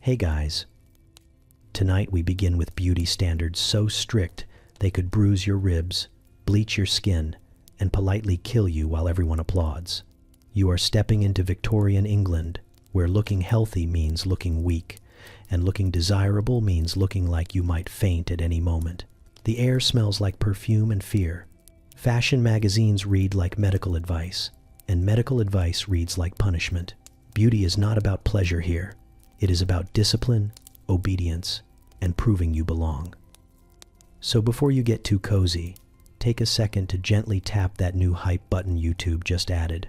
Hey guys, tonight we begin with beauty standards so strict they could bruise your ribs, bleach your skin, and politely kill you while everyone applauds. You are stepping into Victorian England, where looking healthy means looking weak, and looking desirable means looking like you might faint at any moment. The air smells like perfume and fear. Fashion magazines read like medical advice, and medical advice reads like punishment. Beauty is not about pleasure here. It is about discipline, obedience, and proving you belong. So before you get too cozy, take a second to gently tap that new hype button YouTube just added.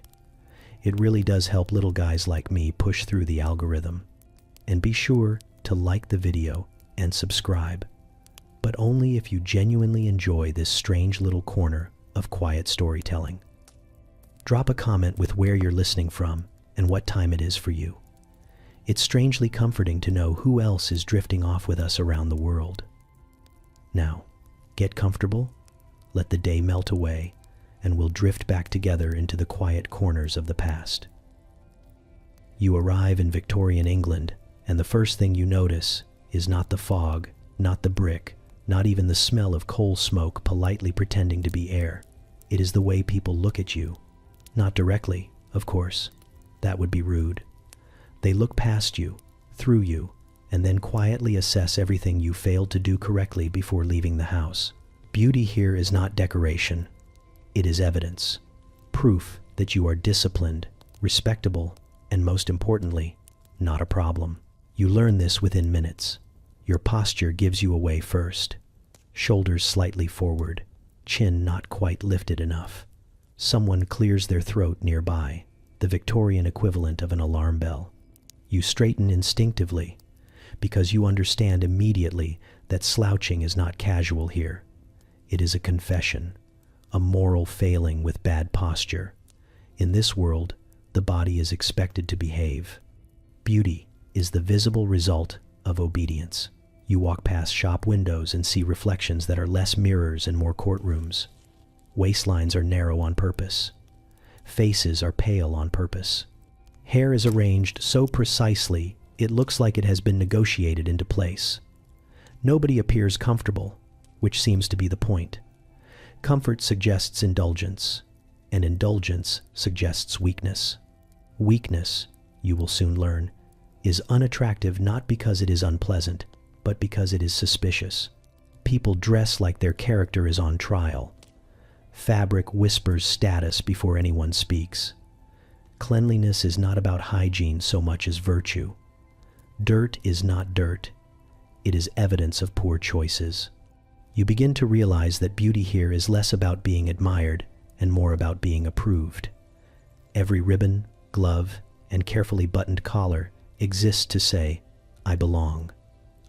It really does help little guys like me push through the algorithm. And be sure to like the video and subscribe, but only if you genuinely enjoy this strange little corner of quiet storytelling. Drop a comment with where you're listening from and what time it is for you. It's strangely comforting to know who else is drifting off with us around the world. Now, get comfortable, let the day melt away, and we'll drift back together into the quiet corners of the past. You arrive in Victorian England, and the first thing you notice is not the fog, not the brick, not even the smell of coal smoke politely pretending to be air. It is the way people look at you. Not directly, of course. That would be rude. They look past you, through you, and then quietly assess everything you failed to do correctly before leaving the house. Beauty here is not decoration. It is evidence. Proof that you are disciplined, respectable, and most importantly, not a problem. You learn this within minutes. Your posture gives you away first. Shoulders slightly forward, chin not quite lifted enough. Someone clears their throat nearby, the Victorian equivalent of an alarm bell. You straighten instinctively, because you understand immediately that slouching is not casual here. It is a confession, a moral failing with bad posture. In this world, the body is expected to behave. Beauty is the visible result of obedience. You walk past shop windows and see reflections that are less mirrors and more courtrooms. Waistlines are narrow on purpose. Faces are pale on purpose. Hair is arranged so precisely it looks like it has been negotiated into place. Nobody appears comfortable, which seems to be the point. Comfort suggests indulgence, and indulgence suggests weakness. Weakness, you will soon learn, is unattractive not because it is unpleasant, but because it is suspicious. People dress like their character is on trial. Fabric whispers status before anyone speaks. Cleanliness is not about hygiene so much as virtue. Dirt is not dirt. It is evidence of poor choices. You begin to realize that beauty here is less about being admired and more about being approved. Every ribbon, glove, and carefully buttoned collar exists to say, I belong.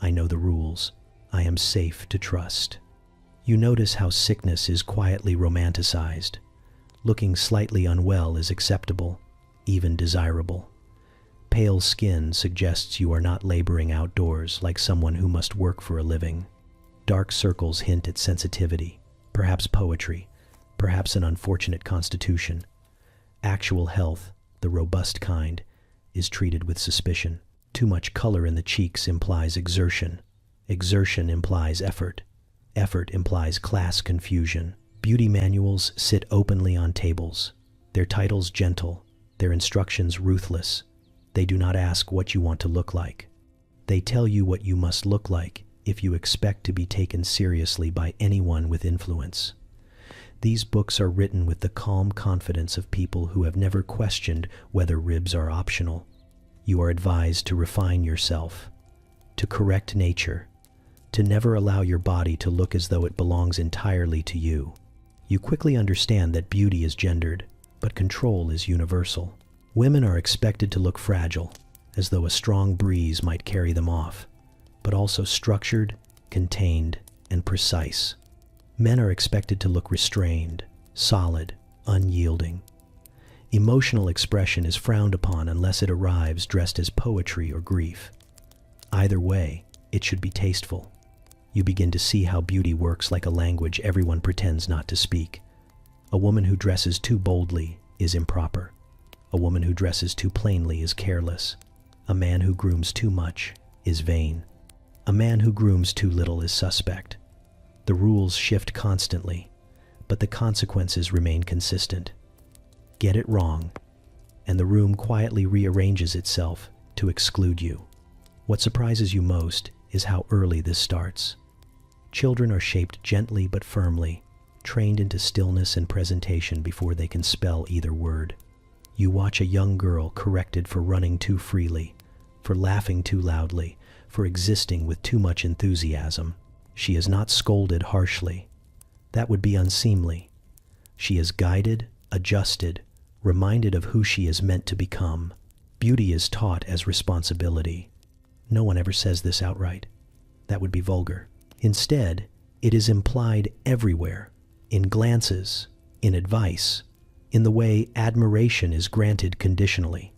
I know the rules. I am safe to trust. You notice how sickness is quietly romanticized. Looking slightly unwell is acceptable, even desirable. Pale skin suggests you are not laboring outdoors like someone who must work for a living. Dark circles hint at sensitivity, perhaps poetry, perhaps an unfortunate constitution. Actual health, the robust kind, is treated with suspicion. Too much color in the cheeks implies exertion. Exertion implies effort. Effort implies class confusion. Beauty manuals sit openly on tables, their titles gentle, their instructions ruthless. They do not ask what you want to look like. They tell you what you must look like if you expect to be taken seriously by anyone with influence. These books are written with the calm confidence of people who have never questioned whether ribs are optional. You are advised to refine yourself, to correct nature, to never allow your body to look as though it belongs entirely to you. You quickly understand that beauty is gendered, but control is universal. Women are expected to look fragile, as though a strong breeze might carry them off, but also structured, contained, and precise. Men are expected to look restrained, solid, unyielding. Emotional expression is frowned upon unless it arrives dressed as poetry or grief. Either way, it should be tasteful. You begin to see how beauty works like a language everyone pretends not to speak. A woman who dresses too boldly is improper. A woman who dresses too plainly is careless. A man who grooms too much is vain. A man who grooms too little is suspect. The rules shift constantly, but the consequences remain consistent. Get it wrong, and the room quietly rearranges itself to exclude you. What surprises you most is how early this starts. Children are shaped gently but firmly, trained into stillness and presentation before they can spell either word. You watch a young girl corrected for running too freely, for laughing too loudly, for existing with too much enthusiasm. She is not scolded harshly. That would be unseemly. She is guided, adjusted, reminded of who she is meant to become. Beauty is taught as responsibility. No one ever says this outright. That would be vulgar. Instead, it is implied everywhere, in glances, in advice, in the way admiration is granted conditionally.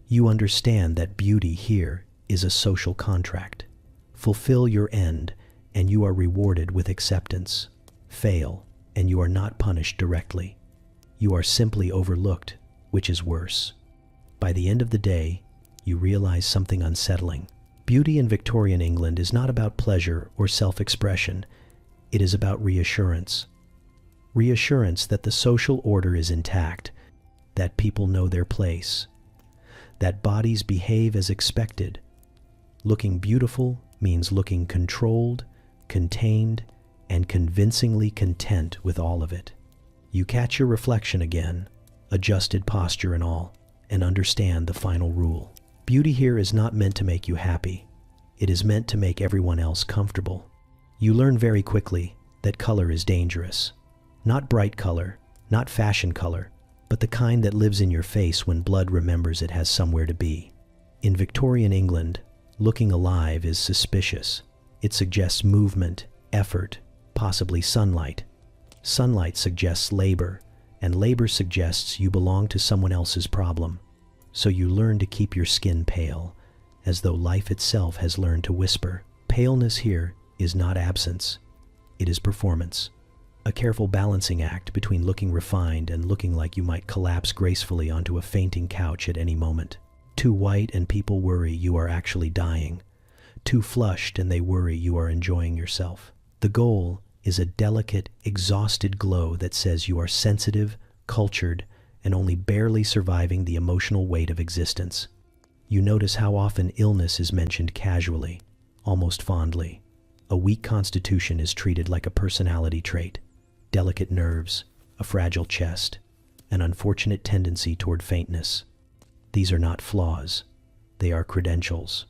You understand that beauty here is a social contract. Fulfill your end, and you are rewarded with acceptance. Fail, and you are not punished directly. You are simply overlooked, which is worse. By the end of the day, you realize something unsettling. Beauty in Victorian England is not about pleasure or self-expression. It is about reassurance. Reassurance that the social order is intact, that people know their place, that bodies behave as expected. Looking beautiful means looking controlled, contained, and convincingly content with all of it. You catch your reflection again, adjusted posture and all, and understand the final rule. Beauty here is not meant to make you happy. It is meant to make everyone else comfortable. You learn very quickly that color is dangerous. Not bright color, not fashion color, but the kind that lives in your face when blood remembers it has somewhere to be. In Victorian England, looking alive is suspicious. It suggests movement, effort, possibly sunlight. Sunlight suggests labor, and labor suggests you belong to someone else's problem. So you learn to keep your skin pale, as though life itself has learned to whisper. Paleness here is not absence, it is performance. A careful balancing act between looking refined and looking like you might collapse gracefully onto a fainting couch at any moment. Too white and people worry you are actually dying. Too flushed and they worry you are enjoying yourself. The goal is a delicate, exhausted glow that says you are sensitive, cultured, and only barely surviving the emotional weight of existence. You notice how often illness is mentioned casually, almost fondly. A weak constitution is treated like a personality trait. Delicate nerves, a fragile chest, an unfortunate tendency toward faintness. These are not flaws. They are credentials.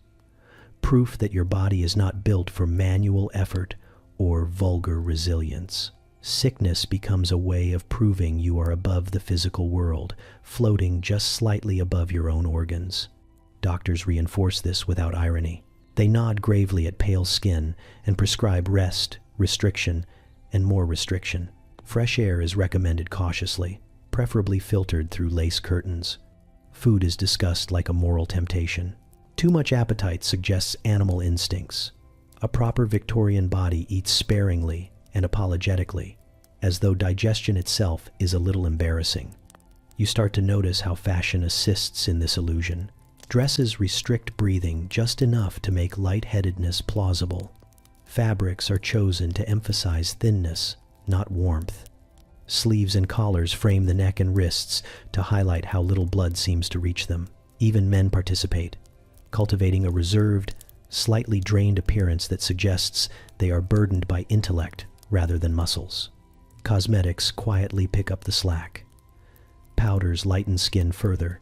Proof that your body is not built for manual effort or vulgar resilience. Sickness becomes a way of proving you are above the physical world, floating just slightly above your own organs. Doctors reinforce this without irony. They nod gravely at pale skin and prescribe rest, restriction, and more restriction. Fresh air is recommended cautiously, preferably filtered through lace curtains. Food is discussed like a moral temptation. Too much appetite suggests animal instincts. A proper Victorian body eats sparingly and apologetically, as though digestion itself is a little embarrassing. You start to notice how fashion assists in this illusion. Dresses restrict breathing just enough to make lightheadedness plausible. Fabrics are chosen to emphasize thinness, not warmth. Sleeves and collars frame the neck and wrists to highlight how little blood seems to reach them. Even men participate, cultivating a reserved, slightly drained appearance that suggests they are burdened by intellect rather than muscles. Cosmetics quietly pick up the slack. Powders lighten skin further,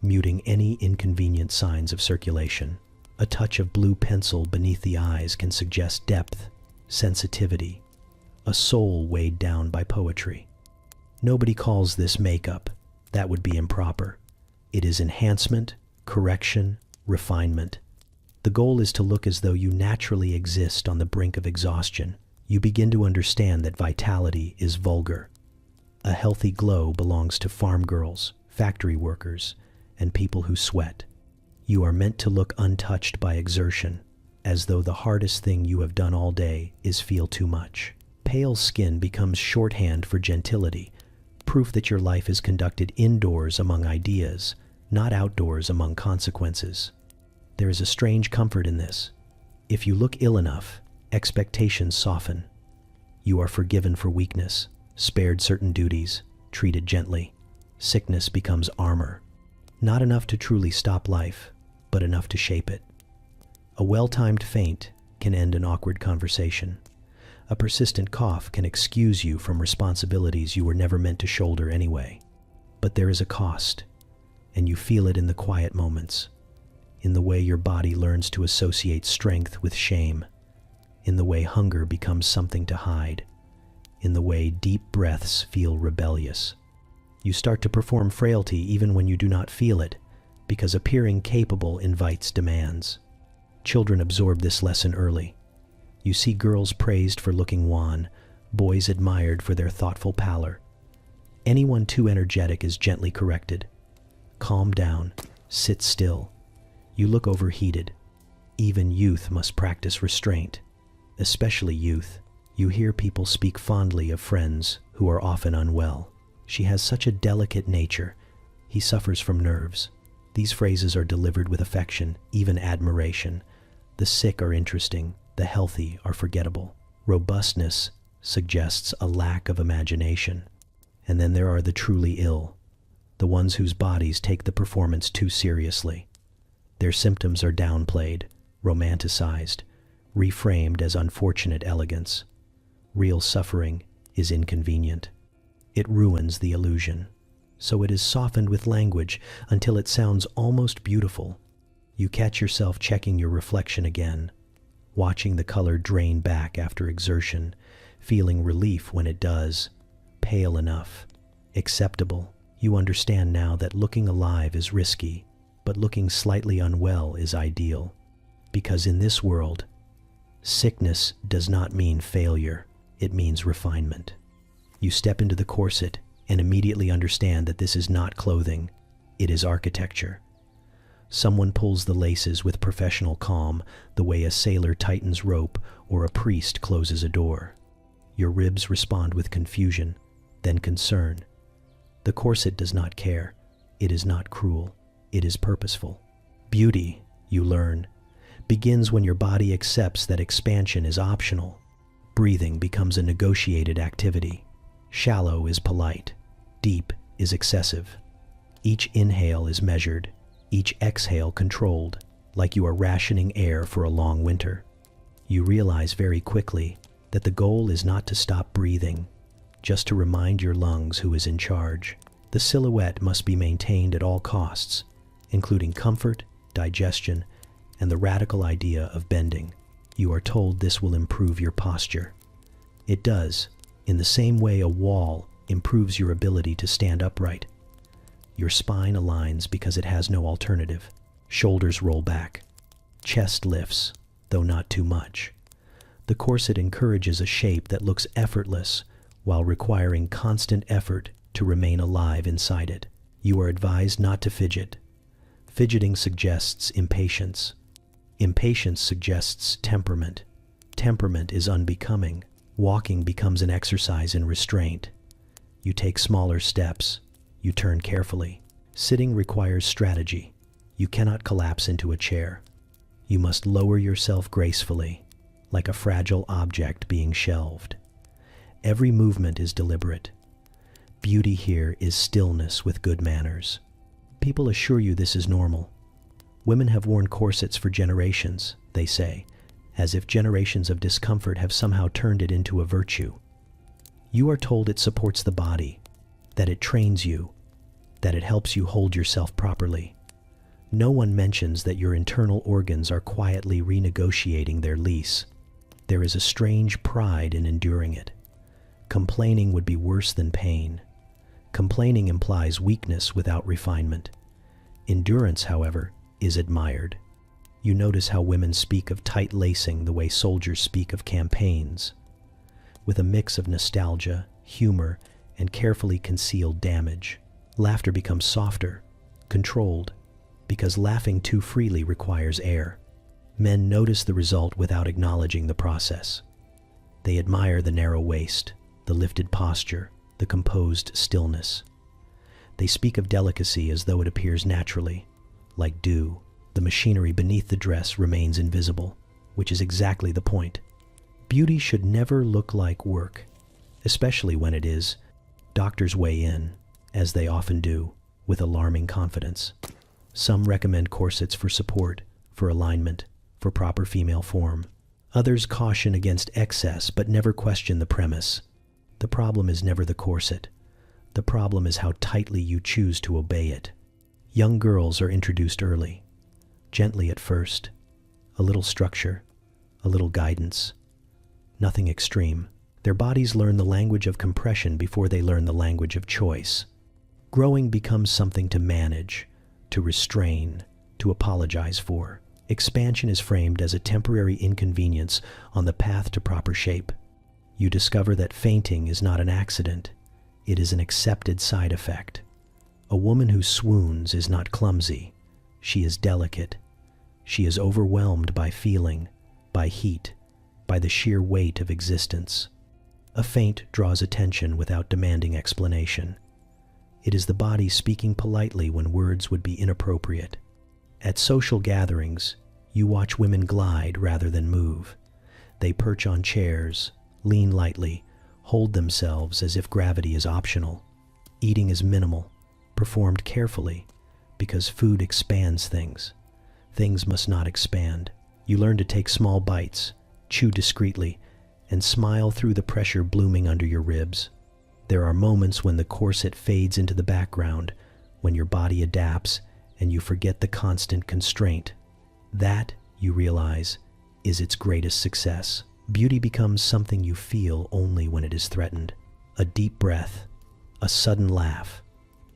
muting any inconvenient signs of circulation. A touch of blue pencil beneath the eyes can suggest depth, sensitivity, a soul weighed down by poetry. Nobody calls this makeup. That would be improper. It is enhancement, correction, refinement. The goal is to look as though you naturally exist on the brink of exhaustion. You begin to understand that vitality is vulgar. A healthy glow belongs to farm girls, factory workers, and people who sweat. You are meant to look untouched by exertion, as though the hardest thing you have done all day is feel too much. Pale skin becomes shorthand for gentility, proof that your life is conducted indoors among ideas, not outdoors among consequences. There is a strange comfort in this. If you look ill enough, expectations soften. You are forgiven for weakness, spared certain duties, treated gently. Sickness becomes armor. Not enough to truly stop life, but enough to shape it. A well-timed faint can end an awkward conversation. A persistent cough can excuse you from responsibilities you were never meant to shoulder anyway. But there is a cost, and you feel it in the quiet moments, in the way your body learns to associate strength with shame, in the way hunger becomes something to hide, in the way deep breaths feel rebellious. You start to perform frailty even when you do not feel it, because appearing capable invites demands. Children absorb this lesson early. You see girls praised for looking wan, boys admired for their thoughtful pallor. Anyone too energetic is gently corrected. Calm down, sit still. You look overheated. Even youth must practice restraint, especially youth. You hear people speak fondly of friends who are often unwell. She has such a delicate nature. He suffers from nerves. These phrases are delivered with affection, even admiration. The sick are interesting, the healthy are forgettable. Robustness suggests a lack of imagination. And then there are the truly ill, the ones whose bodies take the performance too seriously. Their symptoms are downplayed, romanticized, reframed as unfortunate elegance. Real suffering is inconvenient. It ruins the illusion. So it is softened with language until it sounds almost beautiful. You catch yourself checking your reflection again, watching the color drain back after exertion, feeling relief when it does, pale enough, acceptable. You understand now that looking alive is risky, but looking slightly unwell is ideal. Because in this world, sickness does not mean failure, it means refinement. You step into the corset and immediately understand that this is not clothing, it is architecture. Someone pulls the laces with professional calm, the way a sailor tightens rope or a priest closes a door. Your ribs respond with confusion, then concern. The corset does not care. It is not cruel. It is purposeful. Beauty, you learn, begins when your body accepts that expansion is optional. Breathing becomes a negotiated activity. Shallow is polite. Deep is excessive. Each inhale is measured. Each exhale controlled, like you are rationing air for a long winter. You realize very quickly that the goal is not to stop breathing, just to remind your lungs who is in charge. The silhouette must be maintained at all costs, including comfort, digestion, and the radical idea of bending. You are told this will improve your posture. It does, in the same way a wall improves your ability to stand upright. Your spine aligns because it has no alternative. Shoulders roll back. Chest lifts, though not too much. The corset encourages a shape that looks effortless while requiring constant effort to remain alive inside it. You are advised not to fidget. Fidgeting suggests impatience. Impatience suggests temperament. Temperament is unbecoming. Walking becomes an exercise in restraint. You take smaller steps. You turn carefully. Sitting requires strategy. You cannot collapse into a chair. You must lower yourself gracefully, like a fragile object being shelved. Every movement is deliberate. Beauty here is stillness with good manners. People assure you this is normal. Women have worn corsets for generations, they say, as if generations of discomfort have somehow turned it into a virtue. You are told it supports the body, that it trains you, that it helps you hold yourself properly. No one mentions that your internal organs are quietly renegotiating their lease. There is a strange pride in enduring it. Complaining would be worse than pain. Complaining implies weakness without refinement. Endurance, however, is admired. You notice how women speak of tight lacing the way soldiers speak of campaigns. With a mix of nostalgia, humor, and carefully concealed damage. Laughter becomes softer, controlled, because laughing too freely requires air. Men notice the result without acknowledging the process. They admire the narrow waist, the lifted posture, the composed stillness. They speak of delicacy as though it appears naturally, like dew, The machinery beneath the dress remains invisible, which is exactly the point. Beauty should never look like work, especially when it is. Doctors weigh in, as they often do, with alarming confidence. Some recommend corsets for support, for alignment, for proper female form. Others caution against excess but never question the premise. The problem is never the corset. The problem is how tightly you choose to obey it. Young girls are introduced early, gently at first, a little structure, a little guidance, nothing extreme. Their bodies learn the language of compression before they learn the language of choice. Growing becomes something to manage, to restrain, to apologize for. Expansion is framed as a temporary inconvenience on the path to proper shape. You discover that fainting is not an accident. It is an accepted side effect. A woman who swoons is not clumsy. She is delicate. She is overwhelmed by feeling, by heat, by the sheer weight of existence. A faint draws attention without demanding explanation. It is the body speaking politely when words would be inappropriate. At social gatherings, you watch women glide rather than move. They perch on chairs, lean lightly, hold themselves as if gravity is optional. Eating is minimal, performed carefully, because food expands things. Things must not expand. You learn to take small bites, chew discreetly, and smile through the pressure blooming under your ribs. There are moments when the corset fades into the background, when your body adapts and you forget the constant constraint. That, you realize, is its greatest success. Beauty becomes something you feel only when it is threatened. A deep breath, a sudden laugh,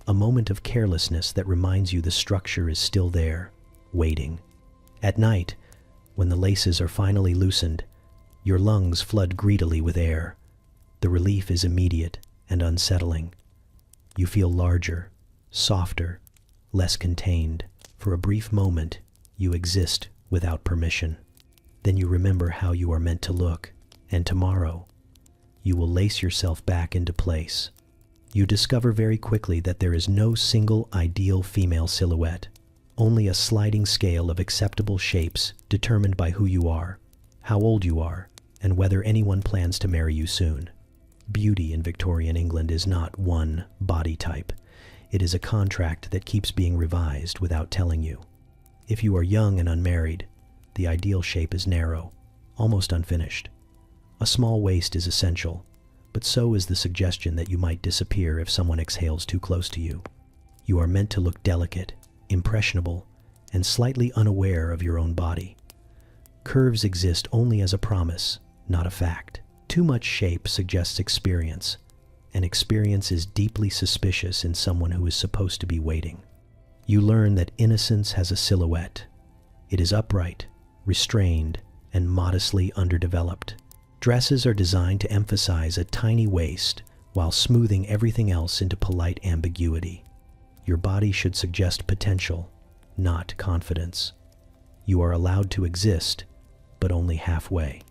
a moment of carelessness that reminds you the structure is still there, waiting. At night, when the laces are finally loosened, your lungs flood greedily with air. The relief is immediate and unsettling. You feel larger, softer, less contained. For a brief moment, you exist without permission. Then you remember how you are meant to look, and tomorrow, you will lace yourself back into place. You discover very quickly that there is no single ideal female silhouette, only a sliding scale of acceptable shapes determined by who you are, how old you are, and whether anyone plans to marry you soon. Beauty in Victorian England is not one body type. It is a contract that keeps being revised without telling you. If you are young and unmarried, the ideal shape is narrow, almost unfinished. A small waist is essential, but so is the suggestion that you might disappear if someone exhales too close to you. You are meant to look delicate, impressionable, and slightly unaware of your own body. Curves exist only as a promise, not a fact. Too much shape suggests experience, and experience is deeply suspicious in someone who is supposed to be waiting. You learn that innocence has a silhouette. It is upright, restrained, and modestly underdeveloped. Dresses are designed to emphasize a tiny waist while smoothing everything else into polite ambiguity. Your body should suggest potential, not confidence. You are allowed to exist, but only halfway.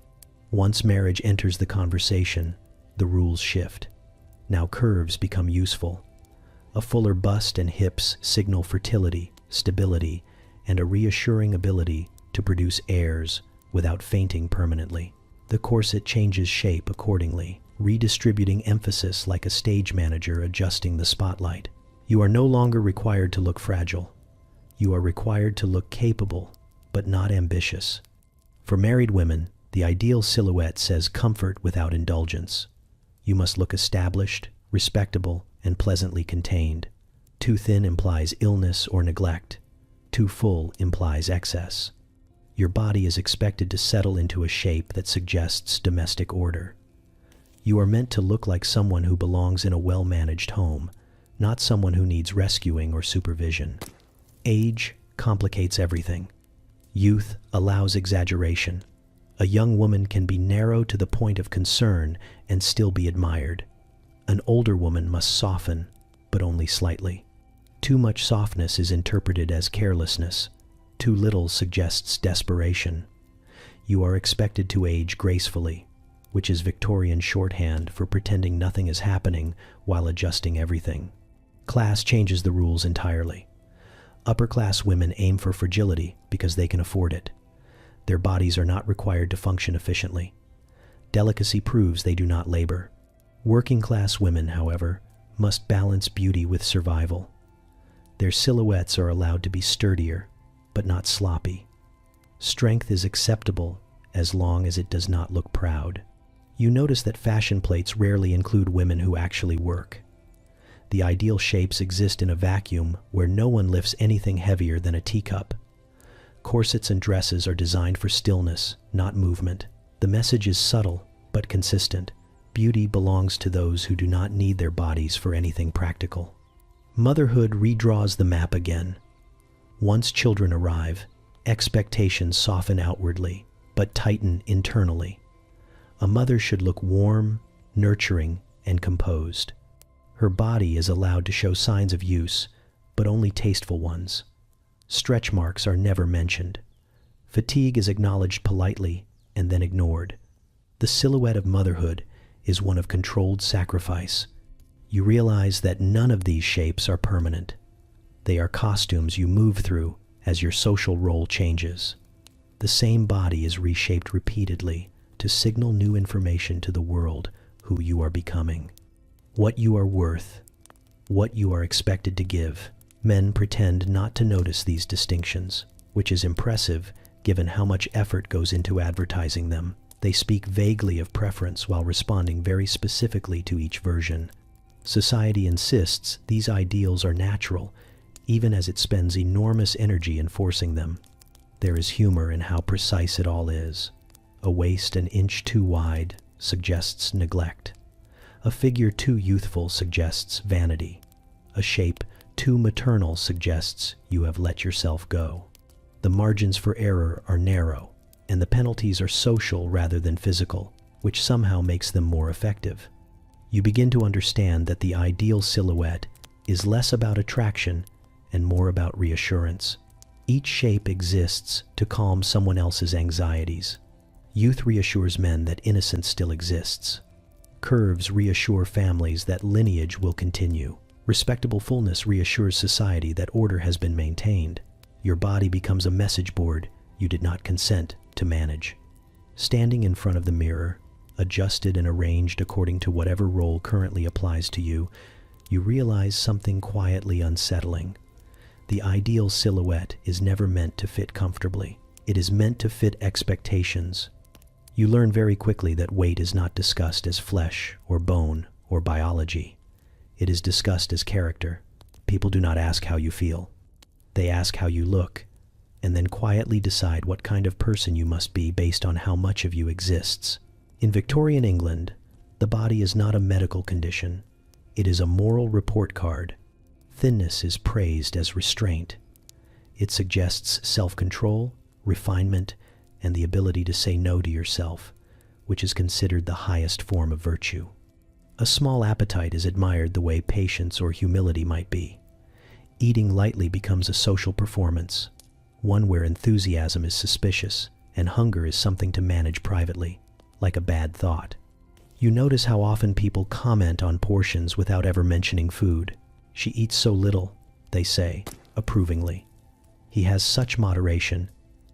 Once marriage enters the conversation, the rules shift. Now curves become useful. A fuller bust and hips signal fertility, stability, and a reassuring ability to produce heirs without fainting permanently. The corset changes shape accordingly, redistributing emphasis like a stage manager adjusting the spotlight. You are no longer required to look fragile. You are required to look capable, but not ambitious. For married women, the ideal silhouette says comfort without indulgence. You must look established, respectable, and pleasantly contained. Too thin implies illness or neglect. Too full implies excess. Your body is expected to settle into a shape that suggests domestic order. You are meant to look like someone who belongs in a well-managed home, not someone who needs rescuing or supervision. Age complicates everything. Youth allows exaggeration. A young woman can be narrow to the point of concern and still be admired. An older woman must soften, but only slightly. Too much softness is interpreted as carelessness. Too little suggests desperation. You are expected to age gracefully, which is Victorian shorthand for pretending nothing is happening while adjusting everything. Class changes the rules entirely. Upper-class women aim for fragility because they can afford it. Their bodies are not required to function efficiently. Delicacy proves they do not labor. Working-class women, however, must balance beauty with survival. Their silhouettes are allowed to be sturdier, but not sloppy. Strength is acceptable as long as it does not look proud. You notice that fashion plates rarely include women who actually work. The ideal shapes exist in a vacuum where no one lifts anything heavier than a teacup. Corsets and dresses are designed for stillness, not movement. The message is subtle, but consistent. Beauty belongs to those who do not need their bodies for anything practical. Motherhood redraws the map again. Once children arrive, expectations soften outwardly, but tighten internally. A mother should look warm, nurturing, and composed. Her body is allowed to show signs of use, but only tasteful ones. Stretch marks are never mentioned. Fatigue is acknowledged politely and then ignored. The silhouette of motherhood is one of controlled sacrifice. You realize that none of these shapes are permanent. They are costumes you move through as your social role changes. The same body is reshaped repeatedly to signal new information to the world who you are becoming. What you are worth, what you are expected to give. Men pretend not to notice these distinctions, which is impressive given how much effort goes into advertising them. They speak vaguely of preference while responding very specifically to each version. Society insists these ideals are natural, even as it spends enormous energy enforcing them. There is humor in how precise it all is. A waist an inch too wide suggests neglect. A figure too youthful suggests vanity. A shape too maternal suggests you have let yourself go. The margins for error are narrow, and the penalties are social rather than physical, which somehow makes them more effective. You begin to understand that the ideal silhouette is less about attraction and more about reassurance. Each shape exists to calm someone else's anxieties. Youth reassures men that innocence still exists. Curves reassure families that lineage will continue. Respectable fullness reassures society that order has been maintained. Your body becomes a message board you did not consent to manage. Standing in front of the mirror, adjusted and arranged according to whatever role currently applies to you, you realize something quietly unsettling. The ideal silhouette is never meant to fit comfortably. It is meant to fit expectations. You learn very quickly that weight is not discussed as flesh or bone or biology. It is discussed as character. People do not ask how you feel. They ask how you look, and then quietly decide what kind of person you must be based on how much of you exists. In Victorian England, the body is not a medical condition. It is a moral report card. Thinness is praised as restraint. It suggests self-control, refinement, and the ability to say no to yourself, which is considered the highest form of virtue. A small appetite is admired the way patience or humility might be. Eating lightly becomes a social performance, one where enthusiasm is suspicious and hunger is something to manage privately, like a bad thought. You notice how often people comment on portions without ever mentioning food. She eats so little, they say, approvingly. He has such moderation.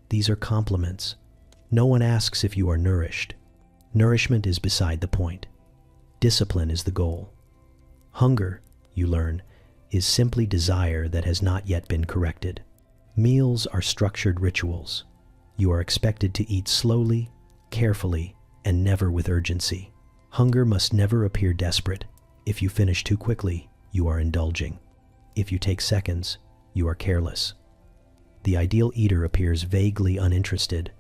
These are compliments. No one asks if you are nourished. Nourishment is beside the point. Discipline is the goal. Hunger, you learn, is simply desire that has not yet been corrected. Meals are structured rituals. You are expected to eat slowly, carefully, and never with urgency. Hunger must never appear desperate. If you finish too quickly, you are indulging. If you take seconds, you are careless. The ideal eater appears vaguely uninterested,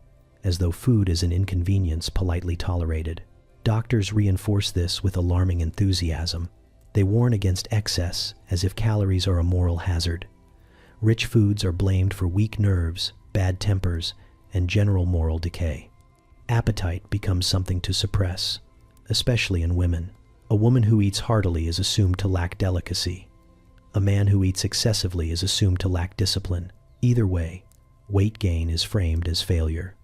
as though food is an inconvenience politely tolerated. Doctors reinforce this with alarming enthusiasm. They warn against excess, as if calories are a moral hazard. Rich foods are blamed for weak nerves, bad tempers, and general moral decay. Appetite becomes something to suppress, especially in women. A woman who eats heartily is assumed to lack delicacy. A man who eats excessively is assumed to lack discipline. Either way, weight gain is framed as failure.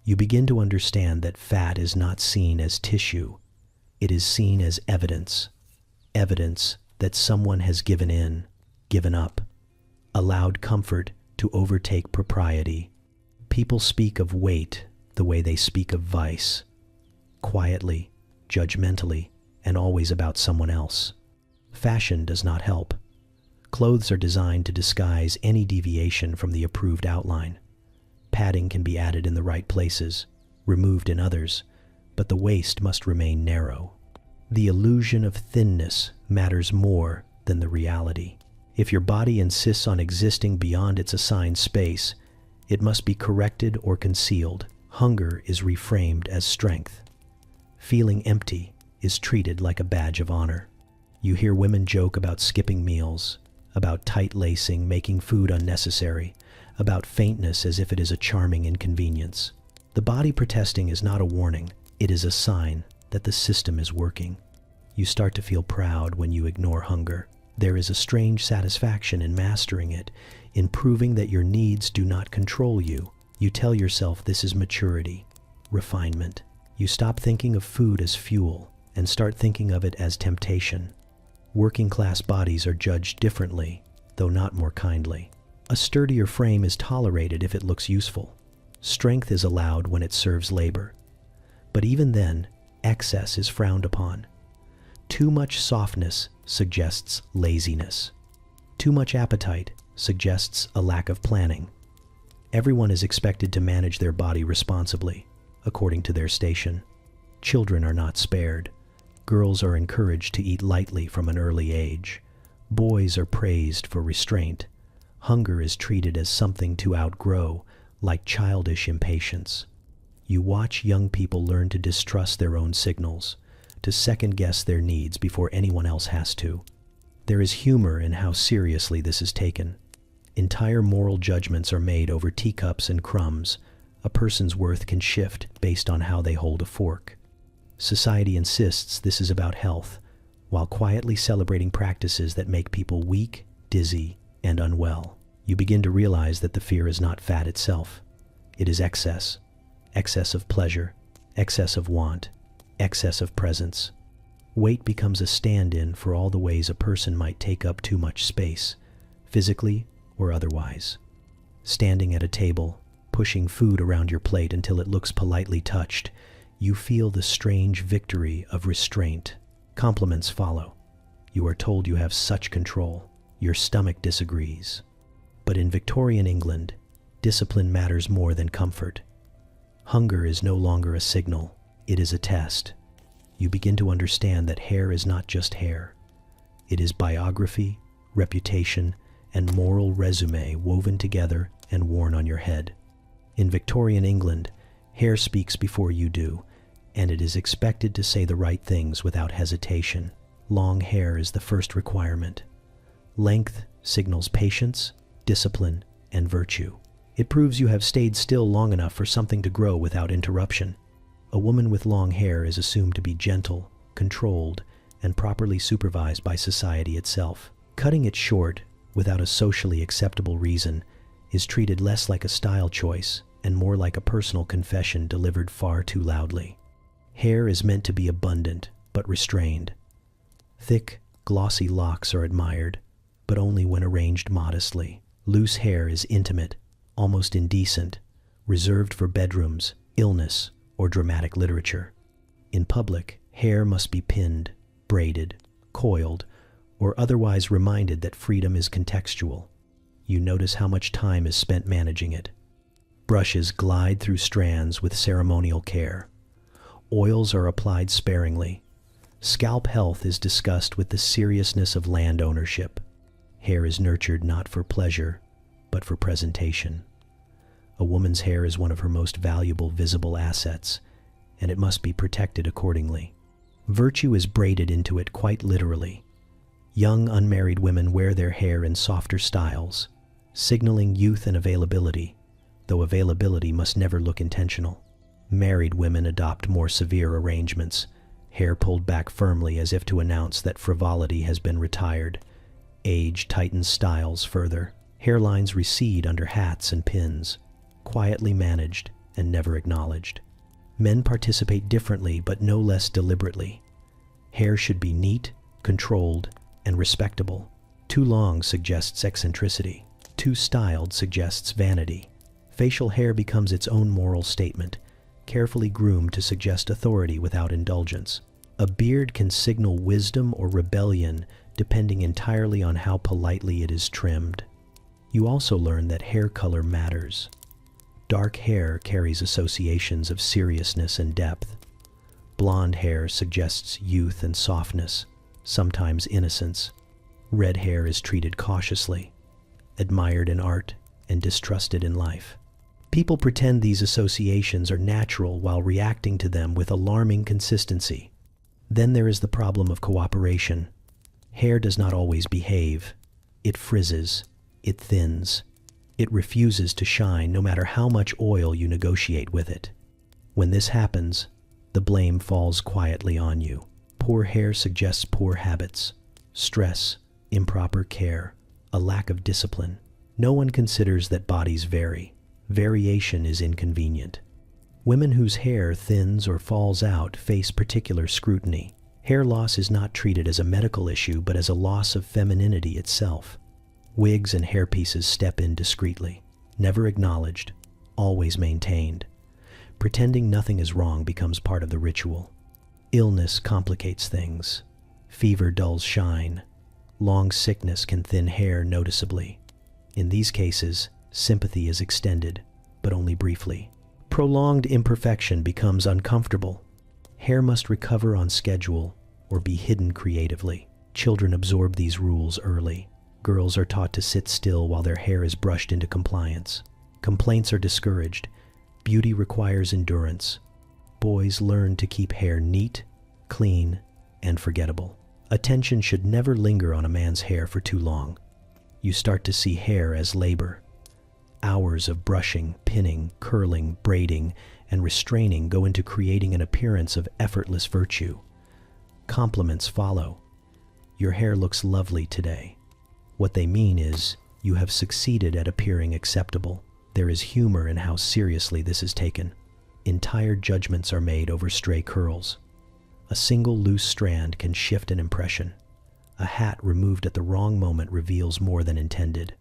You begin to understand that fat is not seen as tissue. It is seen as evidence. Evidence that someone has given in, given up. allowed comfort to overtake propriety. People speak of weight the way they speak of vice, quietly, judgmentally, and always about someone else. Fashion does not help. Clothes are designed to disguise any deviation from the approved outline. Padding can be added in the right places, removed in others, but the waist must remain narrow. The illusion of thinness matters more than the reality. If your body insists on existing beyond its assigned space, it must be corrected or concealed. Hunger is reframed as strength. Feeling empty is treated like a badge of honor. You hear women joke about skipping meals, about tight lacing making food unnecessary, about faintness as if it is a charming inconvenience. The body protesting is not a warning, it is a sign that the system is working. You start to feel proud when you ignore hunger. There is a strange satisfaction in mastering it, in proving that your needs do not control you. You tell yourself this is maturity, refinement. You stop thinking of food as fuel and start thinking of it as temptation. Working class bodies are judged differently, though not more kindly. A sturdier frame is tolerated if it looks useful. Strength is allowed when it serves labor. But even then, excess is frowned upon. Too much softness suggests laziness. Too much appetite suggests a lack of planning. Everyone is expected to manage their body responsibly, according to their station. Children are not spared. Girls are encouraged to eat lightly from an early age. Boys are praised for restraint. Hunger is treated as something to outgrow, like childish impatience. You watch young people learn to distrust their own signals, to second-guess their needs before anyone else has to. There is humor in how seriously this is taken. Entire moral judgments are made over teacups and crumbs. A person's worth can shift based on how they hold a fork. Society insists this is about health, while quietly celebrating practices that make people weak, dizzy, and unwell. You begin to realize that the fear is not fat itself. It is excess. Excess of pleasure, excess of want, excess of presence. Weight becomes a stand-in for all the ways a person might take up too much space, physically or otherwise. Standing at a table, pushing food around your plate until it looks politely touched, you feel the strange victory of restraint. Compliments follow. You are told you have such control. Your stomach disagrees. But in Victorian England, discipline matters more than comfort. Hunger is no longer a signal, it is a test. You begin to understand that hair is not just hair. It is biography, reputation, and moral resume woven together and worn on your head. In Victorian England, hair speaks before you do, and it is expected to say the right things without hesitation. Long hair is the first requirement. Length signals patience, discipline, and virtue. It proves you have stayed still long enough for something to grow without interruption. A woman with long hair is assumed to be gentle, controlled, and properly supervised by society itself. Cutting it short, without a socially acceptable reason, is treated less like a style choice and more like a personal confession delivered far too loudly. Hair is meant to be abundant, but restrained. Thick, glossy locks are admired, but only when arranged modestly. Loose hair is intimate, almost indecent, reserved for bedrooms, illness, or dramatic literature. In public, hair must be pinned, braided, coiled, or otherwise reminded that freedom is contextual. You notice how much time is spent managing it. Brushes glide through strands with ceremonial care. Oils are applied sparingly. Scalp health is discussed with the seriousness of land ownership. Hair is nurtured not for pleasure, but for presentation. A woman's hair is one of her most valuable visible assets, and it must be protected accordingly. Virtue is braided into it quite literally. Young unmarried women wear their hair in softer styles, signaling youth and availability, though availability must never look intentional. Married women adopt more severe arrangements, hair pulled back firmly as if to announce that frivolity has been retired. Age tightens styles further. Hairlines recede under hats and pins, quietly managed and never acknowledged. Men participate differently but no less deliberately. Hair should be neat, controlled, and respectable. Too long suggests eccentricity. Too styled suggests vanity. Facial hair becomes its own moral statement, carefully groomed to suggest authority without indulgence. A beard can signal wisdom or rebellion, depending entirely on how politely it is trimmed. You also learn that hair color matters. Dark hair carries associations of seriousness and depth. Blonde hair suggests youth and softness, sometimes innocence. Red hair is treated cautiously, admired in art, and distrusted in life. People pretend these associations are natural while reacting to them with alarming consistency. Then there is the problem of cooperation. Hair does not always behave. It frizzes, it thins, it refuses to shine no matter how much oil you negotiate with it. When this happens, the blame falls quietly on you. Poor hair suggests poor habits, stress, improper care, a lack of discipline. No one considers that bodies vary. Variation is inconvenient. Women whose hair thins or falls out face particular scrutiny. Hair loss is not treated as a medical issue, but as a loss of femininity itself. Wigs and hairpieces step in discreetly, never acknowledged, always maintained. Pretending nothing is wrong becomes part of the ritual. Illness complicates things. Fever dulls shine. Long sickness can thin hair noticeably. In these cases, sympathy is extended, but only briefly. Prolonged imperfection becomes uncomfortable. Hair must recover on schedule or be hidden creatively. Children absorb these rules early. Girls are taught to sit still while their hair is brushed into compliance. Complaints are discouraged. Beauty requires endurance. Boys learn to keep hair neat, clean, and forgettable. Attention should never linger on a man's hair for too long. You start to see hair as labor. Hours of brushing, pinning, curling, braiding, and restraining go into creating an appearance of effortless virtue. Compliments follow. Your hair looks lovely today. What they mean is, you have succeeded at appearing acceptable. There is humor in how seriously this is taken. Entire judgments are made over stray curls. A single loose strand can shift an impression. A hat removed at the wrong moment reveals more than intended.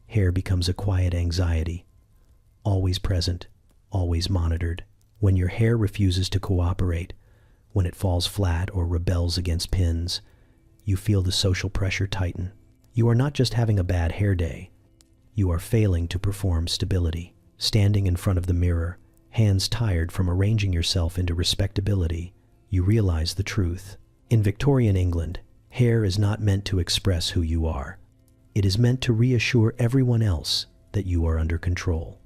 Hair becomes a quiet anxiety, always present, always monitored. When your hair refuses to cooperate, when it falls flat or rebels against pins, you feel the social pressure tighten. You are not just having a bad hair day. You are failing to perform stability. Standing in front of the mirror, hands tired from arranging yourself into respectability, you realize the truth. In Victorian England, hair is not meant to express who you are. It is meant to reassure everyone else that you are under control.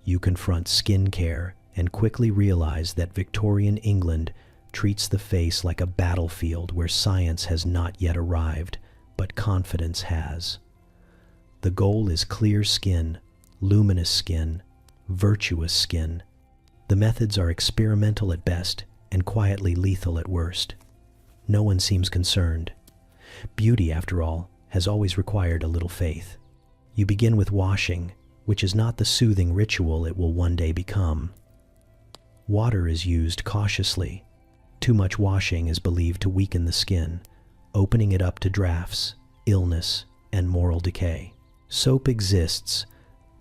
You confront skin care and quickly realize that Victorian England treats the face like a battlefield where science has not yet arrived, but confidence has. The goal is clear skin, luminous skin, virtuous skin. The methods are experimental at best and quietly lethal at worst. No one seems concerned. Beauty, after all, has always required a little faith. You begin with washing, which is not the soothing ritual it will one day become. Water is used cautiously. Too much washing is believed to weaken the skin, opening it up to drafts, illness, and moral decay. Soap exists,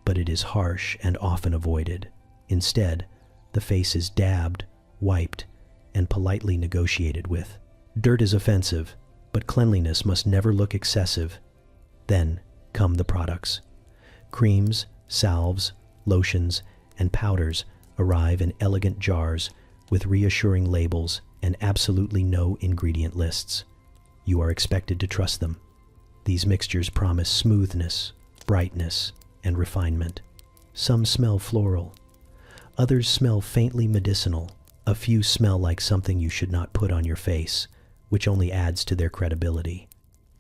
but it is harsh and often avoided. Instead, the face is dabbed, wiped, and politely negotiated with. Dirt is offensive, but cleanliness must never look excessive. Then come the products. Creams, salves, lotions, and powders arrive in elegant jars with reassuring labels and absolutely no ingredient lists. You are expected to trust them. These mixtures promise smoothness, brightness, and refinement. Some smell floral. Others smell faintly medicinal. A few smell like something you should not put on your face, which only adds to their credibility.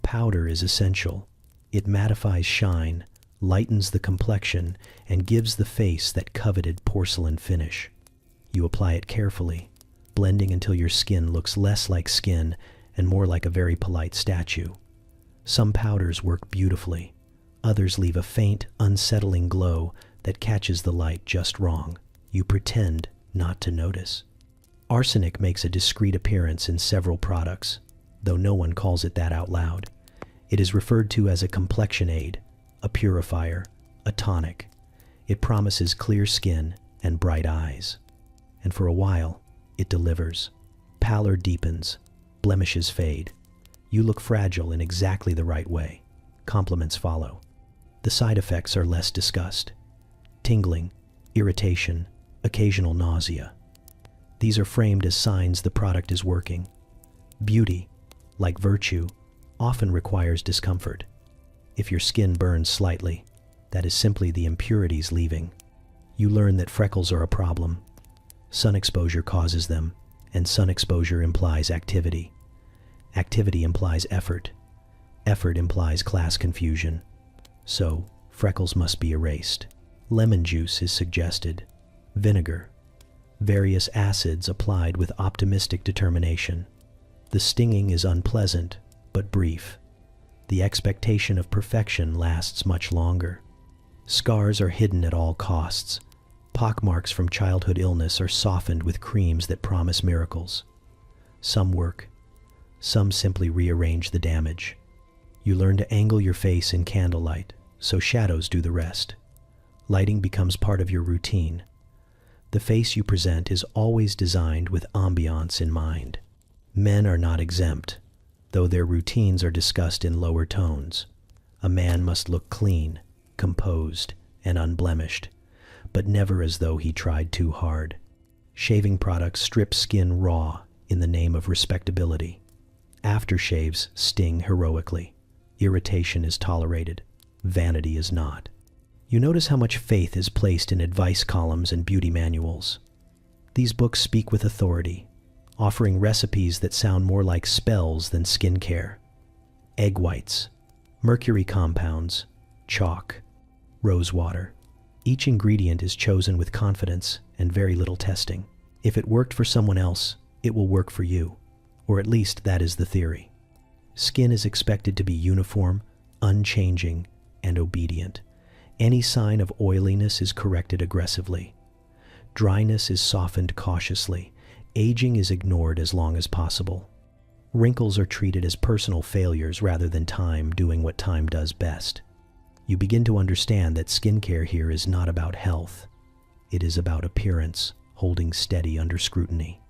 Powder is essential. It mattifies shine, lightens the complexion, and gives the face that coveted porcelain finish. You apply it carefully, blending until your skin looks less like skin and more like a very polite statue. Some powders work beautifully. Others leave a faint, unsettling glow that catches the light just wrong. You pretend not to notice. Arsenic makes a discreet appearance in several products, though no one calls it that out loud. It is referred to as a complexion aid, a purifier, a tonic. It promises clear skin and bright eyes. And for a while, it delivers. Pallor deepens, blemishes fade. You look fragile in exactly the right way. Compliments follow. The side effects are less discussed. Tingling, irritation, occasional nausea. These are framed as signs the product is working. Beauty, like virtue, often requires discomfort. If your skin burns slightly, that is simply the impurities leaving. You learn that freckles are a problem. Sun exposure causes them, and sun exposure implies activity. Activity implies effort. Effort implies class confusion. So, freckles must be erased. Lemon juice is suggested. Vinegar. Various acids applied with optimistic determination. The stinging is unpleasant, but brief. The expectation of perfection lasts much longer. Scars are hidden at all costs. Pockmarks from childhood illness are softened with creams that promise miracles. Some work. Some simply rearrange the damage. You learn to angle your face in candlelight, so shadows do the rest. Lighting becomes part of your routine. The face you present is always designed with ambiance in mind. Men are not exempt, though their routines are discussed in lower tones. A man must look clean, composed, and unblemished, but never as though he tried too hard. Shaving products strip skin raw in the name of respectability. Aftershaves sting heroically. Irritation is tolerated. Vanity is not. You notice how much faith is placed in advice columns and beauty manuals. These books speak with authority, offering recipes that sound more like spells than skincare. Egg whites, mercury compounds, chalk, rose water. Each ingredient is chosen with confidence and very little testing. If it worked for someone else, it will work for you, or at least that is the theory. Skin is expected to be uniform, unchanging, and obedient. Any sign of oiliness is corrected aggressively. Dryness is softened cautiously. Aging is ignored as long as possible. Wrinkles are treated as personal failures rather than time doing what time does best. You begin to understand that skincare here is not about health. It is about appearance, holding steady under scrutiny.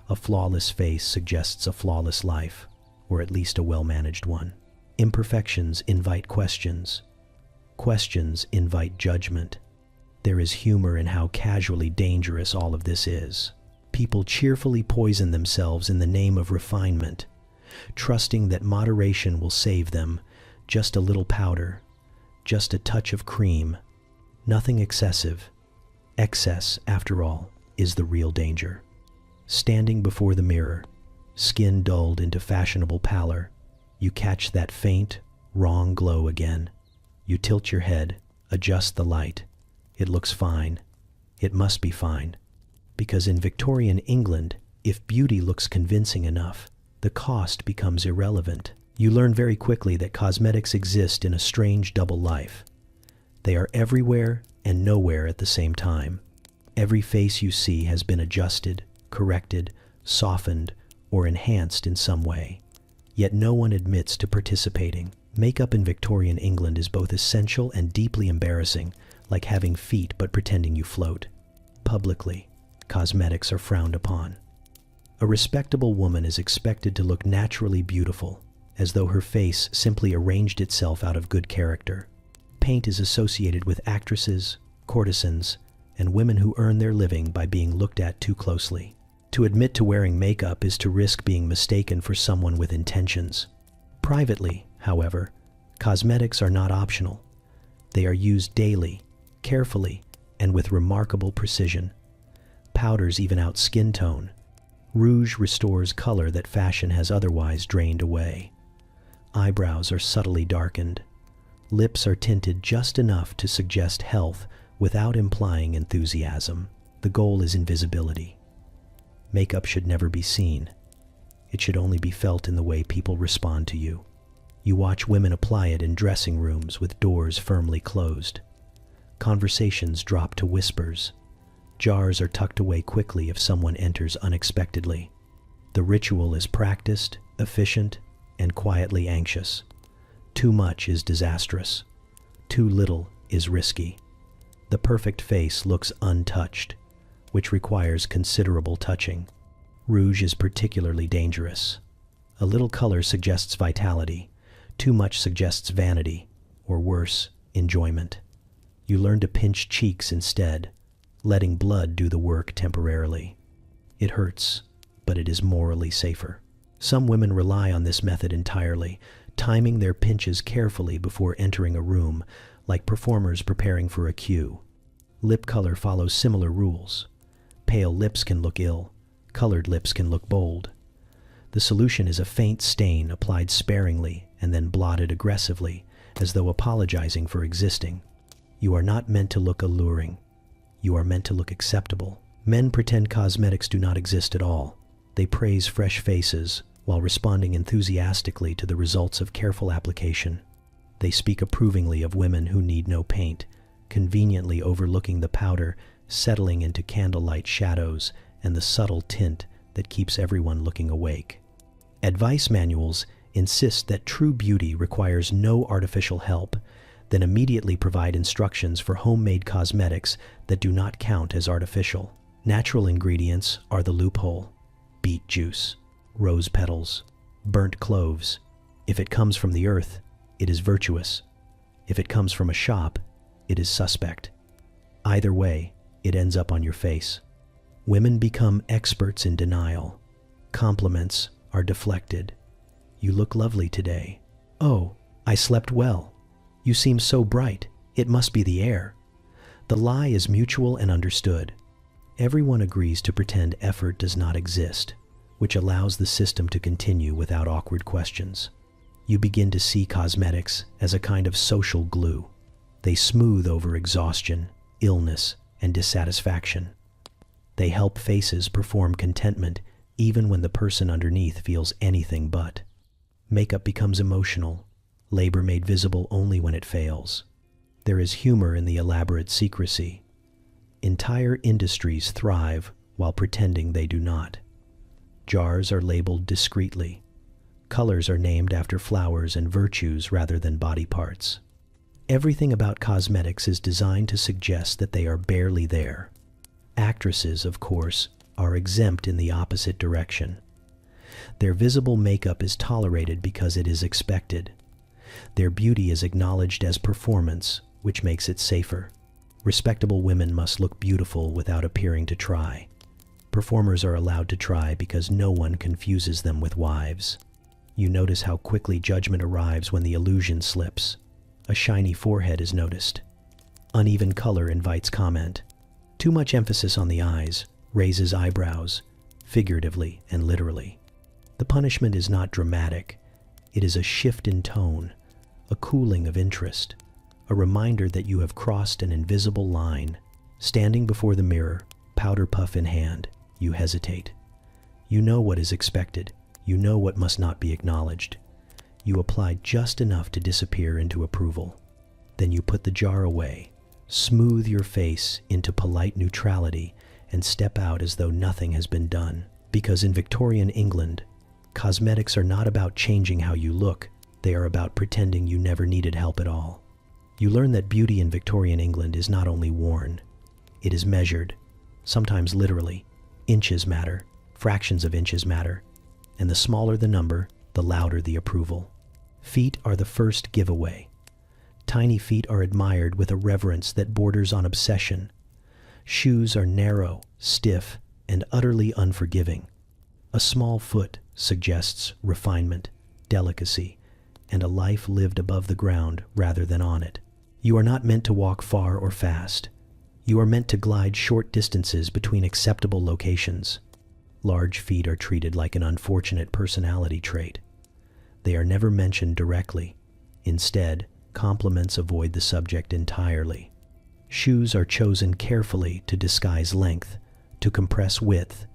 A flawless face suggests a flawless life, or at least a well-managed one. Imperfections invite questions. Questions invite judgment. There is humor in how casually dangerous all of this is. People cheerfully poison themselves in the name of refinement, trusting that moderation will save them. Just a little powder, just a touch of cream, nothing excessive. Excess, after all, is the real danger. Standing before the mirror, skin dulled into fashionable pallor, you catch that faint, wrong glow again. You tilt your head, adjust the light. It looks fine. It must be fine. Because in Victorian England, if beauty looks convincing enough, the cost becomes irrelevant. You learn very quickly that cosmetics exist in a strange double life. They are everywhere and nowhere at the same time. Every face you see has been adjusted, corrected, softened, or enhanced in some way. Yet no one admits to participating. Makeup in Victorian England is both essential and deeply embarrassing, like having feet but pretending you float. Publicly, cosmetics are frowned upon. A respectable woman is expected to look naturally beautiful, as though her face simply arranged itself out of good character. Paint is associated with actresses, courtesans, and women who earn their living by being looked at too closely. To admit to wearing makeup is to risk being mistaken for someone with intentions. Privately, however, cosmetics are not optional. They are used daily, carefully, and with remarkable precision. Powders even out skin tone. Rouge restores color that fashion has otherwise drained away. Eyebrows are subtly darkened. Lips are tinted just enough to suggest health without implying enthusiasm. The goal is invisibility. Makeup should never be seen. It should only be felt in the way people respond to you. You watch women apply it in dressing rooms with doors firmly closed. Conversations drop to whispers. Jars are tucked away quickly if someone enters unexpectedly. The ritual is practiced, efficient, and quietly anxious. Too much is disastrous. Too little is risky. The perfect face looks untouched, which requires considerable touching. Rouge is particularly dangerous. A little color suggests vitality. Too much suggests vanity, or worse, enjoyment. You learn to pinch cheeks instead, letting blood do the work temporarily. It hurts, but it is morally safer. Some women rely on this method entirely, timing their pinches carefully before entering a room, like performers preparing for a cue. Lip color follows similar rules. Pale lips can look ill. Colored lips can look bold. The solution is a faint stain applied sparingly and then blotted aggressively, as though apologizing for existing. You are not meant to look alluring. You are meant to look acceptable. Men pretend cosmetics do not exist at all. They praise fresh faces while responding enthusiastically to the results of careful application. They speak approvingly of women who need no paint, conveniently overlooking the powder settling into candlelight shadows and the subtle tint that keeps everyone looking awake. Advice manuals insist that true beauty requires no artificial help, then immediately provide instructions for homemade cosmetics that do not count as artificial. Natural ingredients are the loophole: beet juice, rose petals, burnt cloves. If it comes from the earth, it is virtuous. If it comes from a shop, it is suspect. Either way, it ends up on your face. Women become experts in denial. Compliments are deflected. You look lovely today. Oh, I slept well. You seem so bright. It must be the air. The lie is mutual and understood. Everyone agrees to pretend effort does not exist, which allows the system to continue without awkward questions. You begin to see cosmetics as a kind of social glue. They smooth over exhaustion, illness, and dissatisfaction. They help faces perform contentment even when the person underneath feels anything but. Makeup becomes emotional, labor made visible only when it fails. There is humor in the elaborate secrecy. Entire industries thrive while pretending they do not. Jars are labeled discreetly. Colors are named after flowers and virtues rather than body parts. Everything about cosmetics is designed to suggest that they are barely there. Actresses, of course, are exempt in the opposite direction. Their visible makeup is tolerated because it is expected. Their beauty is acknowledged as performance, which makes it safer. Respectable women must look beautiful without appearing to try. Performers are allowed to try because no one confuses them with wives. You notice how quickly judgment arrives when the illusion slips. A shiny forehead is noticed. Uneven color invites comment. Too much emphasis on the eyes raises eyebrows, figuratively and literally. The punishment is not dramatic. It is a shift in tone, a cooling of interest, a reminder that you have crossed an invisible line. Standing before the mirror, powder puff in hand, you hesitate. You know what is expected. You know what must not be acknowledged. You apply just enough to disappear into approval. Then you put the jar away, smooth your face into polite neutrality, and step out as though nothing has been done. Because in Victorian England, cosmetics are not about changing how you look. They are about pretending you never needed help at all. You learn that beauty in Victorian England is not only worn, it is measured, sometimes literally. Inches matter, fractions of inches matter, and the smaller the number, the louder the approval. Feet are the first giveaway. Tiny feet are admired with a reverence that borders on obsession. Shoes are narrow, stiff, and utterly unforgiving. A small foot suggests refinement, delicacy, and a life lived above the ground rather than on it. You are not meant to walk far or fast. You are meant to glide short distances between acceptable locations. Large feet are treated like an unfortunate personality trait. They are never mentioned directly. Instead, compliments avoid the subject entirely. Shoes are chosen carefully to disguise length, to compress width,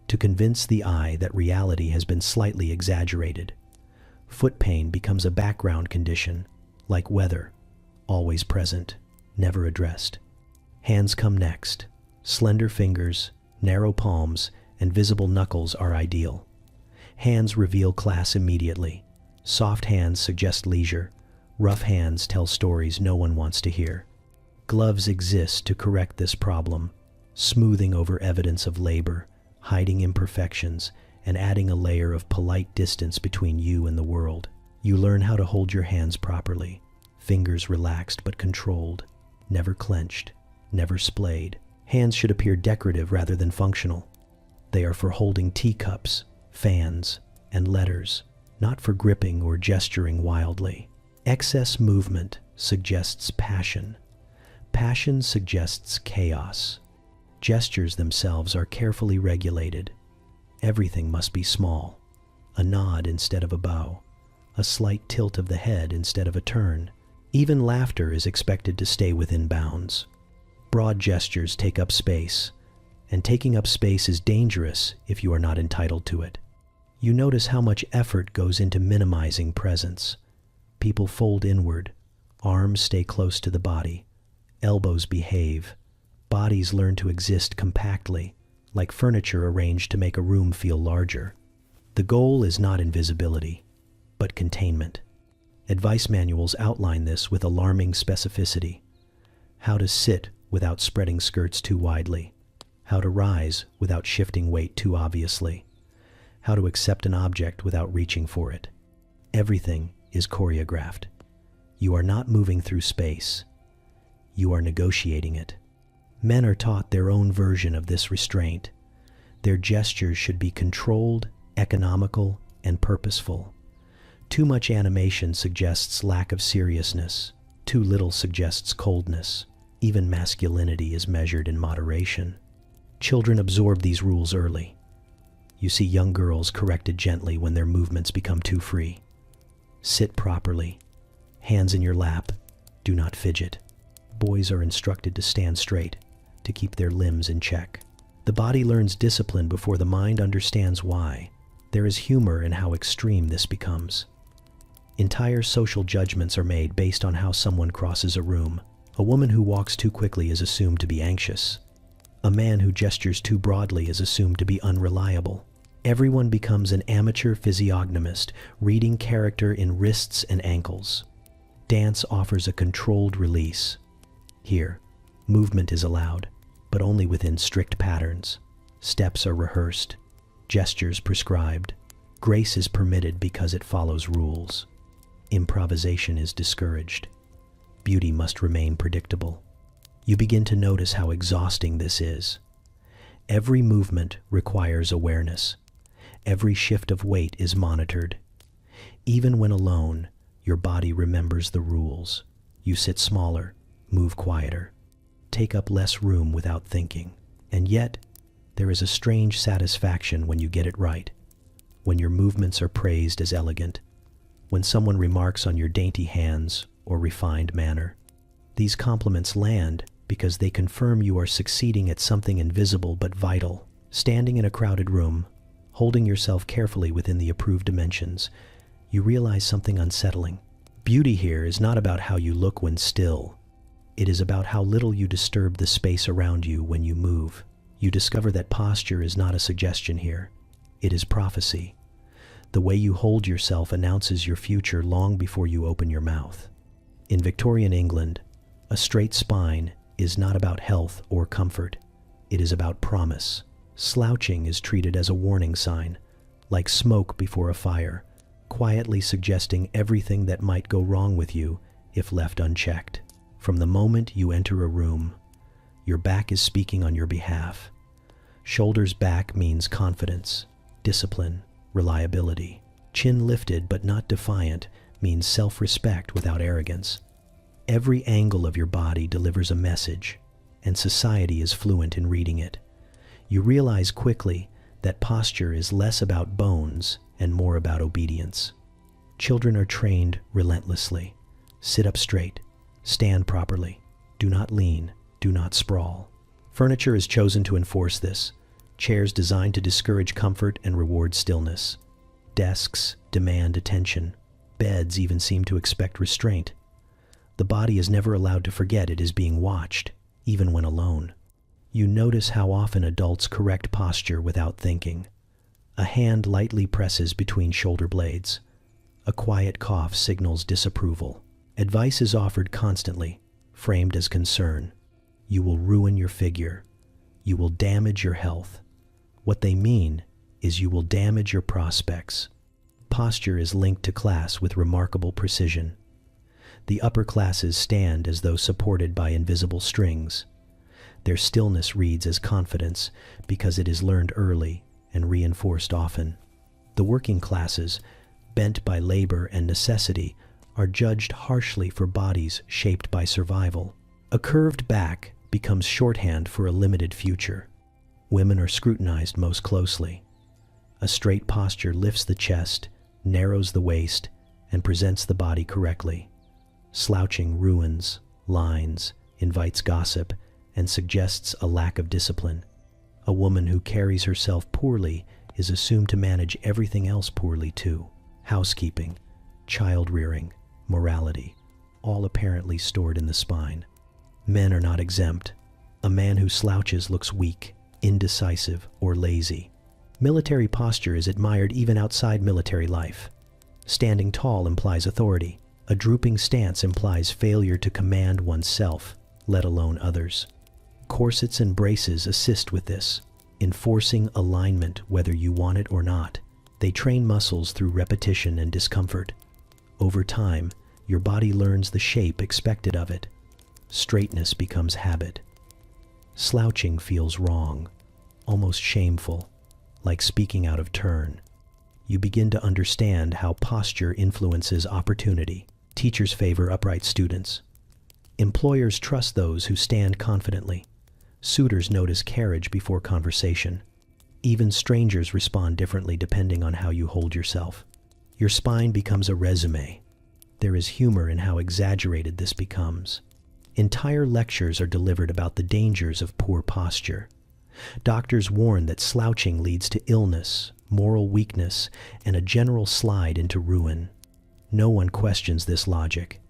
to convince the eye that reality has been slightly exaggerated. Foot pain becomes a background condition, like weather, always present, never addressed. Hands come next. Slender fingers, narrow palms, and visible knuckles are ideal. Hands reveal class immediately. Soft hands suggest leisure, Rough hands tell stories no one wants to hear. Gloves exist to correct this problem, smoothing over evidence of labor, hiding imperfections, and adding a layer of polite distance between you and the world. You learn how to hold your hands properly, fingers relaxed but controlled, never clenched, never splayed. Hands should appear decorative rather than functional. They are for holding teacups, fans, and letters, not for gripping or gesturing wildly. Excess movement suggests passion. Passion suggests chaos. Gestures themselves are carefully regulated. Everything must be small. A nod instead of a bow. A slight tilt of the head instead of a turn. Even laughter is expected to stay within bounds. Broad gestures take up space, and taking up space is dangerous if you are not entitled to it. You notice how much effort goes into minimizing presence. People fold inward, arms stay close to the body, elbows behave, bodies learn to exist compactly, like furniture arranged to make a room feel larger. The goal is not invisibility, but containment. Advice manuals outline this with alarming specificity. How to sit without spreading skirts too widely. How to rise without shifting weight too obviously. How to accept an object without reaching for it. Everything is choreographed. You are not moving through space. You are negotiating it. Men are taught their own version of this restraint. Their gestures should be controlled, economical, and purposeful. Too much animation suggests lack of seriousness. Too little suggests coldness. Even masculinity is measured in moderation. Children absorb these rules early. You see young girls corrected gently when their movements become too free. Sit properly. Hands in your lap. Do not fidget. Boys are instructed to stand straight, to keep their limbs in check. The body learns discipline before the mind understands why. There is humor in how extreme this becomes. Entire social judgments are made based on how someone crosses a room. A woman who walks too quickly is assumed to be anxious. A man who gestures too broadly is assumed to be unreliable. Everyone becomes an amateur physiognomist, reading character in wrists and ankles. Dance offers a controlled release. Here, movement is allowed, but only within strict patterns. Steps are rehearsed, gestures prescribed. Grace is permitted because it follows rules. Improvisation is discouraged. Beauty must remain predictable. You begin to notice how exhausting this is. Every movement requires awareness. Every shift of weight is monitored. Even when alone, your body remembers the rules. You sit smaller, move quieter, take up less room without thinking. And yet, there is a strange satisfaction when you get it right, when your movements are praised as elegant, when someone remarks on your dainty hands or refined manner. These compliments land because they confirm you are succeeding at something invisible but vital. Standing in a crowded room, holding yourself carefully within the approved dimensions, you realize something unsettling. Beauty here is not about how you look when still. It is about how little you disturb the space around you when you move. You discover that posture is not a suggestion here. It is prophecy. The way you hold yourself announces your future long before you open your mouth. In Victorian England, a straight spine is not about health or comfort. It is about promise. Slouching is treated as a warning sign, like smoke before a fire, quietly suggesting everything that might go wrong with you if left unchecked. From the moment you enter a room, your back is speaking on your behalf. Shoulders back means confidence, discipline, reliability. Chin lifted but not defiant means self-respect without arrogance. Every angle of your body delivers a message, and society is fluent in reading it. You realize quickly that posture is less about bones and more about obedience. Children are trained relentlessly. Sit up straight. Stand properly. Do not lean. Do not sprawl. Furniture is chosen to enforce this. Chairs designed to discourage comfort and reward stillness. Desks demand attention. Beds even seem to expect restraint. The body is never allowed to forget it is being watched, even when alone. You notice how often adults correct posture without thinking. A hand lightly presses between shoulder blades. A quiet cough signals disapproval. Advice is offered constantly, framed as concern. You will ruin your figure. You will damage your health. What they mean is you will damage your prospects. Posture is linked to class with remarkable precision. The upper classes stand as though supported by invisible strings. Their stillness reads as confidence because it is learned early and reinforced often. The working classes, bent by labor and necessity, are judged harshly for bodies shaped by survival. A curved back becomes shorthand for a limited future. Women are scrutinized most closely. A straight posture lifts the chest, narrows the waist, and presents the body correctly. Slouching ruins lines, invites gossip, and suggests a lack of discipline. A woman who carries herself poorly is assumed to manage everything else poorly too. Housekeeping, child-rearing, morality, all apparently stored in the spine. Men are not exempt. A man who slouches looks weak, indecisive, or lazy. Military posture is admired even outside military life. Standing tall implies authority. A drooping stance implies failure to command oneself, let alone others. Corsets and braces assist with this, enforcing alignment whether you want it or not. They train muscles through repetition and discomfort. Over time, your body learns the shape expected of it. Straightness becomes habit. Slouching feels wrong, almost shameful, like speaking out of turn. You begin to understand how posture influences opportunity. Teachers favor upright students. Employers trust those who stand confidently. Suitors notice carriage before conversation. Even strangers respond differently depending on how you hold yourself. Your spine becomes a resume. There is humor in how exaggerated this becomes. Entire lectures are delivered about the dangers of poor posture. Doctors warn that slouching leads to illness, moral weakness, and a general slide into ruin. No one questions this logic.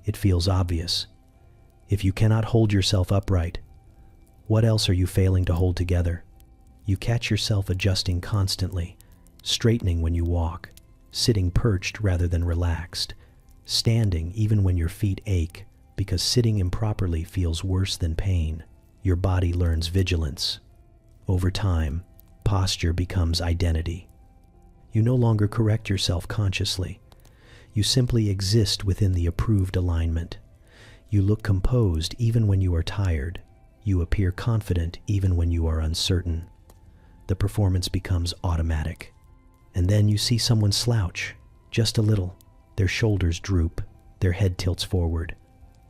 It feels obvious. If you cannot hold yourself upright, what else are you failing to hold together? You catch yourself adjusting constantly, straightening when you walk, sitting perched rather than relaxed, standing even when your feet ache because sitting improperly feels worse than pain. Your body learns vigilance. Over time, posture becomes identity. You no longer correct yourself consciously. You simply exist within the approved alignment. You look composed even when you are tired. You appear confident even when you are uncertain. The performance becomes automatic. And then you see someone slouch, just a little. Their shoulders droop, their head tilts forward.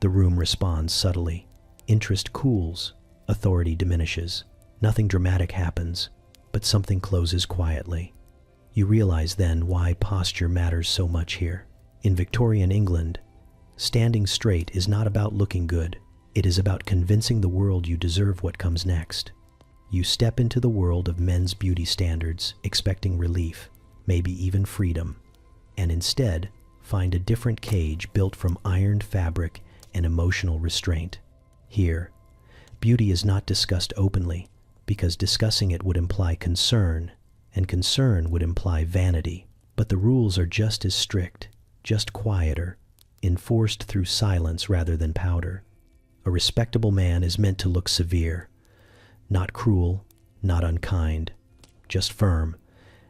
The room responds subtly. Interest cools, authority diminishes. Nothing dramatic happens, but something closes quietly. You realize then why posture matters so much here. In Victorian England, standing straight is not about looking good. It is about convincing the world you deserve what comes next. You step into the world of men's beauty standards, expecting relief, maybe even freedom, and instead find a different cage built from ironed fabric and emotional restraint. Here, beauty is not discussed openly, because discussing it would imply concern, and concern would imply vanity. But the rules are just as strict, just quieter, enforced through silence rather than powder. A respectable man is meant to look severe, not cruel, not unkind, just firm,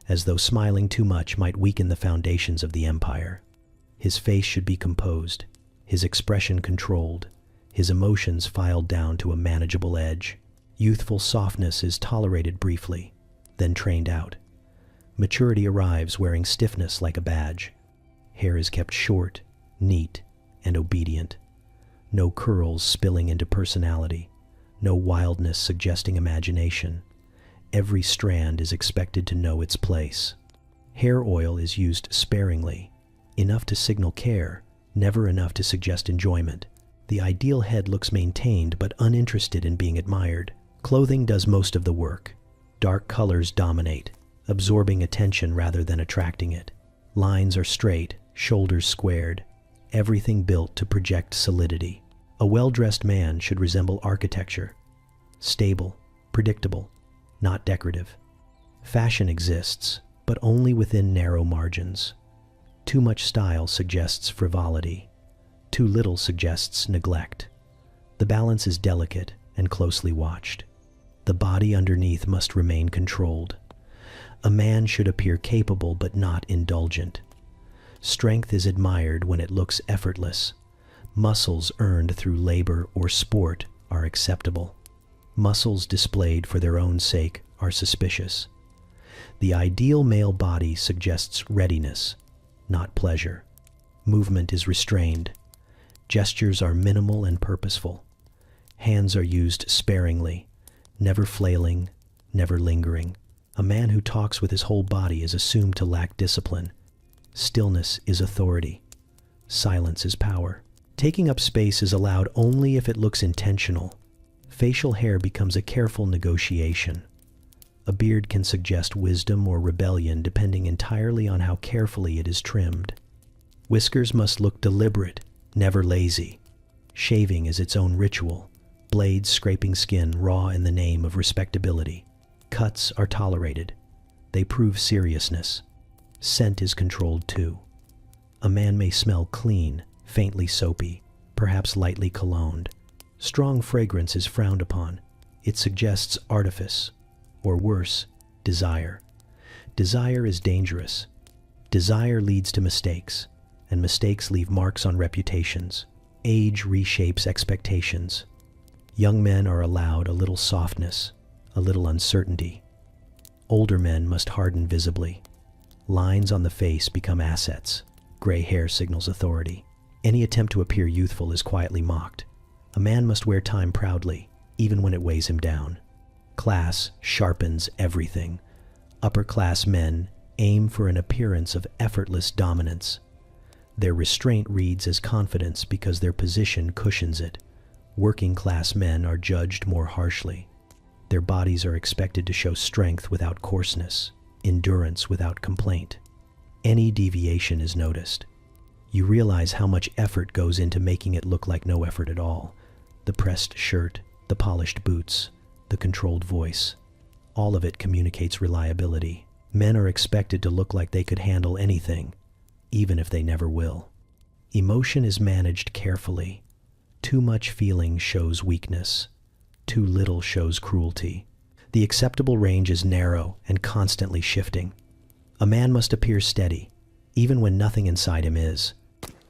as though smiling too much might weaken the foundations of the empire. His face should be composed, his expression controlled, his emotions filed down to a manageable edge. Youthful softness is tolerated briefly, then trained out. Maturity arrives wearing stiffness like a badge. Hair is kept short, neat, and obedient. No curls spilling into personality, no wildness suggesting imagination. Every strand is expected to know its place. Hair oil is used sparingly, enough to signal care, never enough to suggest enjoyment. The ideal head looks maintained but uninterested in being admired. Clothing does most of the work. Dark colors dominate, absorbing attention rather than attracting it. Lines are straight, shoulders squared, everything built to project solidity. A well-dressed man should resemble architecture. Stable, predictable, not decorative. Fashion exists, but only within narrow margins. Too much style suggests frivolity. Too little suggests neglect. The balance is delicate and closely watched. The body underneath must remain controlled. A man should appear capable but not indulgent. Strength is admired when it looks effortless. Muscles earned through labor or sport are acceptable. Muscles displayed for their own sake are suspicious. The ideal male body suggests readiness, not pleasure. Movement is restrained. Gestures are minimal and purposeful. Hands are used sparingly, never flailing, never lingering. A man who talks with his whole body is assumed to lack discipline. Stillness is authority. Silence is power. Taking up space is allowed only if it looks intentional. Facial hair becomes a careful negotiation. A beard can suggest wisdom or rebellion depending entirely on how carefully it is trimmed. Whiskers must look deliberate, never lazy. Shaving is its own ritual, blades scraping skin raw in the name of respectability. Cuts are tolerated. They prove seriousness. Scent is controlled too. A man may smell clean, faintly soapy, perhaps lightly cologned. Strong fragrance is frowned upon. It suggests artifice, or worse, desire. Desire is dangerous. Desire leads to mistakes, and mistakes leave marks on reputations. Age reshapes expectations. Young men are allowed a little softness, a little uncertainty. Older men must harden visibly. Lines on the face become assets. Gray hair signals authority. Any attempt to appear youthful is quietly mocked. A man must wear time proudly, even when it weighs him down. Class sharpens everything. Upper-class men aim for an appearance of effortless dominance. Their restraint reads as confidence because their position cushions it. Working-class men are judged more harshly. Their bodies are expected to show strength without coarseness, endurance without complaint. Any deviation is noticed. You realize how much effort goes into making it look like no effort at all. The pressed shirt, the polished boots, the controlled voice. All of it communicates reliability. Men are expected to look like they could handle anything, even if they never will. Emotion is managed carefully. Too much feeling shows weakness. Too little shows cruelty. The acceptable range is narrow and constantly shifting. A man must appear steady, even when nothing inside him is.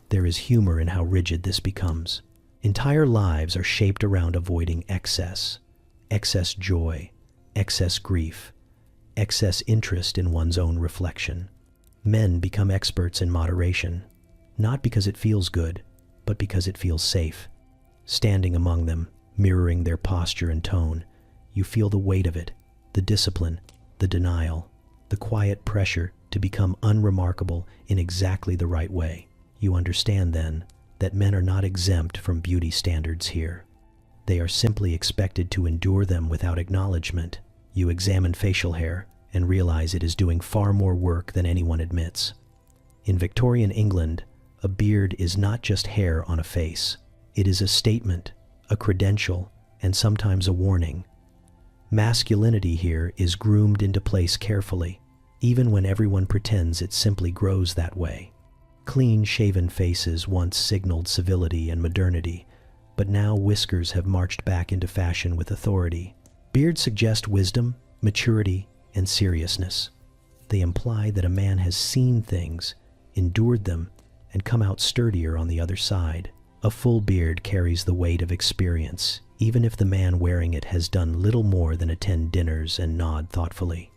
There is humor in how rigid this becomes. Entire lives are shaped around avoiding excess. Excess joy, excess grief, excess interest in one's own reflection. Men become experts in moderation, not because it feels good, but because it feels safe. Standing among them, mirroring their posture and tone, you feel the weight of it, the discipline, the denial, the quiet pressure to become unremarkable in exactly the right way. You understand then that men are not exempt from beauty standards here. They are simply expected to endure them without acknowledgement. You examine facial hair and realize it is doing far more work than anyone admits. In Victorian England, a beard is not just hair on a face. It is a statement, a credential, and sometimes a warning. Masculinity here is groomed into place carefully, even when everyone pretends it simply grows that way. Clean-shaven faces once signaled civility and modernity, but now whiskers have marched back into fashion with authority. Beards suggest wisdom, maturity, and seriousness. They imply that a man has seen things, endured them, and come out sturdier on the other side. A full beard carries the weight of experience, even if the man wearing it has done little more than attend dinners and nod thoughtfully.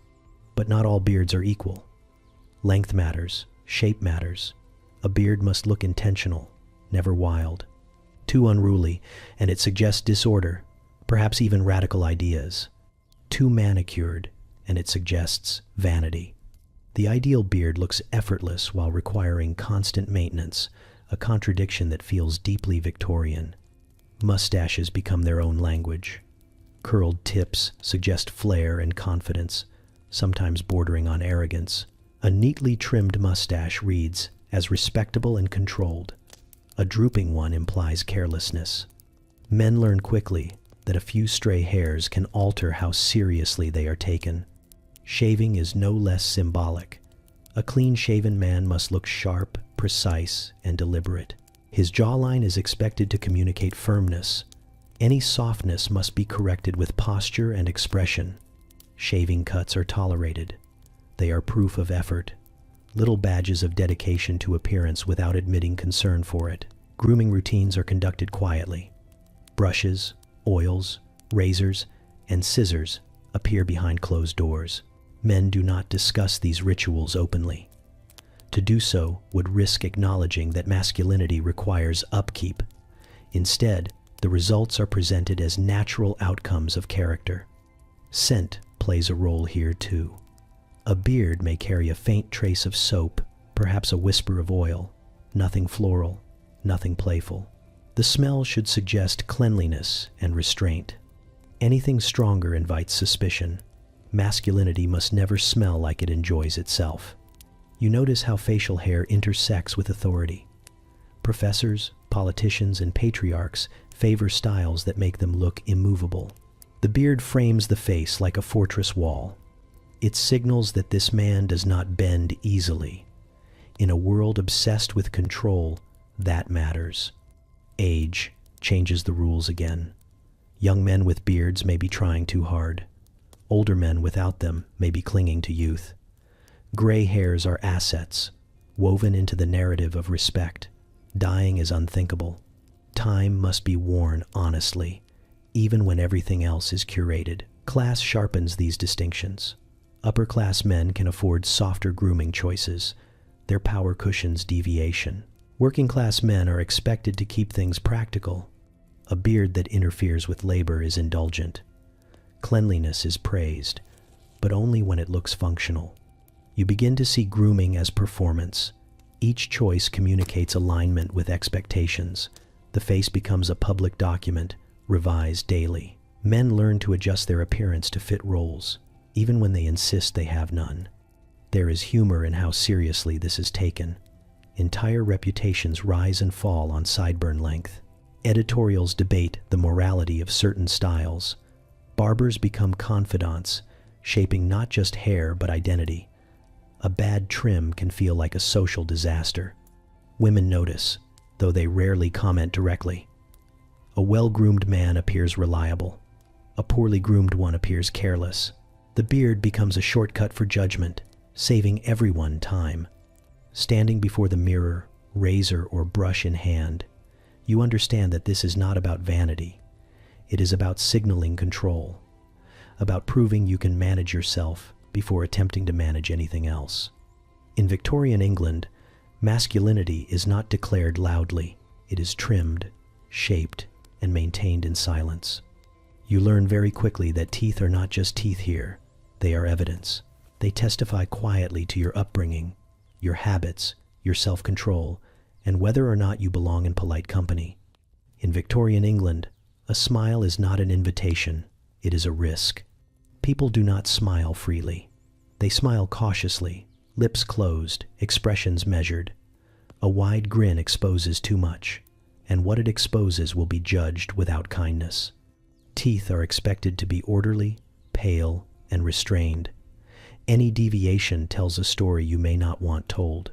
But not all beards are equal. Length matters, shape matters. A beard must look intentional, never wild. Too unruly, and it suggests disorder, perhaps even radical ideas. Too manicured, and it suggests vanity. The ideal beard looks effortless while requiring constant maintenance, a contradiction that feels deeply Victorian. Mustaches become their own language. Curled tips suggest flair and confidence, sometimes bordering on arrogance. A neatly trimmed mustache reads as respectable and controlled. A drooping one implies carelessness. Men learn quickly that a few stray hairs can alter how seriously they are taken. Shaving is no less symbolic. A clean-shaven man must look sharp, precise, and deliberate. His jawline is expected to communicate firmness. Any softness must be corrected with posture and expression. Shaving cuts are tolerated. They are proof of effort, little badges of dedication to appearance without admitting concern for it. Grooming routines are conducted quietly. Brushes, oils, razors, and scissors appear behind closed doors. Men do not discuss these rituals openly. To do so would risk acknowledging that masculinity requires upkeep. Instead, the results are presented as natural outcomes of character. Scent plays a role here too. A beard may carry a faint trace of soap, perhaps a whisper of oil, nothing floral, nothing playful. The smell should suggest cleanliness and restraint. Anything stronger invites suspicion. Masculinity must never smell like it enjoys itself. You notice how facial hair intersects with authority. Professors, politicians, and patriarchs favor styles that make them look immovable. The beard frames the face like a fortress wall. It signals that this man does not bend easily. In a world obsessed with control, that matters. Age changes the rules again. Young men with beards may be trying too hard. Older men without them may be clinging to youth. Gray hairs are assets, woven into the narrative of respect. Dying is unthinkable. Time must be worn honestly, even when everything else is curated. Class sharpens these distinctions. Upper-class men can afford softer grooming choices. Their power cushions deviation. Working-class men are expected to keep things practical. A beard that interferes with labor is indulgent. Cleanliness is praised, but only when it looks functional. You begin to see grooming as performance. Each choice communicates alignment with expectations. The face becomes a public document, revised daily. Men learn to adjust their appearance to fit roles, even when they insist they have none. There is humor in how seriously this is taken. Entire reputations rise and fall on sideburn length. Editorials debate the morality of certain styles. Barbers become confidants, shaping not just hair but identity. A bad trim can feel like a social disaster. Women notice, though they rarely comment directly. A well-groomed man appears reliable. A poorly groomed one appears careless. The beard becomes a shortcut for judgment, saving everyone time. Standing before the mirror, razor or brush in hand, you understand that this is not about vanity. It is about signaling control, about proving you can manage yourself before attempting to manage anything else. In Victorian England, masculinity is not declared loudly. It is trimmed, shaped, and maintained in silence. You learn very quickly that teeth are not just teeth here. They are evidence. They testify quietly to your upbringing, your habits, your self-control, and whether or not you belong in polite company. In Victorian England, a smile is not an invitation. It is a risk. People do not smile freely. They smile cautiously, lips closed, expressions measured. A wide grin exposes too much, and what it exposes will be judged without kindness. Teeth are expected to be orderly, pale, and restrained. Any deviation tells a story you may not want told.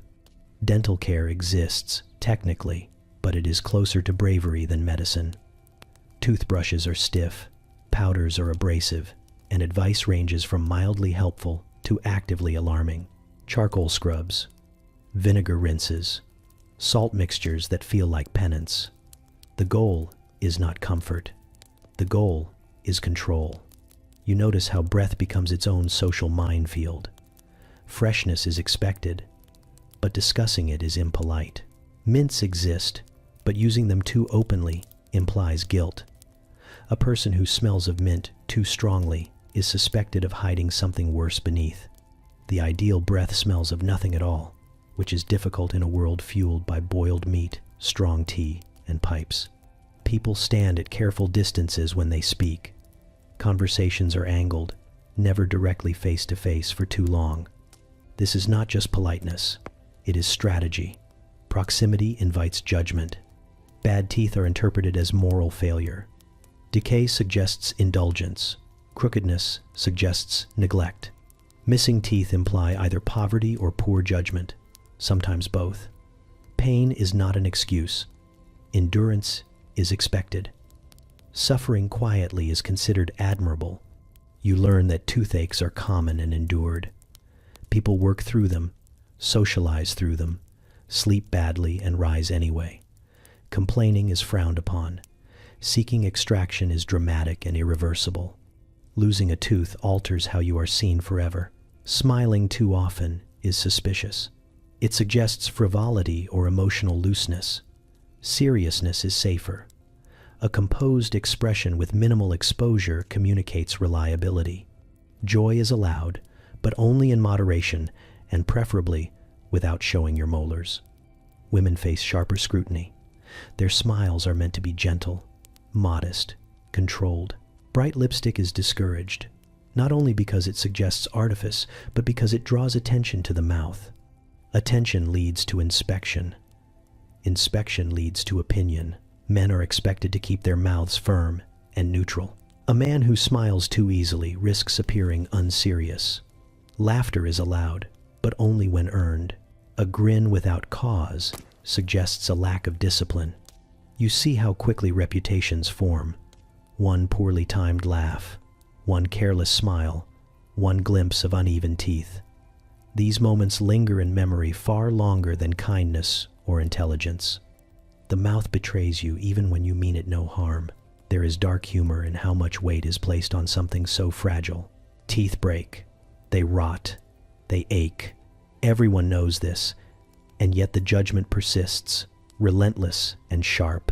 Dental care exists, technically, but it is closer to bravery than medicine. Toothbrushes are stiff, powders are abrasive, and advice ranges from mildly helpful to actively alarming. Charcoal scrubs, vinegar rinses, salt mixtures that feel like penance. The goal is not comfort. The goal is control. You notice how breath becomes its own social minefield. Freshness is expected, but discussing it is impolite. Mints exist, but using them too openly implies guilt. A person who smells of mint too strongly is suspected of hiding something worse beneath. The ideal breath smells of nothing at all, which is difficult in a world fueled by boiled meat, strong tea, and pipes. People stand at careful distances when they speak. Conversations are angled, never directly face to face for too long. This is not just politeness, it is strategy. Proximity invites judgment. Bad teeth are interpreted as moral failure. Decay suggests indulgence. Crookedness suggests neglect. Missing teeth imply either poverty or poor judgment, sometimes both. Pain is not an excuse. Endurance is expected. Suffering quietly is considered admirable. You learn that toothaches are common and endured. People work through them, socialize through them, sleep badly and rise anyway. Complaining is frowned upon. Seeking extraction is dramatic and irreversible. Losing a tooth alters how you are seen forever. Smiling too often is suspicious. It suggests frivolity or emotional looseness. Seriousness is safer. A composed expression with minimal exposure communicates reliability. Joy is allowed, but only in moderation and preferably without showing your molars. Women face sharper scrutiny. Their smiles are meant to be gentle, modest, controlled. Bright lipstick is discouraged, not only because it suggests artifice, but because it draws attention to the mouth. Attention leads to inspection. Inspection leads to opinion. Men are expected to keep their mouths firm and neutral. A man who smiles too easily risks appearing unserious. Laughter is allowed, but only when earned. A grin without cause suggests a lack of discipline. You see how quickly reputations form. One poorly timed laugh, one careless smile, one glimpse of uneven teeth. These moments linger in memory far longer than kindness or intelligence. The mouth betrays you even when you mean it no harm. There is dark humor in how much weight is placed on something so fragile. Teeth break. They rot. They ache. Everyone knows this, and yet the judgment persists, relentless and sharp.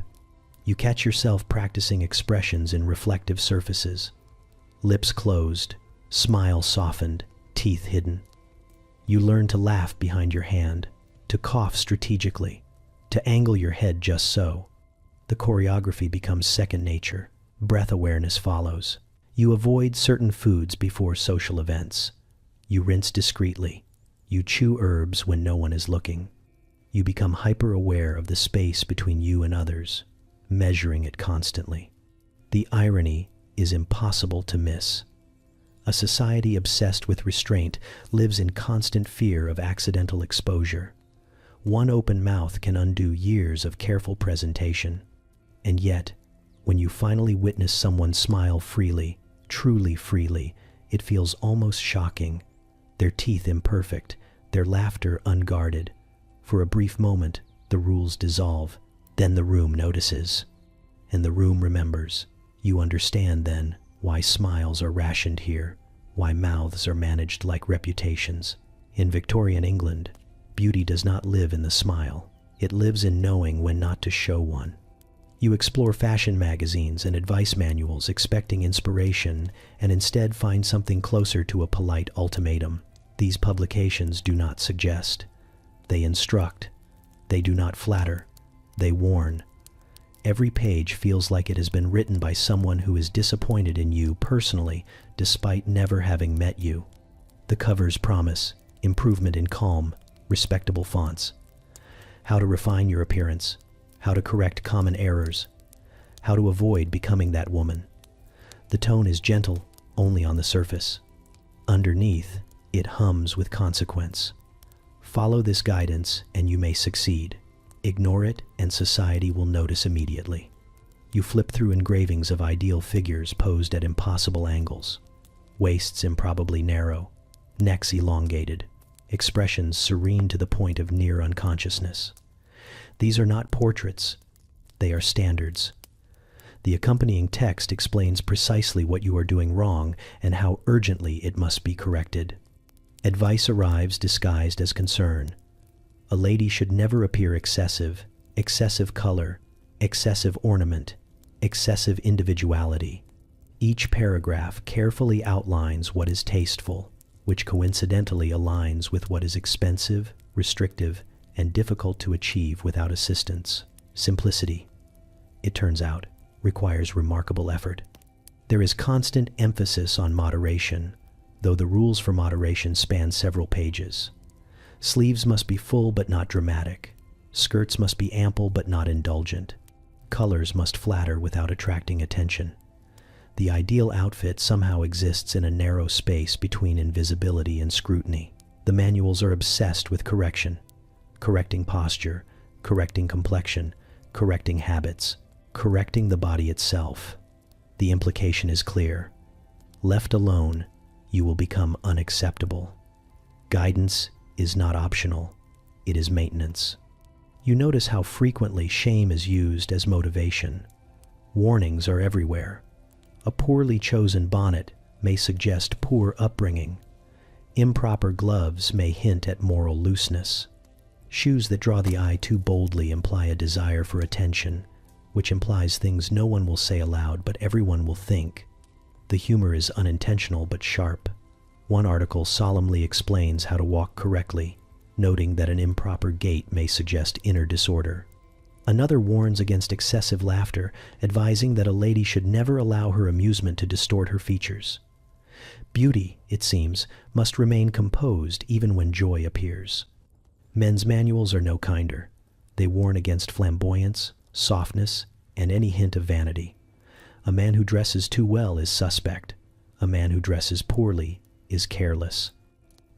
You catch yourself practicing expressions in reflective surfaces. Lips closed, smile softened, teeth hidden. You learn to laugh behind your hand, to cough strategically, to angle your head just so. The choreography becomes second nature. Breath awareness follows. You avoid certain foods before social events. You rinse discreetly. You chew herbs when no one is looking. You become hyper-aware of the space between you and others, measuring it constantly. The irony is impossible to miss. A society obsessed with restraint lives in constant fear of accidental exposure. One open mouth can undo years of careful presentation. And yet, when you finally witness someone smile freely, truly freely, it feels almost shocking. Their teeth imperfect, their laughter unguarded. For a brief moment, the rules dissolve. Then the room notices. And the room remembers. You understand then why smiles are rationed here, why mouths are managed like reputations. In Victorian England, beauty does not live in the smile. It lives in knowing when not to show one. You explore fashion magazines and advice manuals expecting inspiration and instead find something closer to a polite ultimatum. These publications do not suggest. They instruct. They do not flatter. They warn. Every page feels like it has been written by someone who is disappointed in you personally, despite never having met you. The covers promise improvement in calm, respectable fonts. How to refine your appearance. How to correct common errors. How to avoid becoming that woman. The tone is gentle only on the surface. Underneath, it hums with consequence. Follow this guidance and you may succeed. Ignore it and society will notice immediately. You flip through engravings of ideal figures posed at impossible angles. Waists improbably narrow, necks elongated, expressions serene to the point of near unconsciousness. These are not portraits, they are standards. The accompanying text explains precisely what you are doing wrong and how urgently it must be corrected. Advice arrives disguised as concern. A lady should never appear excessive, excessive color, excessive ornament, excessive individuality. Each paragraph carefully outlines what is tasteful, which coincidentally aligns with what is expensive, restrictive, and difficult to achieve without assistance. Simplicity, it turns out, requires remarkable effort. There is constant emphasis on moderation, though the rules for moderation span several pages. Sleeves must be full but not dramatic. Skirts must be ample but not indulgent. Colors must flatter without attracting attention. The ideal outfit somehow exists in a narrow space between invisibility and scrutiny. The manuals are obsessed with correction. Correcting posture, correcting complexion, correcting habits, correcting the body itself. The implication is clear. Left alone, you will become unacceptable. Guidance is not optional, it is maintenance. You notice how frequently shame is used as motivation. Warnings are everywhere. A poorly chosen bonnet may suggest poor upbringing. Improper gloves may hint at moral looseness. Shoes that draw the eye too boldly imply a desire for attention, which implies things no one will say aloud but everyone will think. The humor is unintentional but sharp. One article solemnly explains how to walk correctly, noting that an improper gait may suggest inner disorder. Another warns against excessive laughter, advising that a lady should never allow her amusement to distort her features. Beauty, it seems, must remain composed even when joy appears. Men's manuals are no kinder. They warn against flamboyance, softness, and any hint of vanity. A man who dresses too well is suspect. A man who dresses poorly is careless.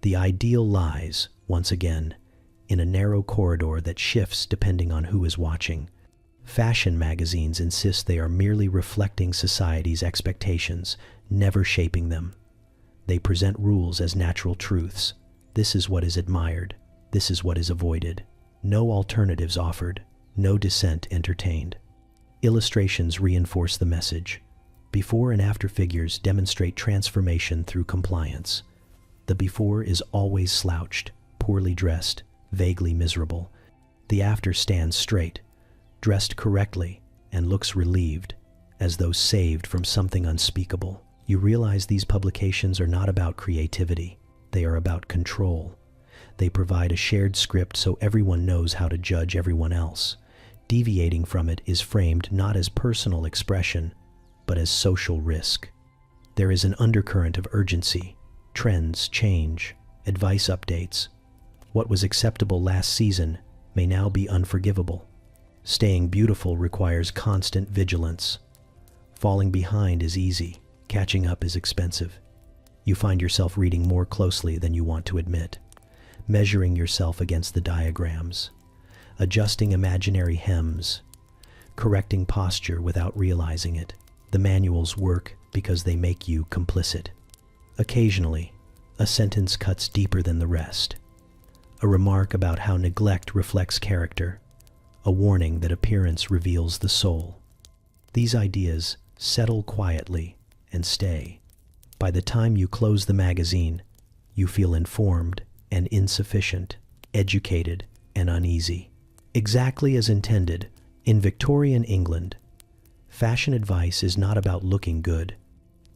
The ideal lies, once again, in a narrow corridor that shifts depending on who is watching. Fashion magazines insist they are merely reflecting society's expectations, never shaping them. They present rules as natural truths. This is what is admired. This is what is avoided. No alternatives offered. No dissent entertained. Illustrations reinforce the message. Before and after figures demonstrate transformation through compliance. The before is always slouched, poorly dressed, vaguely miserable. The after stands straight, dressed correctly, and looks relieved, as though saved from something unspeakable. You realize these publications are not about creativity. They are about control. They provide a shared script so everyone knows how to judge everyone else. Deviating from it is framed not as personal expression, but as social risk. There is an undercurrent of urgency. Trends change, advice updates. What was acceptable last season may now be unforgivable. Staying beautiful requires constant vigilance. Falling behind is easy, catching up is expensive. You find yourself reading more closely than you want to admit, measuring yourself against the diagrams, adjusting imaginary hems, correcting posture without realizing it. The manuals work because they make you complicit. Occasionally, a sentence cuts deeper than the rest. A remark about how neglect reflects character, a warning that appearance reveals the soul. These ideas settle quietly and stay. By the time you close the magazine, you feel informed and insufficient, educated and uneasy. Exactly as intended, in Victorian England, fashion advice is not about looking good.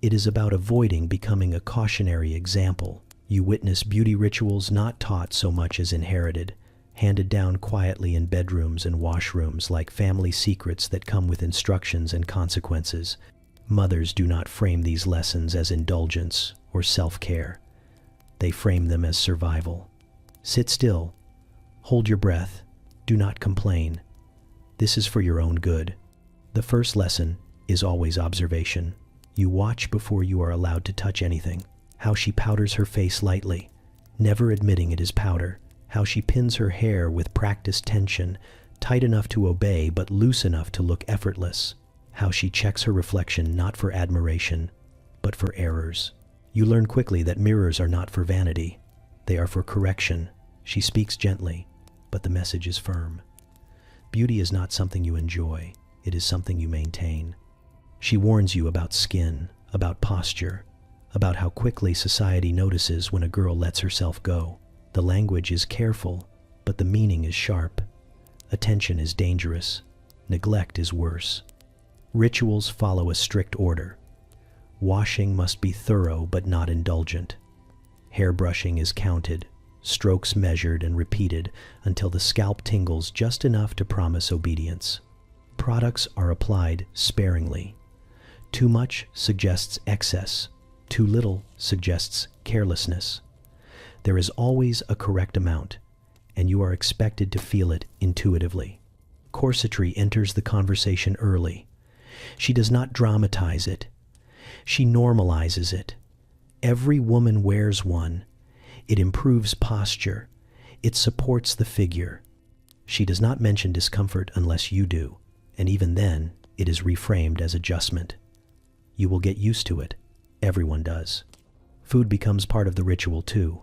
It is about avoiding becoming a cautionary example. You witness beauty rituals not taught so much as inherited, handed down quietly in bedrooms and washrooms like family secrets that come with instructions and consequences. Mothers do not frame these lessons as indulgence or self-care. They frame them as survival. Sit still. Hold your breath. Do not complain. This is for your own good. The first lesson is always observation. You watch before you are allowed to touch anything. How she powders her face lightly, never admitting it is powder. How she pins her hair with practiced tension, tight enough to obey but loose enough to look effortless. How she checks her reflection not for admiration, but for errors. You learn quickly that mirrors are not for vanity. They are for correction. She speaks gently, but the message is firm. Beauty is not something you enjoy. It is something you maintain. She warns you about skin, about posture, about how quickly society notices when a girl lets herself go. The language is careful, but the meaning is sharp. Attention is dangerous. Neglect is worse. Rituals follow a strict order. Washing must be thorough but not indulgent. Hairbrushing is counted, strokes measured and repeated until the scalp tingles just enough to promise obedience. Products are applied sparingly. Too much suggests excess. Too little suggests carelessness. There is always a correct amount, and you are expected to feel it intuitively. Corsetry enters the conversation early. She does not dramatize it. She normalizes it. Every woman wears one. It improves posture. It supports the figure. She does not mention discomfort unless you do, and even then, it is reframed as adjustment. You will get used to it. Everyone does. Food becomes part of the ritual too.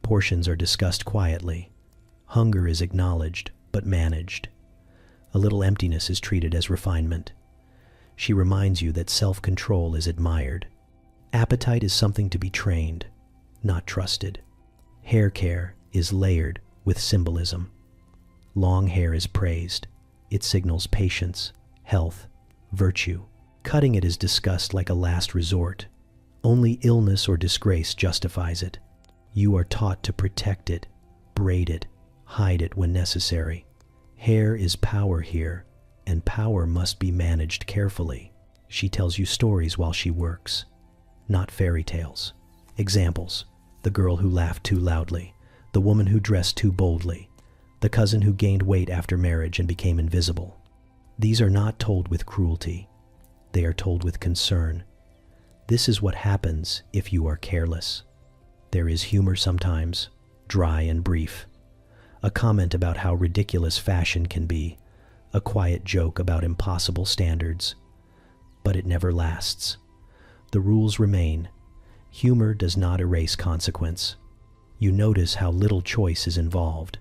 Portions are discussed quietly. Hunger is acknowledged, but managed. A little emptiness is treated as refinement. She reminds you that self-control is admired. Appetite is something to be trained, not trusted. Hair care is layered with symbolism. Long hair is praised. It signals patience, health, virtue. Cutting it is discussed like a last resort. Only illness or disgrace justifies it. You are taught to protect it, braid it, hide it when necessary. Hair is power here, and power must be managed carefully. She tells you stories while she works, not fairy tales. Examples: the girl who laughed too loudly, the woman who dressed too boldly, the cousin who gained weight after marriage and became invisible. These are not told with cruelty. They are told with concern. This is what happens if you are careless. There is humor sometimes, dry and brief. A comment about how ridiculous fashion can be, a quiet joke about impossible standards. But it never lasts. The rules remain. Humor does not erase consequence. You notice how little choice is involved.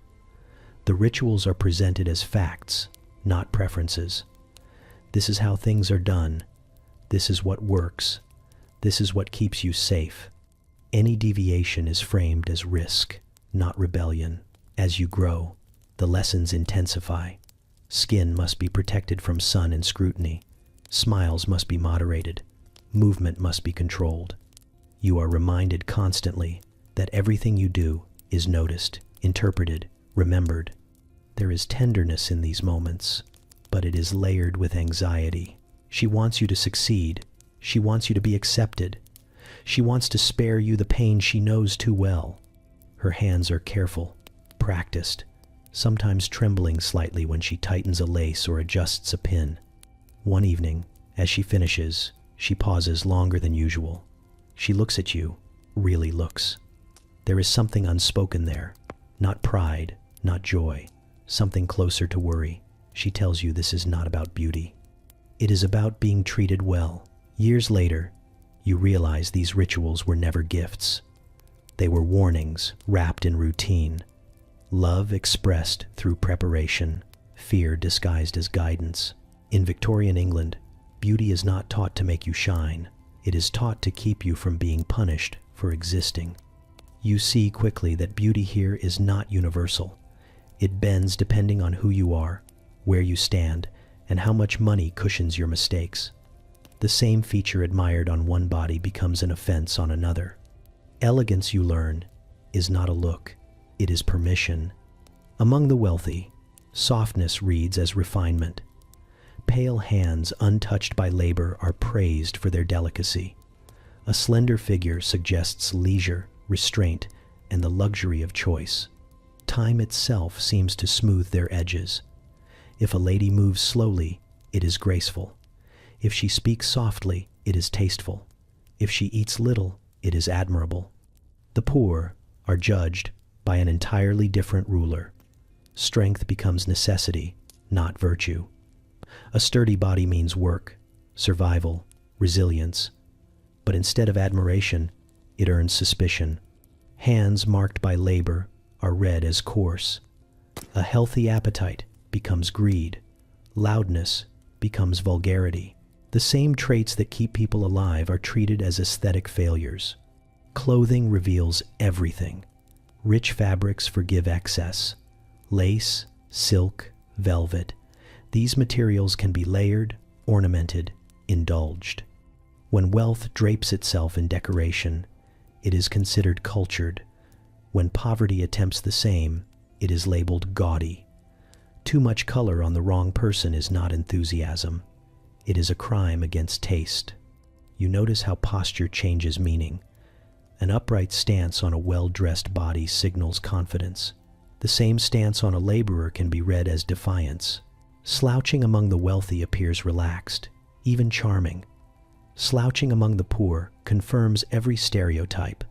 The rituals are presented as facts, not preferences. This is how things are done. This is what works. This is what keeps you safe. Any deviation is framed as risk, not rebellion. As you grow, the lessons intensify. Skin must be protected from sun and scrutiny. Smiles must be moderated. Movement must be controlled. You are reminded constantly that everything you do is noticed, interpreted, remembered. There is tenderness in these moments, but it is layered with anxiety. She wants you to succeed. She wants you to be accepted. She wants to spare you the pain she knows too well. Her hands are careful, practiced, sometimes trembling slightly when she tightens a lace or adjusts a pin. One evening, as she finishes, she pauses longer than usual. She looks at you, really looks. There is something unspoken there, not pride, not joy, something closer to worry. She tells you this is not about beauty. It is about being treated well. Years later, you realize these rituals were never gifts. They were warnings wrapped in routine. Love expressed through preparation, fear disguised as guidance. In Victorian England, beauty is not taught to make you shine. It is taught to keep you from being punished for existing. You see quickly that beauty here is not universal. It bends depending on who you are, where you stand, and how much money cushions your mistakes. The same feature admired on one body becomes an offense on another. Elegance, you learn, is not a look. It is permission. Among the wealthy, softness reads as refinement. Pale hands untouched by labor are praised for their delicacy. A slender figure suggests leisure, restraint, and the luxury of choice. Time itself seems to smooth their edges. If a lady moves slowly, it is graceful. If she speaks softly, it is tasteful. If she eats little, it is admirable. The poor are judged by an entirely different ruler. Strength becomes necessity, not virtue. A sturdy body means work, survival, resilience. But instead of admiration, it earns suspicion. Hands marked by labor are read as coarse. A healthy appetite becomes greed. Loudness becomes vulgarity. The same traits that keep people alive are treated as aesthetic failures. Clothing reveals everything. Rich fabrics forgive excess. Lace, silk, velvet. These materials can be layered, ornamented, indulged. When wealth drapes itself in decoration, it is considered cultured. When poverty attempts the same, it is labeled gaudy. Too much color on the wrong person is not enthusiasm. It is a crime against taste. You notice how posture changes meaning. An upright stance on a well-dressed body signals confidence. The same stance on a laborer can be read as defiance. Slouching among the wealthy appears relaxed, even charming. Slouching among the poor confirms every stereotype.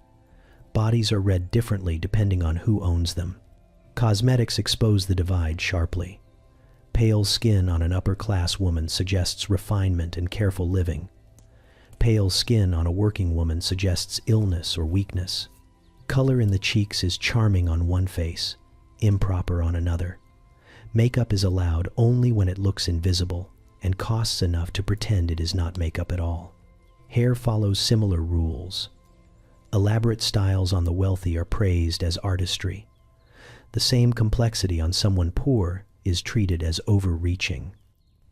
Bodies are read differently depending on who owns them. Cosmetics expose the divide sharply. Pale skin on an upper-class woman suggests refinement and careful living. Pale skin on a working woman suggests illness or weakness. Color in the cheeks is charming on one face, improper on another. Makeup is allowed only when it looks invisible and costs enough to pretend it is not makeup at all. Hair follows similar rules. Elaborate styles on the wealthy are praised as artistry. The same complexity on someone poor is treated as overreaching.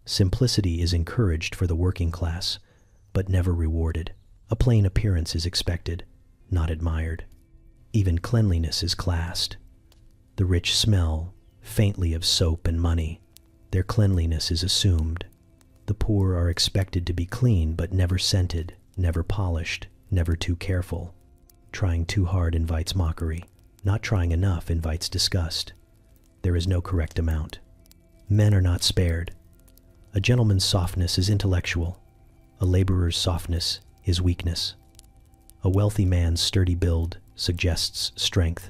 Simplicity is encouraged for the working class, but never rewarded. A plain appearance is expected, not admired. Even cleanliness is classed. The rich smell faintly of soap and money. Their cleanliness is assumed. The poor are expected to be clean but never scented, never polished, never too careful. Trying too hard invites mockery. Not trying enough invites disgust. There is no correct amount. Men are not spared. A gentleman's softness is intellectual. A laborer's softness is weakness. A wealthy man's sturdy build suggests strength.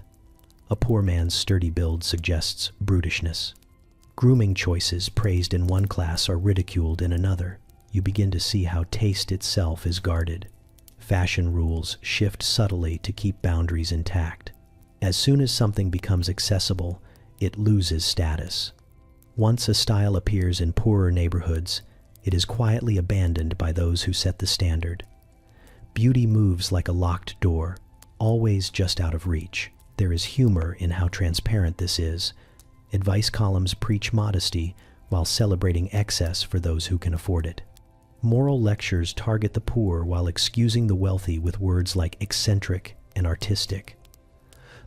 A poor man's sturdy build suggests brutishness. Grooming choices praised in one class are ridiculed in another. You begin to see how taste itself is guarded. Fashion rules shift subtly to keep boundaries intact. As soon as something becomes accessible, it loses status. Once a style appears in poorer neighborhoods, it is quietly abandoned by those who set the standard. Beauty moves like a locked door, always just out of reach. There is humor in how transparent this is. Advice columns preach modesty while celebrating excess for those who can afford it. Moral lectures target the poor while excusing the wealthy with words like eccentric and artistic.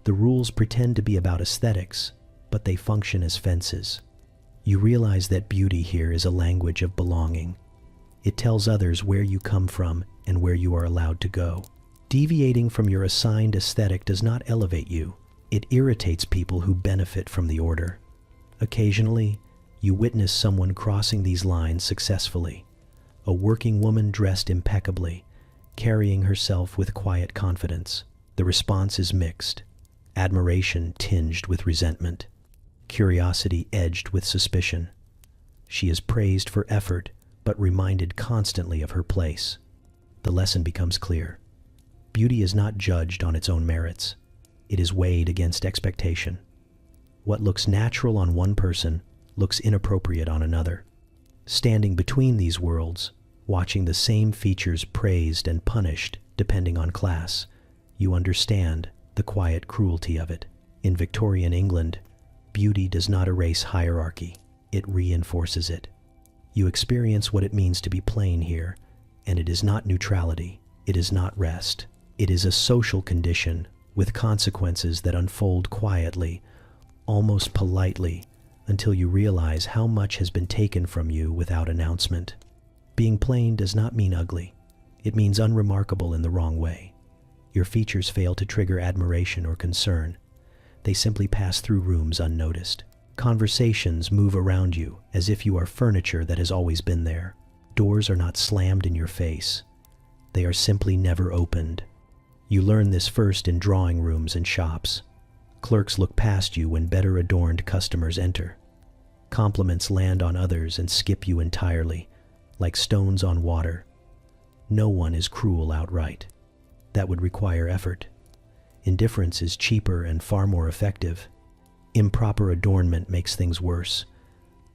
The rules pretend to be about aesthetics, but they function as fences. You realize that beauty here is a language of belonging. It tells others where you come from and where you are allowed to go. Deviating from your assigned aesthetic does not elevate you. It irritates people who benefit from the order. Occasionally, you witness someone crossing these lines successfully. A working woman dressed impeccably, carrying herself with quiet confidence. The response is mixed. Admiration tinged with resentment. Curiosity edged with suspicion. She is praised for effort, but reminded constantly of her place. The lesson becomes clear. Beauty is not judged on its own merits. It is weighed against expectation. What looks natural on one person looks inappropriate on another. Standing between these worlds, watching the same features praised and punished depending on class, you understand the quiet cruelty of it. In Victorian England, beauty does not erase hierarchy, it reinforces it. You experience what it means to be plain here, and it is not neutrality, it is not rest. It is a social condition with consequences that unfold quietly, almost politely, until you realize how much has been taken from you without announcement. Being plain does not mean ugly. It means unremarkable in the wrong way. Your features fail to trigger admiration or concern. They simply pass through rooms unnoticed. Conversations move around you as if you are furniture that has always been there. Doors are not slammed in your face. They are simply never opened. You learn this first in drawing rooms and shops. Clerks look past you when better adorned customers enter. Compliments land on others and skip you entirely, like stones on water. No one is cruel outright. That would require effort. Indifference is cheaper and far more effective. Improper adornment makes things worse.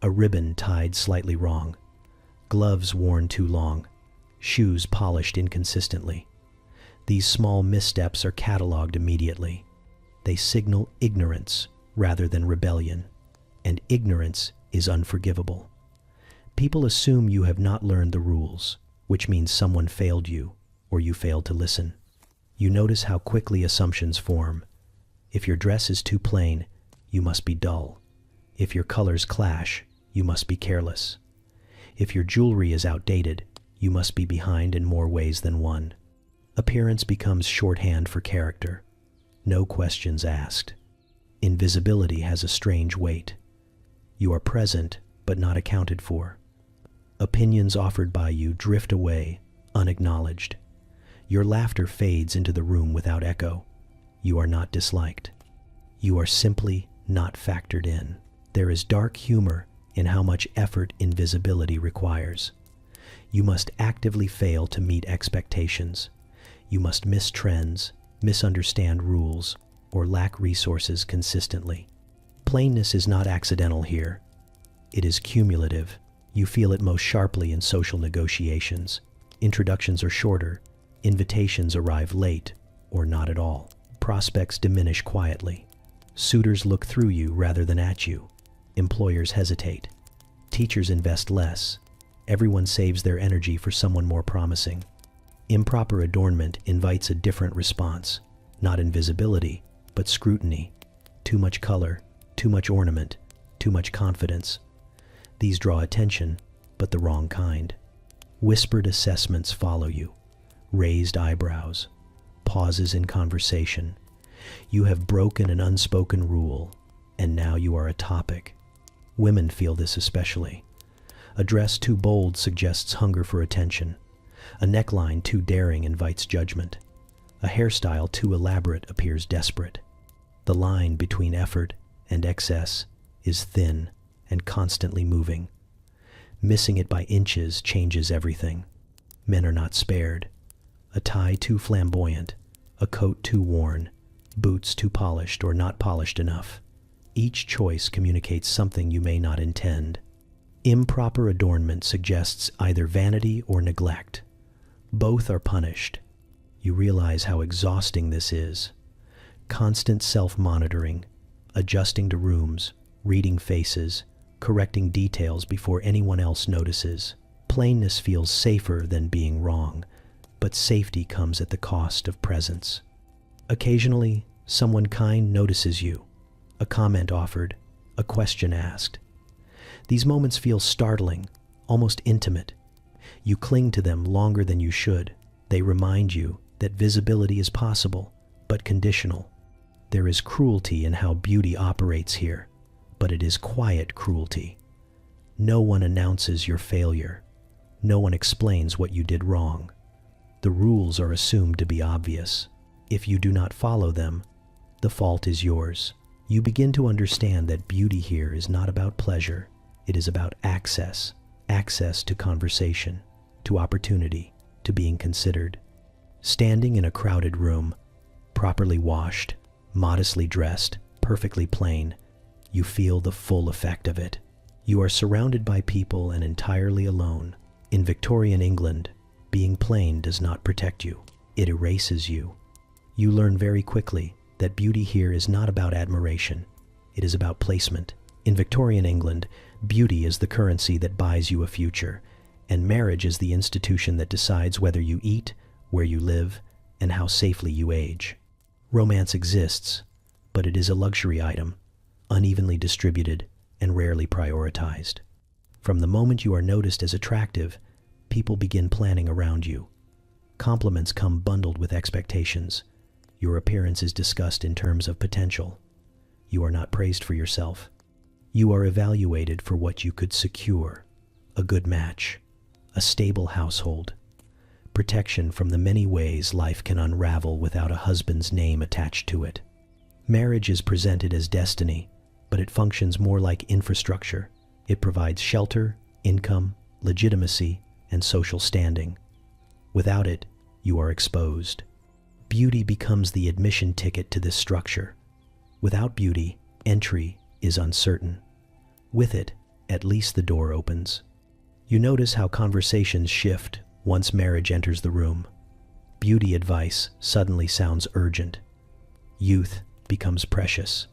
A ribbon tied slightly wrong. Gloves worn too long. Shoes polished inconsistently. These small missteps are cataloged immediately. They signal ignorance rather than rebellion, and ignorance is unforgivable. People assume you have not learned the rules, which means someone failed you, or you failed to listen. You notice how quickly assumptions form. If your dress is too plain, you must be dull. If your colors clash, you must be careless. If your jewelry is outdated, you must be behind in more ways than one. Appearance becomes shorthand for character. No questions asked. Invisibility has a strange weight. You are present, but not accounted for. Opinions offered by you drift away, unacknowledged. Your laughter fades into the room without echo. You are not disliked. You are simply not factored in. There is dark humor in how much effort invisibility requires. You must actively fail to meet expectations. You must miss trends, misunderstand rules, or lack resources consistently. Plainness is not accidental here. It is cumulative. You feel it most sharply in social negotiations. Introductions are shorter, invitations arrive late, or not at all. Prospects diminish quietly. Suitors look through you rather than at you. Employers hesitate. Teachers invest less. Everyone saves their energy for someone more promising. Improper adornment invites a different response. Not invisibility, but scrutiny. Too much color, too much ornament, too much confidence. These draw attention, but the wrong kind. Whispered assessments follow you. Raised eyebrows. Pauses in conversation. You have broken an unspoken rule, and now you are a topic. Women feel this especially. A dress too bold suggests hunger for attention. A neckline too daring invites judgment. A hairstyle too elaborate appears desperate. The line between effort and excess is thin and constantly moving. Missing it by inches changes everything. Men are not spared. A tie too flamboyant, a coat too worn, boots too polished or not polished enough. Each choice communicates something you may not intend. Improper adornment suggests either vanity or neglect. Both are punished. You realize how exhausting this is. Constant self-monitoring, adjusting to rooms, reading faces, correcting details before anyone else notices. Plainness feels safer than being wrong, but safety comes at the cost of presence. Occasionally, someone kind notices you. A comment offered, a question asked. These moments feel startling, almost intimate. You cling to them longer than you should. They remind you that visibility is possible, but conditional. There is cruelty in how beauty operates here, but it is quiet cruelty. No one announces your failure. No one explains what you did wrong. The rules are assumed to be obvious. If you do not follow them, the fault is yours. You begin to understand that beauty here is not about pleasure. It is about access. Access to conversation, to opportunity, to being considered. Standing in a crowded room, properly washed, modestly dressed, perfectly plain, you feel the full effect of it. You are surrounded by people and entirely alone. In Victorian England, being plain does not protect you. It erases you. You learn very quickly that beauty here is not about admiration. It is about placement. In Victorian England, beauty is the currency that buys you a future, and marriage is the institution that decides whether you eat, where you live, and how safely you age. Romance exists, but it is a luxury item, unevenly distributed and rarely prioritized. From the moment you are noticed as attractive, people begin planning around you. Compliments come bundled with expectations. Your appearance is discussed in terms of potential. You are not praised for yourself. You are evaluated for what you could secure: a good match, a stable household, protection from the many ways life can unravel without a husband's name attached to it. Marriage is presented as destiny, but it functions more like infrastructure. It provides shelter, income, legitimacy, and social standing. Without it, you are exposed. Beauty becomes the admission ticket to this structure. Without beauty, entry is uncertain. With it, at least the door opens. You notice how conversations shift once marriage enters the room. Beauty advice suddenly sounds urgent. Youth becomes precious.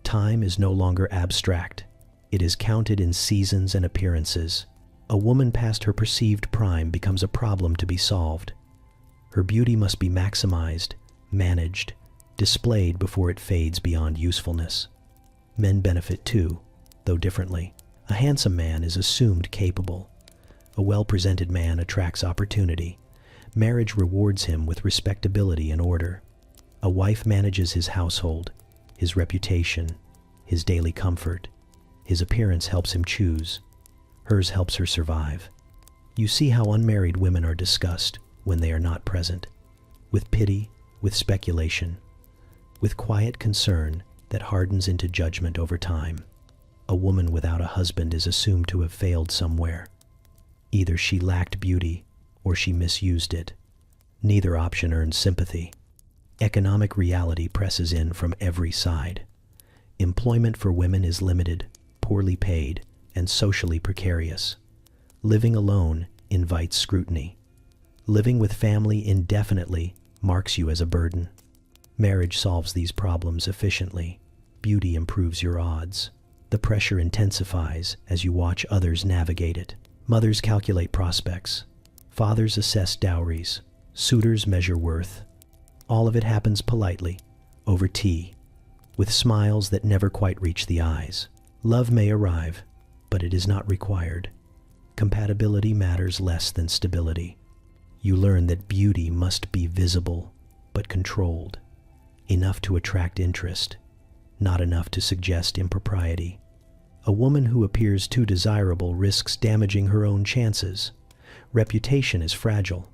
Time is no longer abstract. It is counted in seasons and appearances. A woman past her perceived prime becomes a problem to be solved. Her beauty must be maximized, managed, displayed before it fades beyond usefulness. Men benefit too, though differently. A handsome man is assumed capable. A well-presented man attracts opportunity. Marriage rewards him with respectability and order. A wife manages his household, his reputation, his daily comfort. His appearance helps him choose. Hers helps her survive. You see how unmarried women are discussed when they are not present. With pity, with speculation, with quiet concern, that hardens into judgment over time. A woman without a husband is assumed to have failed somewhere. Either she lacked beauty or she misused it. Neither option earns sympathy. Economic reality presses in from every side. Employment for women is limited, poorly paid, and socially precarious. Living alone invites scrutiny. Living with family indefinitely marks you as a burden. Marriage solves these problems efficiently. Beauty improves your odds. The pressure intensifies as you watch others navigate it. Mothers calculate prospects. Fathers assess dowries. Suitors measure worth. All of it happens politely, over tea, with smiles that never quite reach the eyes. Love may arrive, but it is not required. Compatibility matters less than stability. You learn that beauty must be visible, but controlled. Enough to attract interest, not enough to suggest impropriety. A woman who appears too desirable risks damaging her own chances. Reputation is fragile.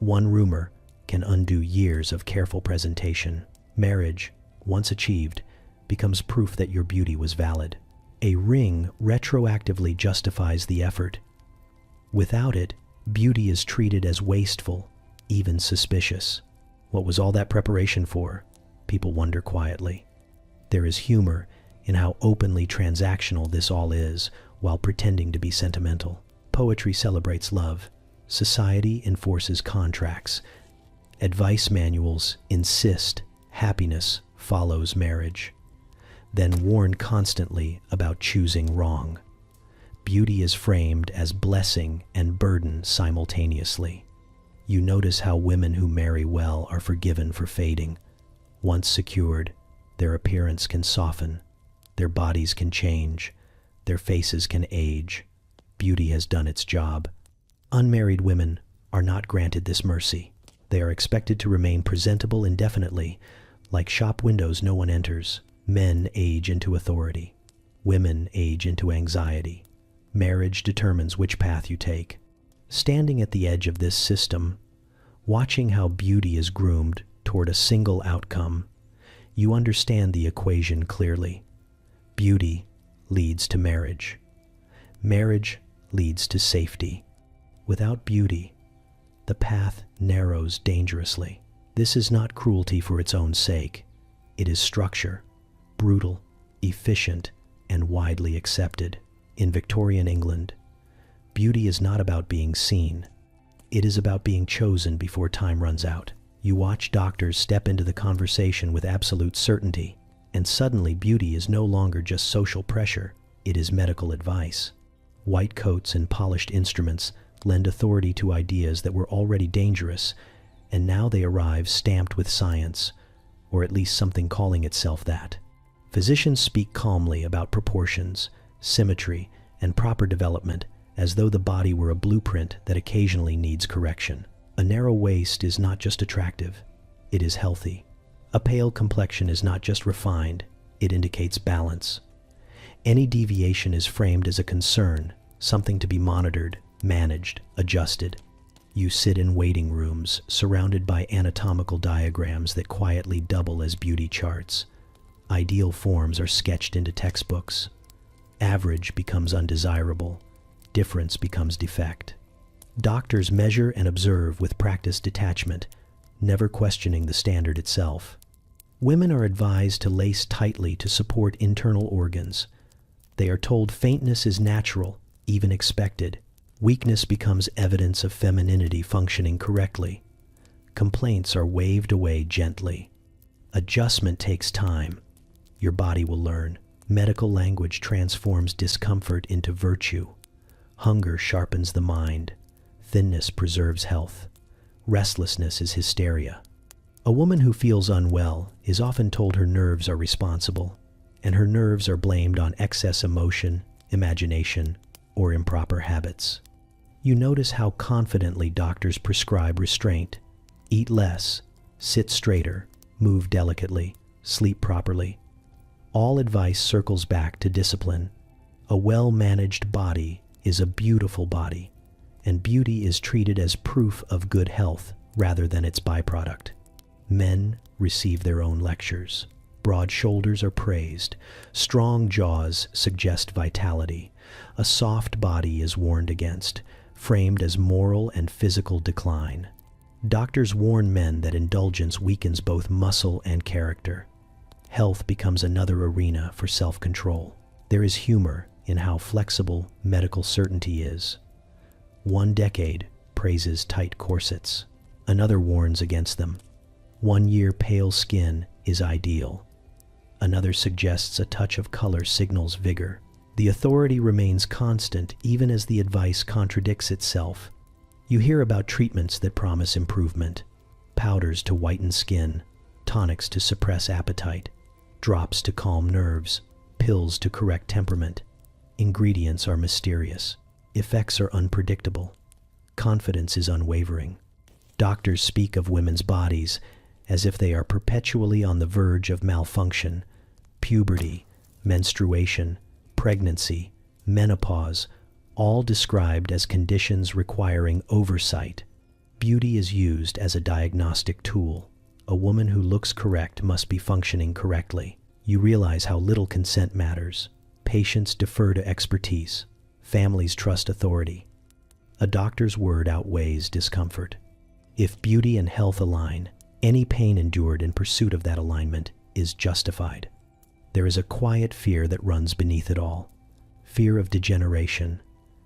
One rumor can undo years of careful presentation. Marriage, once achieved, becomes proof that your beauty was valid. A ring retroactively justifies the effort. Without it, beauty is treated as wasteful, even suspicious. What was all that preparation for? People wonder quietly. There is humor in how openly transactional this all is, while pretending to be sentimental. Poetry celebrates love. Society enforces contracts. Advice manuals insist happiness follows marriage, then warn constantly about choosing wrong. Beauty is framed as blessing and burden simultaneously. You notice how women who marry well are forgiven for fading. Once secured, their appearance can soften, their bodies can change, their faces can age. Beauty has done its job. Unmarried women are not granted this mercy. They are expected to remain presentable indefinitely, like shop windows no one enters. Men age into authority. Women age into anxiety. Marriage determines which path you take. Standing at the edge of this system, watching how beauty is groomed toward a single outcome, you understand the equation clearly. Beauty leads to marriage. Marriage leads to safety. Without beauty, the path narrows dangerously. This is not cruelty for its own sake. It is structure, brutal, efficient, and widely accepted. In Victorian England, beauty is not about being seen. It is about being chosen before time runs out. You watch doctors step into the conversation with absolute certainty, and suddenly beauty is no longer just social pressure, it is medical advice. White coats and polished instruments lend authority to ideas that were already dangerous, and now they arrive stamped with science, or at least something calling itself that. Physicians speak calmly about proportions, symmetry, and proper development, as though the body were a blueprint that occasionally needs correction. A narrow waist is not just attractive, it is healthy. A pale complexion is not just refined, it indicates balance. Any deviation is framed as a concern, something to be monitored, managed, adjusted. You sit in waiting rooms, surrounded by anatomical diagrams that quietly double as beauty charts. Ideal forms are sketched into textbooks. Average becomes undesirable. Difference becomes defect. Doctors measure and observe with practiced detachment, never questioning the standard itself. Women are advised to lace tightly to support internal organs. They are told faintness is natural, even expected. Weakness becomes evidence of femininity functioning correctly. Complaints are waved away gently. Adjustment takes time. Your body will learn. Medical language transforms discomfort into virtue. Hunger sharpens the mind. Thinness preserves health. Restlessness is hysteria. A woman who feels unwell is often told her nerves are responsible, and her nerves are blamed on excess emotion, imagination, or improper habits. You notice how confidently doctors prescribe restraint. Eat less, sit straighter, move delicately, sleep properly. All advice circles back to discipline. A well-managed body is a beautiful body, and beauty is treated as proof of good health rather than its byproduct. Men receive their own lectures. Broad shoulders are praised. Strong jaws suggest vitality. A soft body is warned against, framed as moral and physical decline. Doctors warn men that indulgence weakens both muscle and character. Health becomes another arena for self-control. There is humor in how flexible medical certainty is. One decade praises tight corsets. Another warns against them. 1 year pale skin is ideal. Another suggests a touch of color signals vigor. The authority remains constant even as the advice contradicts itself. You hear about treatments that promise improvement, powders to whiten skin, tonics to suppress appetite, drops to calm nerves, pills to correct temperament. Ingredients are mysterious. Effects are unpredictable. Confidence is unwavering. Doctors speak of women's bodies as if they are perpetually on the verge of malfunction. Puberty, menstruation, pregnancy, menopause, all described as conditions requiring oversight. Beauty is used as a diagnostic tool. A woman who looks correct must be functioning correctly. You realize how little consent matters. Patients defer to expertise. Families trust authority. A doctor's word outweighs discomfort. If beauty and health align, any pain endured in pursuit of that alignment is justified. There is a quiet fear that runs beneath it all. Fear of degeneration,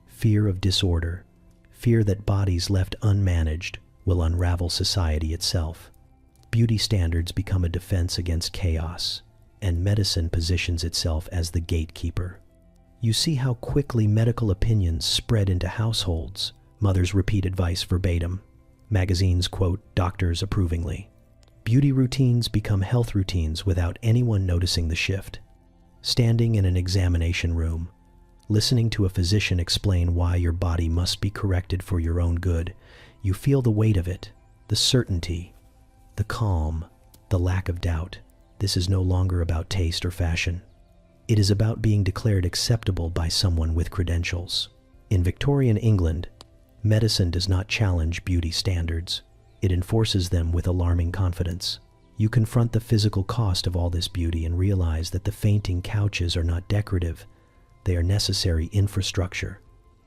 fear of disorder, fear that bodies left unmanaged will unravel society itself. Beauty standards become a defense against chaos, and medicine positions itself as the gatekeeper. You see how quickly medical opinions spread into households. Mothers repeat advice verbatim. Magazines quote doctors approvingly. Beauty routines become health routines without anyone noticing the shift. Standing in an examination room, listening to a physician explain why your body must be corrected for your own good, you feel the weight of it, the certainty, the calm, the lack of doubt. This is no longer about taste or fashion. It is about being declared acceptable by someone with credentials. In Victorian England, medicine does not challenge beauty standards. It enforces them with alarming confidence. You confront the physical cost of all this beauty and realize that the fainting couches are not decorative. They are necessary infrastructure.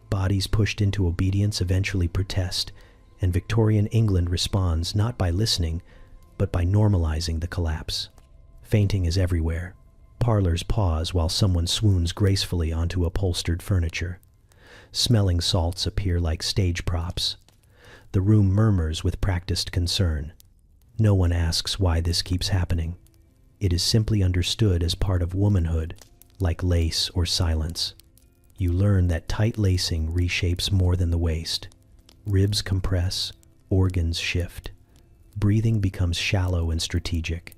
Bodies pushed into obedience eventually protest, and Victorian England responds not by listening, but by normalizing the collapse. Fainting is everywhere. Parlors pause while someone swoons gracefully onto upholstered furniture. Smelling salts appear like stage props. The room murmurs with practiced concern. No one asks why this keeps happening. It is simply understood as part of womanhood, like lace or silence. You learn that tight lacing reshapes more than the waist. Ribs compress, organs shift. Breathing becomes shallow and strategic.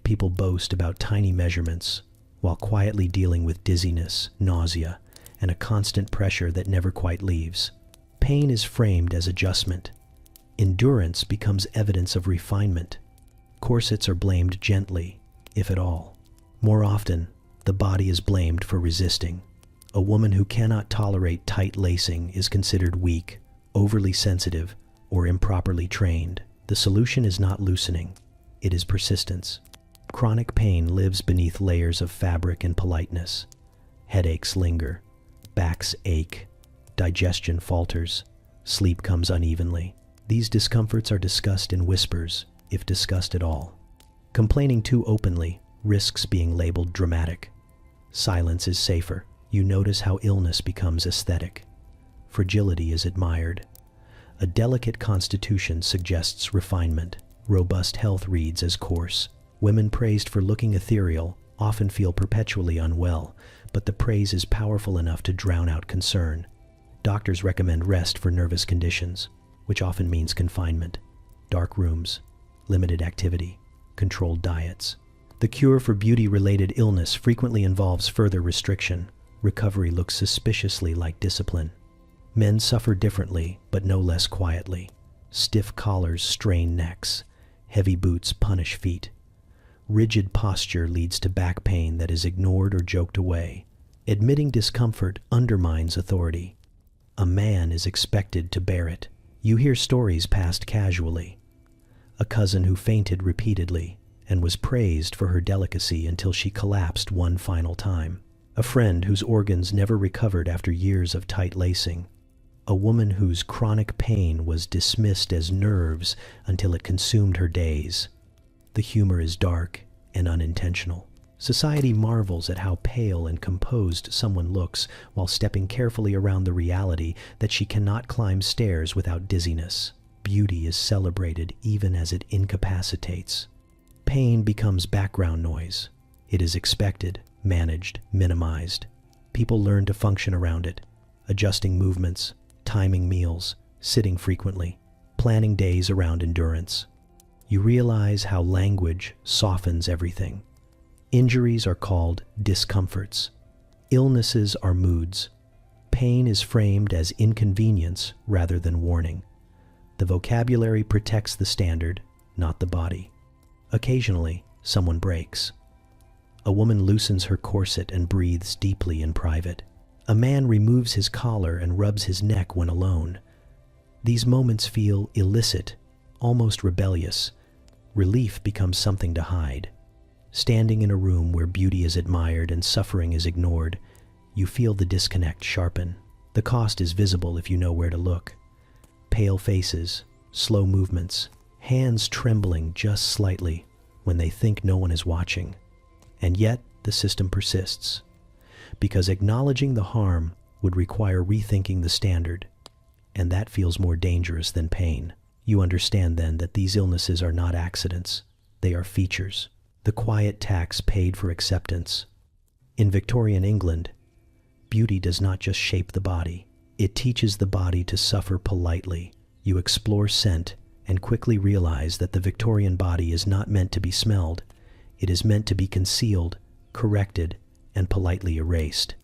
People boast about tiny measurements, while quietly dealing with dizziness, nausea, and a constant pressure that never quite leaves. Pain is framed as adjustment. Endurance becomes evidence of refinement. Corsets are blamed gently, if at all. More often, the body is blamed for resisting. A woman who cannot tolerate tight lacing is considered weak, overly sensitive, or improperly trained. The solution is not loosening. It is persistence. Chronic pain lives beneath layers of fabric and politeness. Headaches linger. Backs ache. Digestion falters. Sleep comes unevenly. These discomforts are discussed in whispers, if discussed at all. Complaining too openly risks being labeled dramatic. Silence is safer. You notice how illness becomes aesthetic. Fragility is admired. A delicate constitution suggests refinement. Robust health reads as coarse. Women praised for looking ethereal often feel perpetually unwell, but the praise is powerful enough to drown out concern. Doctors recommend rest for nervous conditions, which often means confinement, dark rooms, limited activity, controlled diets. The cure for beauty-related illness frequently involves further restriction. Recovery looks suspiciously like discipline. Men suffer differently, but no less quietly. Stiff collars strain necks. Heavy boots punish feet. Rigid posture leads to back pain that is ignored or joked away. Admitting discomfort undermines authority. A man is expected to bear it. You hear stories passed casually. A cousin who fainted repeatedly, and was praised for her delicacy until she collapsed one final time. A friend whose organs never recovered after years of tight lacing. A woman whose chronic pain was dismissed as nerves until it consumed her days. The humor is dark and unintentional. Society marvels at how pale and composed someone looks while stepping carefully around the reality that she cannot climb stairs without dizziness. Beauty is celebrated even as it incapacitates. Pain becomes background noise. It is expected, managed, minimized. People learn to function around it, adjusting movements, timing meals, sitting frequently, planning days around endurance. You realize how language softens everything. Injuries are called discomforts. Illnesses are moods. Pain is framed as inconvenience rather than warning. The vocabulary protects the standard, not the body. Occasionally, someone breaks. A woman loosens her corset and breathes deeply in private. A man removes his collar and rubs his neck when alone. These moments feel illicit, almost rebellious. Relief becomes something to hide. Standing in a room where beauty is admired and suffering is ignored, you feel the disconnect sharpen. The cost is visible if you know where to look. Pale faces, slow movements, hands trembling just slightly when they think no one is watching. And yet, the system persists. Because acknowledging the harm would require rethinking the standard, and that feels more dangerous than pain. You understand then that these illnesses are not accidents. They are features. The quiet tax paid for acceptance. In Victorian England, beauty does not just shape the body. It teaches the body to suffer politely. You explore scent and quickly realize that the Victorian body is not meant to be smelled. It is meant to be concealed, corrected, and politely erased.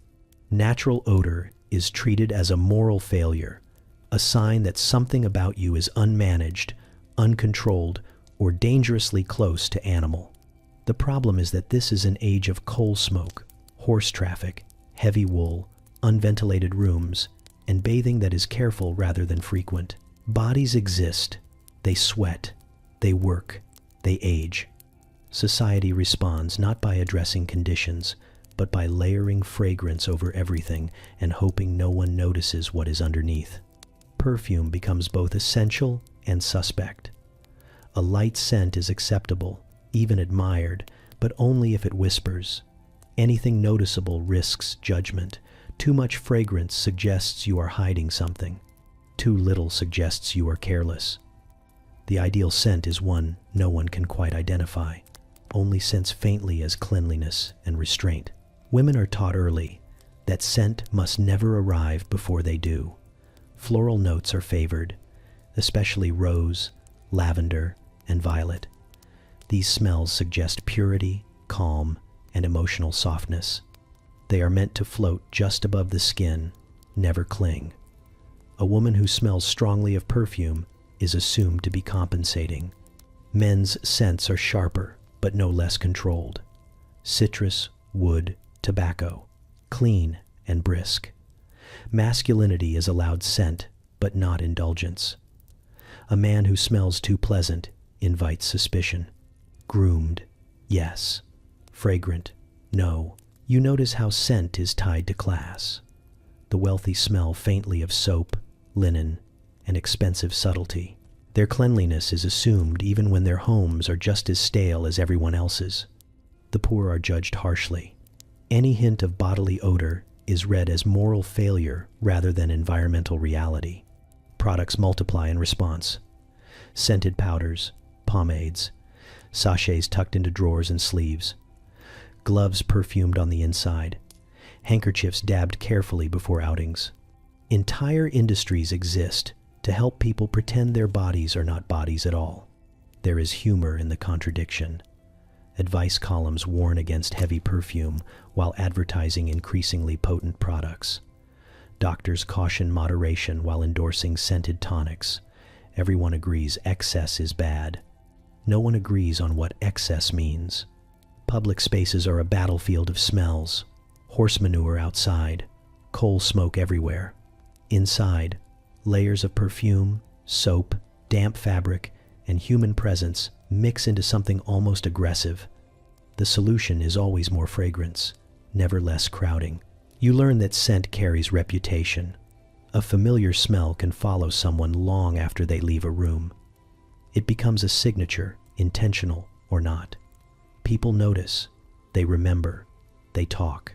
Natural odor is treated as a moral failure, a sign that something about you is unmanaged, uncontrolled, or dangerously close to animal. The problem is that this is an age of coal smoke, horse traffic, heavy wool, unventilated rooms, and bathing that is careful rather than frequent. Bodies exist. They sweat. They work. They age. Society responds not by addressing conditions, but by layering fragrance over everything and hoping no one notices what is underneath. Perfume becomes both essential and suspect. A light scent is acceptable, even admired, but only if it whispers. Anything noticeable risks judgment. Too much fragrance suggests you are hiding something. Too little suggests you are careless. The ideal scent is one no one can quite identify, only sense faintly as cleanliness and restraint. Women are taught early that scent must never arrive before they do. Floral notes are favored, especially rose, lavender, and violet. These smells suggest purity, calm, and emotional softness. They are meant to float just above the skin, never cling. A woman who smells strongly of perfume is assumed to be compensating. Men's scents are sharper, but no less controlled. Citrus, wood, tobacco, clean and brisk. Masculinity is allowed scent, but not indulgence. A man who smells too pleasant invites suspicion. Groomed, yes. Fragrant, no. You notice how scent is tied to class. The wealthy smell faintly of soap, linen, and expensive subtlety. Their cleanliness is assumed even when their homes are just as stale as everyone else's. The poor are judged harshly. Any hint of bodily odor is read as moral failure rather than environmental reality. Products multiply in response. Scented powders, pomades, sachets tucked into drawers and sleeves, gloves perfumed on the inside, handkerchiefs dabbed carefully before outings. Entire industries exist to help people pretend their bodies are not bodies at all. There is humor in the contradiction. Advice columns warn against heavy perfume while advertising increasingly potent products. Doctors caution moderation while endorsing scented tonics. Everyone agrees excess is bad. No one agrees on what excess means. Public spaces are a battlefield of smells. Horse manure outside, coal smoke everywhere. Inside, layers of perfume, soap, damp fabric, and human presence mix into something almost aggressive. The solution is always more fragrance, never less crowding. You learn that scent carries reputation. A familiar smell can follow someone long after they leave a room. It becomes a signature, intentional or not. People notice, they remember, they talk.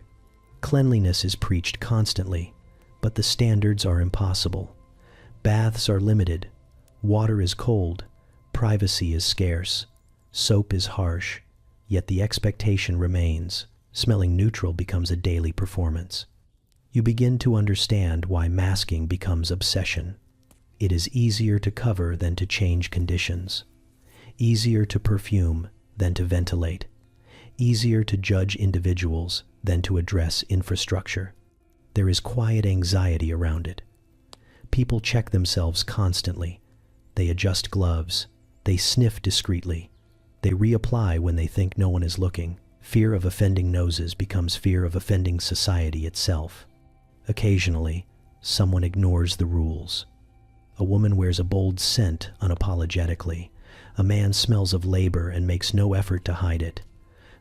Cleanliness is preached constantly, but the standards are impossible. Baths are limited, water is cold, privacy is scarce, soap is harsh, yet the expectation remains. Smelling neutral becomes a daily performance. You begin to understand why masking becomes obsession. It is easier to cover than to change conditions. Easier to perfume than to ventilate. Easier to judge individuals than to address infrastructure. There is quiet anxiety around it. People check themselves constantly. They adjust gloves. They sniff discreetly. They reapply when they think no one is looking. Fear of offending noses becomes fear of offending society itself. Occasionally, someone ignores the rules. A woman wears a bold scent unapologetically. A man smells of labor and makes no effort to hide it.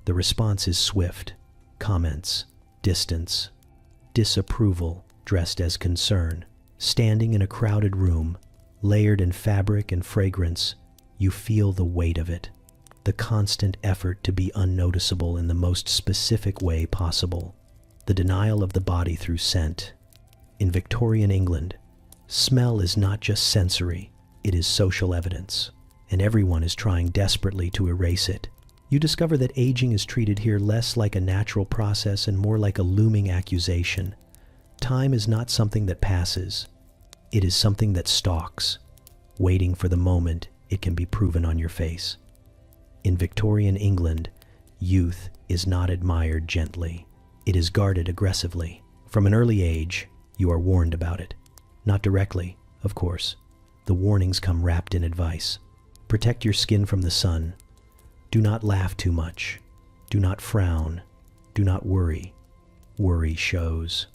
The response is swift. Comments, distance, disapproval dressed as concern. Standing in a crowded room, layered in fabric and fragrance, you feel the weight of it. The constant effort to be unnoticeable in the most specific way possible. The denial of the body through scent. In Victorian England, smell is not just sensory, it is social evidence, and everyone is trying desperately to erase it. You discover that aging is treated here less like a natural process and more like a looming accusation. Time is not something that passes, it is something that stalks, waiting for the moment it can be proven on your face. In Victorian England, youth is not admired gently. It is guarded aggressively. From an early age, you are warned about it. Not directly, of course. The warnings come wrapped in advice. Protect your skin from the sun. Do not laugh too much. Do not frown. Do not worry. Worry shows.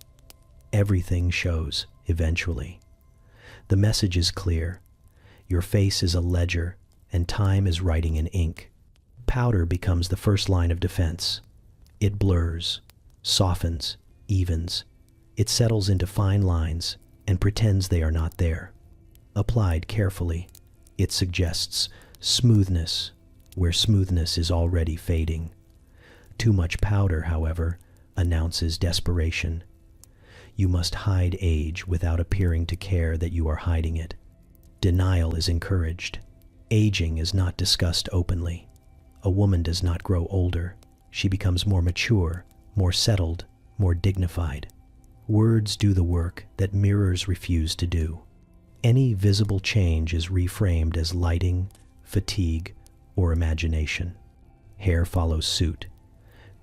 Everything shows, eventually. The message is clear. Your face is a ledger, and time is writing in ink. Powder becomes the first line of defense. It blurs, softens, evens. It settles into fine lines and pretends they are not there. Applied carefully, it suggests smoothness where smoothness is already fading. Too much powder, however, announces desperation. You must hide age without appearing to care that you are hiding it. Denial is encouraged. Aging is not discussed openly. A woman does not grow older. She becomes more mature, more settled, more dignified. Words do the work that mirrors refuse to do. Any visible change is reframed as lighting, fatigue, or imagination. Hair follows suit.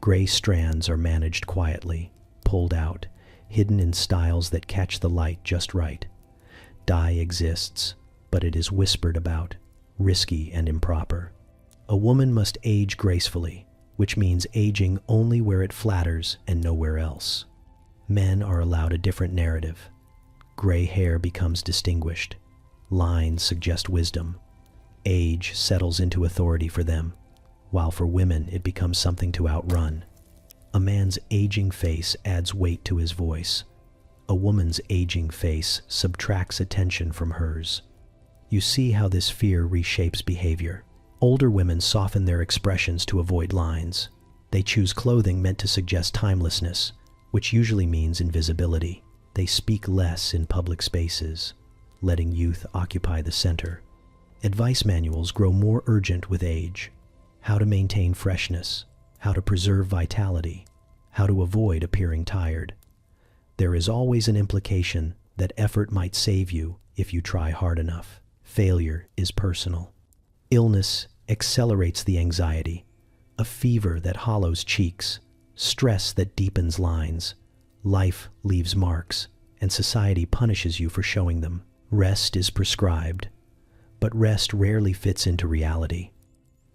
Gray strands are managed quietly, pulled out, hidden in styles that catch the light just right. Dye exists, but it is whispered about, risky and improper. A woman must age gracefully, which means aging only where it flatters and nowhere else. Men are allowed a different narrative. Gray hair becomes distinguished. Lines suggest wisdom. Age settles into authority for them, while for women it becomes something to outrun. A man's aging face adds weight to his voice. A woman's aging face subtracts attention from hers. You see how this fear reshapes behavior. Older women soften their expressions to avoid lines. They choose clothing meant to suggest timelessness, which usually means invisibility. They speak less in public spaces, letting youth occupy the center. Advice manuals grow more urgent with age. How to maintain freshness, how to preserve vitality, how to avoid appearing tired. There is always an implication that effort might save you if you try hard enough. Failure is personal. Illness accelerates the anxiety, a fever that hollows cheeks, stress that deepens lines. Life leaves marks, and society punishes you for showing them. Rest is prescribed, but rest rarely fits into reality.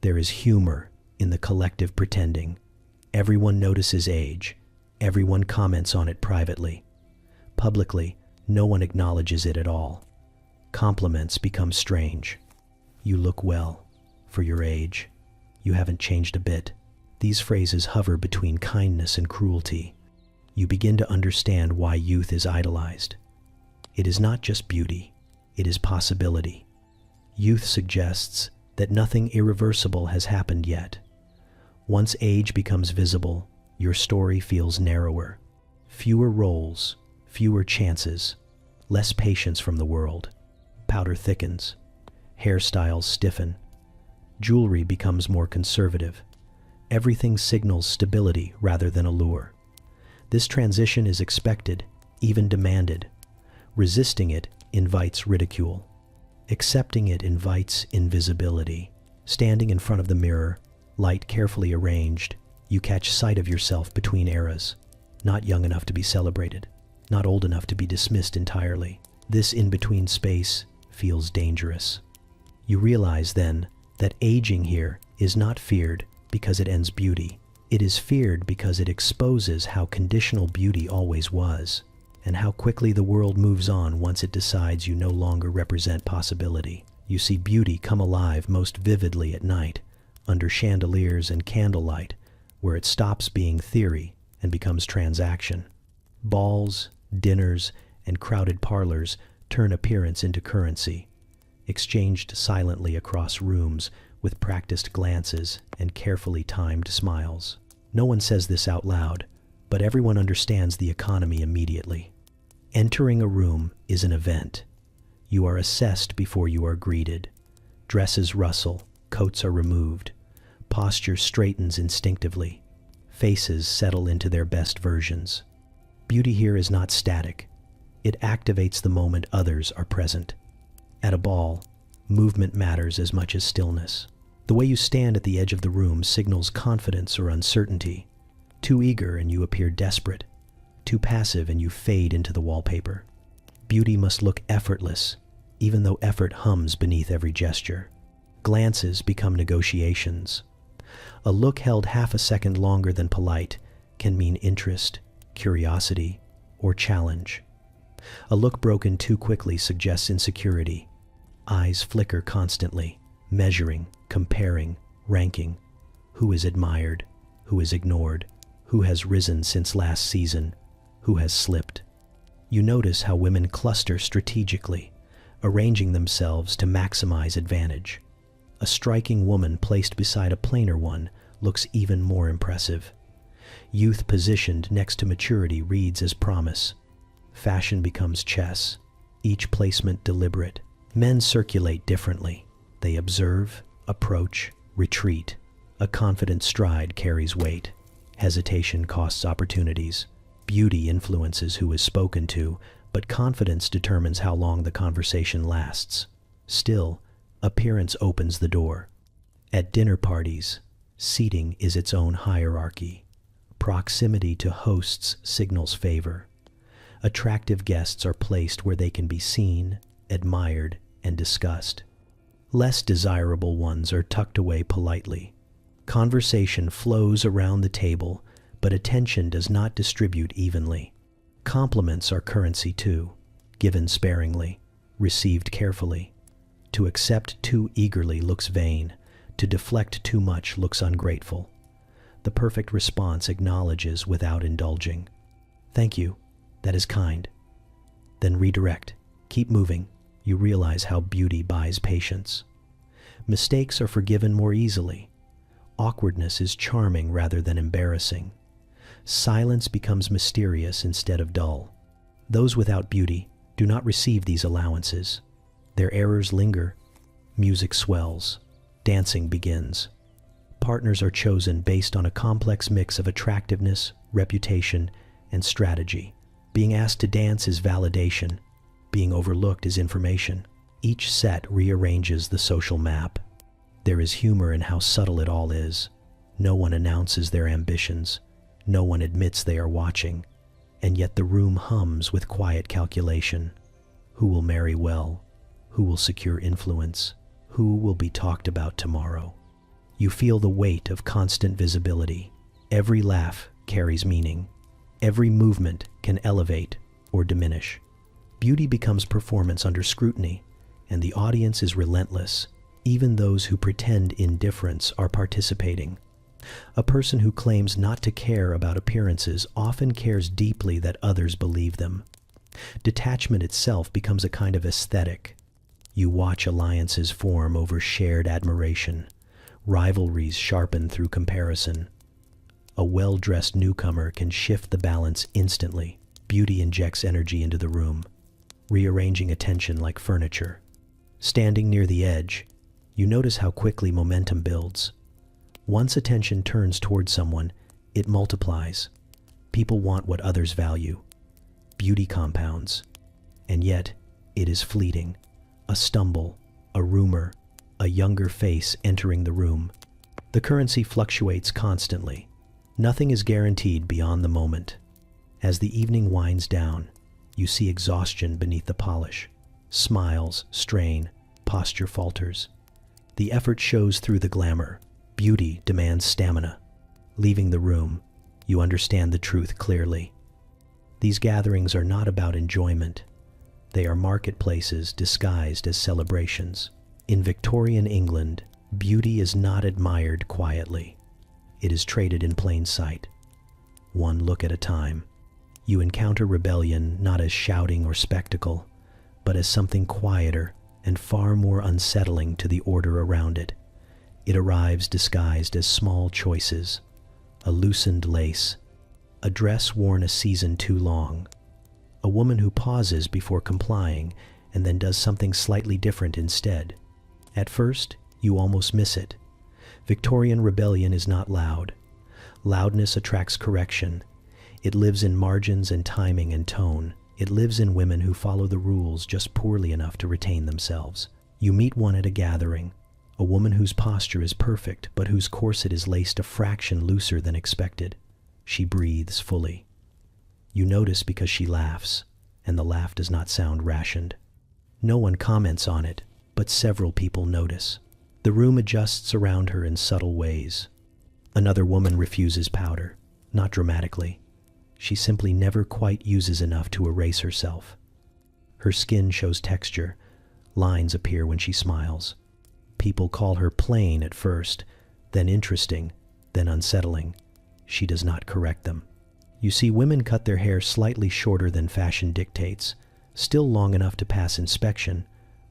There is humor in the collective pretending. Everyone notices age. Everyone comments on it privately. Publicly, no one acknowledges it at all. Compliments become strange. You look well. for your age. You haven't changed a bit. These phrases hover between kindness and cruelty. You begin to understand why youth is idolized. It is not just beauty, it is possibility. Youth suggests that nothing irreversible has happened yet. Once age becomes visible, your story feels narrower. Fewer roles, fewer chances, less patience from the world. Powder thickens, hairstyles stiffen, jewelry becomes more conservative. Everything signals stability rather than allure. This transition is expected, even demanded. Resisting it invites ridicule. Accepting it invites invisibility. Standing in front of the mirror, light carefully arranged, you catch sight of yourself between eras. Not young enough to be celebrated, not old enough to be dismissed entirely. This in-between space feels dangerous. You realize then that aging here is not feared because it ends beauty. It is feared because it exposes how conditional beauty always was, and how quickly the world moves on once it decides you no longer represent possibility. You see beauty come alive most vividly at night, under chandeliers and candlelight, where it stops being theory and becomes transaction. Balls, dinners, and crowded parlors turn appearance into currency, exchanged silently across rooms with practiced glances and carefully timed smiles. No one says this out loud, but everyone understands the economy immediately. Entering a room is an event. You are assessed before you are greeted. Dresses rustle, coats are removed. Posture straightens instinctively. Faces settle into their best versions. Beauty here is not static. It activates the moment others are present. At a ball, movement matters as much as stillness. The way you stand at the edge of the room signals confidence or uncertainty. Too eager and you appear desperate. Too passive and you fade into the wallpaper. Beauty must look effortless, even though effort hums beneath every gesture. Glances become negotiations. A look held half a second longer than polite can mean interest, curiosity, or challenge. A look broken too quickly suggests insecurity. Eyes flicker constantly, measuring, comparing, ranking. Who is admired? Who is ignored? Who has risen since last season? Who has slipped? You notice how women cluster strategically, arranging themselves to maximize advantage. A striking woman placed beside a plainer one looks even more impressive. Youth positioned next to maturity reads as promise. Fashion becomes chess, each placement deliberate. Men circulate differently. They observe, approach, retreat. A confident stride carries weight. Hesitation costs opportunities. Beauty influences who is spoken to, but confidence determines how long the conversation lasts. Still, appearance opens the door. At dinner parties, seating is its own hierarchy. Proximity to hosts signals favor. Attractive guests are placed where they can be seen, admired, and discussed. Less desirable ones are tucked away politely. Conversation flows around the table, but attention does not distribute evenly. Compliments are currency too, given sparingly, received carefully. To accept too eagerly looks vain. To deflect too much looks ungrateful. The perfect response acknowledges without indulging. Thank you. That is kind. Then redirect. Keep moving. You realize how beauty buys patience. Mistakes are forgiven more easily. Awkwardness is charming rather than embarrassing. Silence becomes mysterious instead of dull. Those without beauty do not receive these allowances. Their errors linger. Music swells. Dancing begins. Partners are chosen based on a complex mix of attractiveness, reputation, and strategy. Being asked to dance is validation. Being overlooked is information. Each set rearranges the social map. There is humor in how subtle it all is. No one announces their ambitions. No one admits they are watching. And yet the room hums with quiet calculation. Who will marry well? Who will secure influence? Who will be talked about tomorrow? You feel the weight of constant visibility. Every laugh carries meaning. Every movement can elevate or diminish. Beauty becomes performance under scrutiny, and the audience is relentless. Even those who pretend indifference are participating. A person who claims not to care about appearances often cares deeply that others believe them. Detachment itself becomes a kind of aesthetic. You watch alliances form over shared admiration. Rivalries sharpen through comparison. A well-dressed newcomer can shift the balance instantly. Beauty injects energy into the room, rearranging attention like furniture. Standing near the edge, you notice how quickly momentum builds. Once attention turns toward someone, it multiplies. People want what others value. Beauty compounds. And yet, it is fleeting. A stumble, a rumor, a younger face entering the room. The currency fluctuates constantly. Nothing is guaranteed beyond the moment. As the evening winds down, you see exhaustion beneath the polish. Smiles strain, posture falters. The effort shows through the glamour. Beauty demands stamina. Leaving the room, you understand the truth clearly. These gatherings are not about enjoyment. They are marketplaces disguised as celebrations. In Victorian England, beauty is not admired quietly. It is traded in plain sight, one look at a time. You encounter rebellion not as shouting or spectacle, but as something quieter and far more unsettling to the order around it. It arrives disguised as small choices, a loosened lace, a dress worn a season too long, a woman who pauses before complying and then does something slightly different instead. At first, you almost miss it. Victorian rebellion is not loud. Loudness attracts correction. It lives in margins and timing and tone. It lives in women who follow the rules just poorly enough to retain themselves. You meet one at a gathering, a woman whose posture is perfect, but whose corset is laced a fraction looser than expected. She breathes fully. You notice because she laughs, and the laugh does not sound rationed. No one comments on it, but several people notice. The room adjusts around her in subtle ways. Another woman refuses powder, not dramatically. She simply never quite uses enough to erase herself. Her skin shows texture. Lines appear when she smiles. People call her plain at first, then interesting, then unsettling. She does not correct them. You see women cut their hair slightly shorter than fashion dictates, still long enough to pass inspection,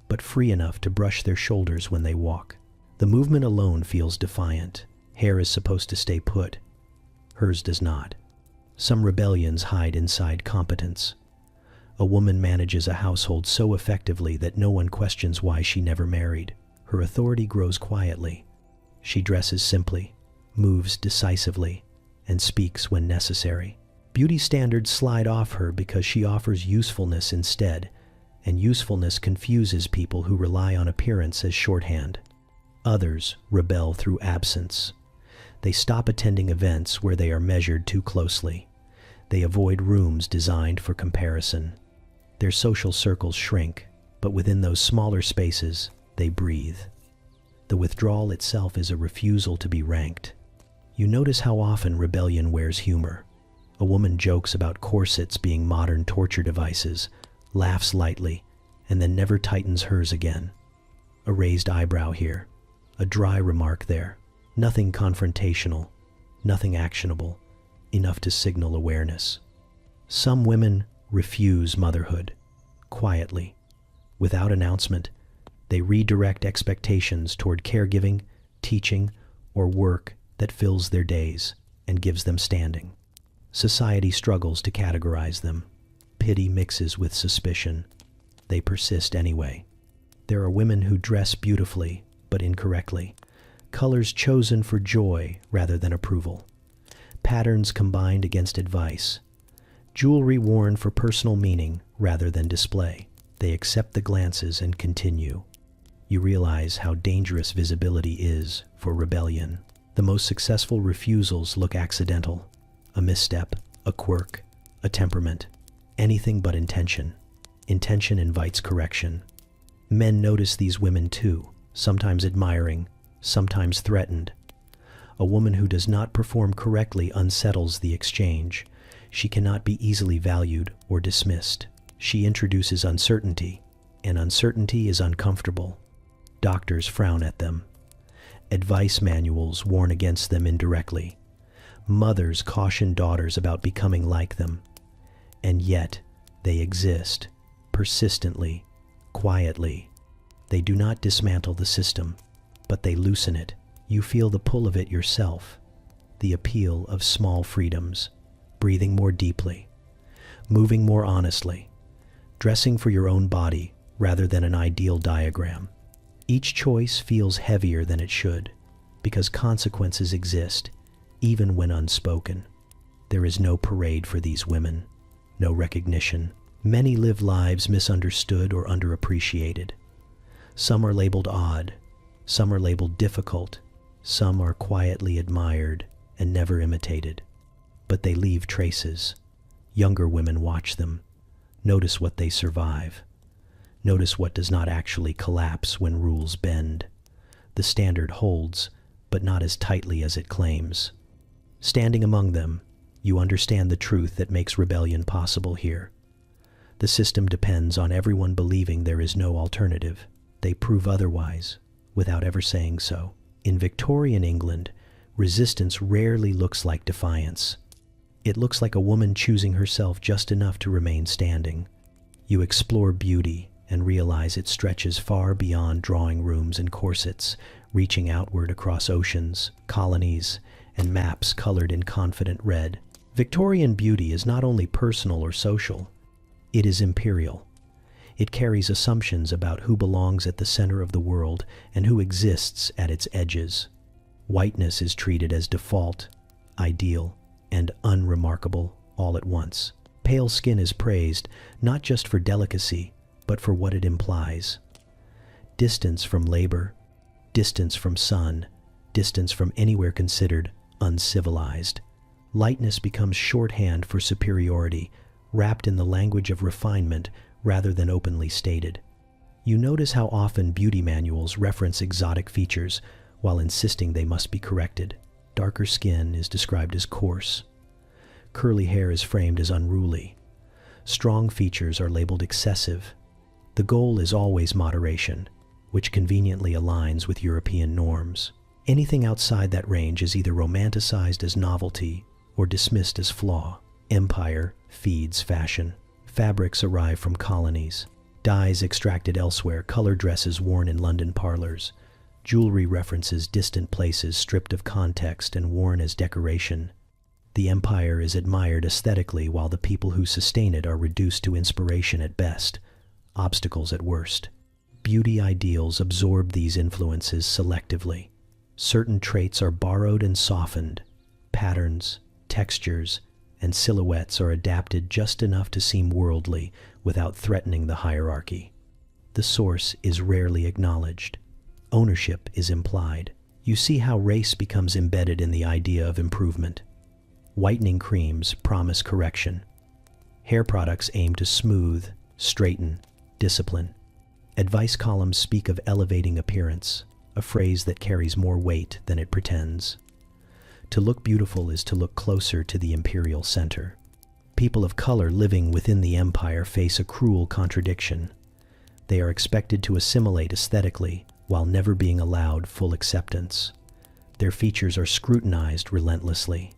but free enough to brush their shoulders when they walk. The movement alone feels defiant. Hair is supposed to stay put. Hers does not. Some rebellions hide inside competence. A woman manages a household so effectively that no one questions why she never married. Her authority grows quietly. She dresses simply, moves decisively, and speaks when necessary. Beauty standards slide off her because she offers usefulness instead, and usefulness confuses people who rely on appearance as shorthand. Others rebel through absence. They stop attending events where they are measured too closely. They avoid rooms designed for comparison. Their social circles shrink, but within those smaller spaces, they breathe. The withdrawal itself is a refusal to be ranked. You notice how often rebellion wears humor. A woman jokes about corsets being modern torture devices, laughs lightly, and then never tightens hers again. A raised eyebrow here, a dry remark there. Nothing confrontational, nothing actionable, enough to signal awareness. Some women refuse motherhood, quietly. Without announcement, they redirect expectations toward caregiving, teaching, or work that fills their days and gives them standing. Society struggles to categorize them. Pity mixes with suspicion. They persist anyway. There are women who dress beautifully, but incorrectly. Colors chosen for joy rather than approval. Patterns combined against advice. Jewelry worn for personal meaning rather than display. They accept the glances and continue. You realize how dangerous visibility is for rebellion. The most successful refusals look accidental. A misstep, a quirk, a temperament. Anything but intention. Intention invites correction. Men notice these women too, sometimes admiring, sometimes threatened. A woman who does not perform correctly unsettles the exchange. She cannot be easily valued or dismissed. She introduces uncertainty, and uncertainty is uncomfortable. Doctors frown at them. Advice manuals warn against them indirectly. Mothers caution daughters about becoming like them. And yet, they exist, persistently, quietly. They do not dismantle the system, but they loosen it. You feel the pull of it yourself, the appeal of small freedoms, breathing more deeply, moving more honestly, dressing for your own body rather than an ideal diagram. Each choice feels heavier than it should, because consequences exist, even when unspoken. There is no parade for these women, no recognition. Many live lives misunderstood or underappreciated. Some are labeled odd, some are labeled difficult, some are quietly admired and never imitated. But they leave traces. Younger women watch them. Notice what they survive. Notice what does not actually collapse when rules bend. The standard holds, but not as tightly as it claims. Standing among them, you understand the truth that makes rebellion possible here. The system depends on everyone believing there is no alternative. They prove otherwise, without ever saying so. In Victorian England, resistance rarely looks like defiance. It looks like a woman choosing herself just enough to remain standing. You explore beauty and realize it stretches far beyond drawing rooms and corsets, reaching outward across oceans, colonies, and maps colored in confident red. Victorian beauty is not only personal or social, it is imperial. It carries assumptions about who belongs at the center of the world and who exists at its edges. Whiteness is treated as default, ideal, and unremarkable all at once. Pale skin is praised not just for delicacy, but for what it implies. Distance from labor, distance from sun, distance from anywhere considered uncivilized. Lightness becomes shorthand for superiority, wrapped in the language of refinement rather than openly stated. You notice how often beauty manuals reference exotic features while insisting they must be corrected. Darker skin is described as coarse. Curly hair is framed as unruly. Strong features are labeled excessive. The goal is always moderation, which conveniently aligns with European norms. Anything outside that range is either romanticized as novelty or dismissed as flaw. Empire feeds fashion. Fabrics arrive from colonies. Dyes extracted elsewhere, color dresses worn in London parlors. Jewelry references distant places stripped of context and worn as decoration. The empire is admired aesthetically while the people who sustain it are reduced to inspiration at best, obstacles at worst. Beauty ideals absorb these influences selectively. Certain traits are borrowed and softened. Patterns, textures, and silhouettes are adapted just enough to seem worldly without threatening the hierarchy. The source is rarely acknowledged. Ownership is implied. You see how race becomes embedded in the idea of improvement. Whitening creams promise correction. Hair products aim to smooth, straighten, discipline. Advice columns speak of elevating appearance, a phrase that carries more weight than it pretends. To look beautiful is to look closer to the imperial center. People of color living within the empire face a cruel contradiction. They are expected to assimilate aesthetically while never being allowed full acceptance. Their features are scrutinized relentlessly.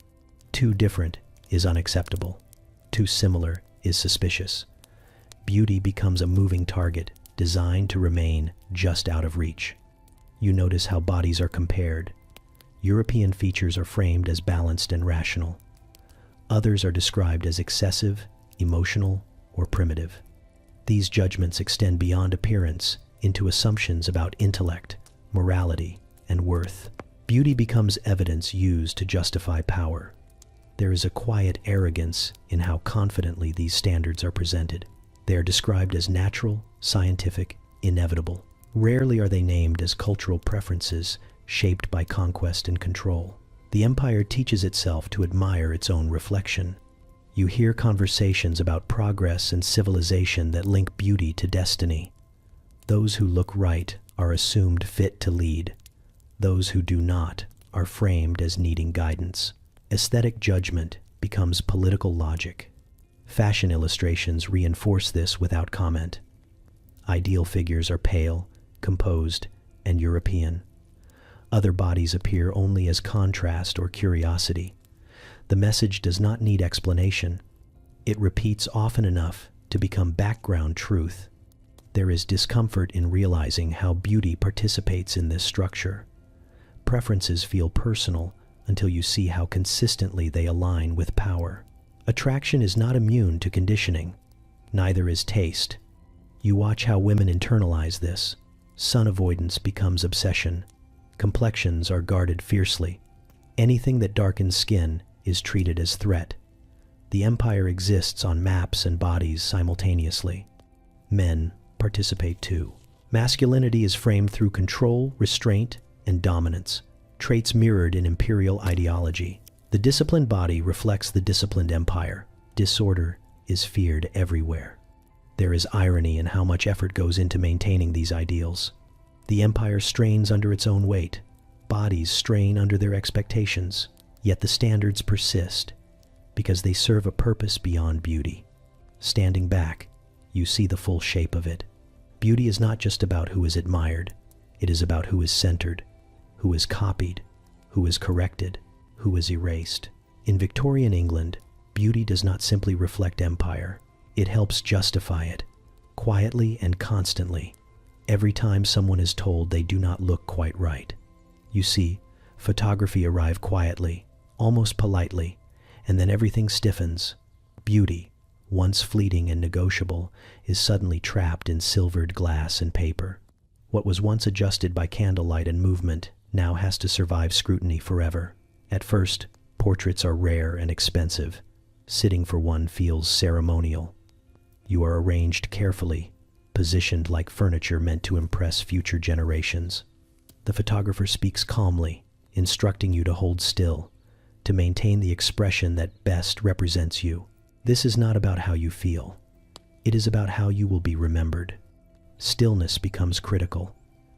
Too different is unacceptable. Too similar is suspicious. Beauty becomes a moving target designed to remain just out of reach. You notice how bodies are compared. European features are framed as balanced and rational. Others are described as excessive, emotional, or primitive. These judgments extend beyond appearance into assumptions about intellect, morality, and worth. Beauty becomes evidence used to justify power. There is a quiet arrogance in how confidently these standards are presented. They are described as natural, scientific, inevitable. Rarely are they named as cultural preferences shaped by conquest and control. The empire teaches itself to admire its own reflection. You hear conversations about progress and civilization that link beauty to destiny. Those who look right are assumed fit to lead. Those who do not are framed as needing guidance. Aesthetic judgment becomes political logic. Fashion illustrations reinforce this without comment. Ideal figures are pale, composed, and European. Other bodies appear only as contrast or curiosity. The message does not need explanation. It repeats often enough to become background truth. There is discomfort in realizing how beauty participates in this structure. Preferences feel personal until you see how consistently they align with power. Attraction is not immune to conditioning. Neither is taste. You watch how women internalize this. Sun avoidance becomes obsession. Complexions are guarded fiercely. Anything that darkens skin is treated as threat. The empire exists on maps and bodies simultaneously. Men participate too. Masculinity is framed through control, restraint, and dominance, traits mirrored in imperial ideology. The disciplined body reflects the disciplined empire. Disorder is feared everywhere. There is irony in how much effort goes into maintaining these ideals. The empire strains under its own weight. Bodies strain under their expectations. Yet the standards persist because they serve a purpose beyond beauty. Standing back, you see the full shape of it. Beauty is not just about who is admired. It is about who is centered, who is copied, who is corrected, who is erased. In Victorian England, beauty does not simply reflect empire. It helps justify it, quietly and constantly, every time someone is told they do not look quite right. You see, photography arrive quietly, almost politely, and then everything stiffens. Beauty, once fleeting and negotiable, is suddenly trapped in silvered glass and paper. What was once adjusted by candlelight and movement now has to survive scrutiny forever. At first, portraits are rare and expensive. Sitting for one feels ceremonial. You are arranged carefully, positioned like furniture meant to impress future generations. The photographer speaks calmly, instructing you to hold still, to maintain the expression that best represents you. This is not about how you feel. It is about how you will be remembered. Stillness becomes critical.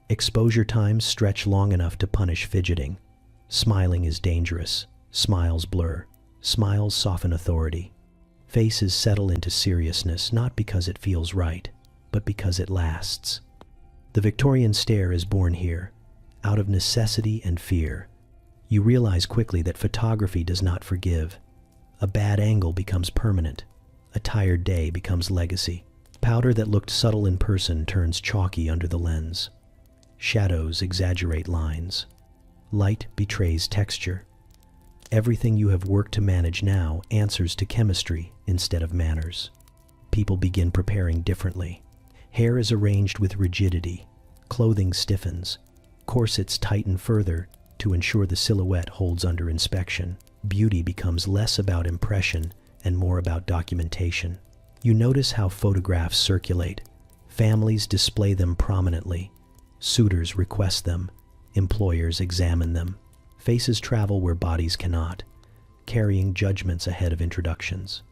Exposure times stretch long enough to punish fidgeting. Smiling is dangerous. Smiles blur. Smiles soften authority. Faces settle into seriousness not because it feels right, but because it lasts. The Victorian stare is born here, out of necessity and fear. You realize quickly that photography does not forgive. A bad angle becomes permanent. A tired day becomes legacy. Powder that looked subtle in person turns chalky under the lens. Shadows exaggerate lines. Light betrays texture. Everything you have worked to manage now answers to chemistry instead of manners. People begin preparing differently. Hair is arranged with rigidity. Clothing stiffens. Corsets tighten further to ensure the silhouette holds under inspection. Beauty becomes less about impression and more about documentation. You notice how photographs circulate. Families display them prominently. Suitors request them. Employers examine them. Faces travel where bodies cannot, carrying judgments ahead of introductions.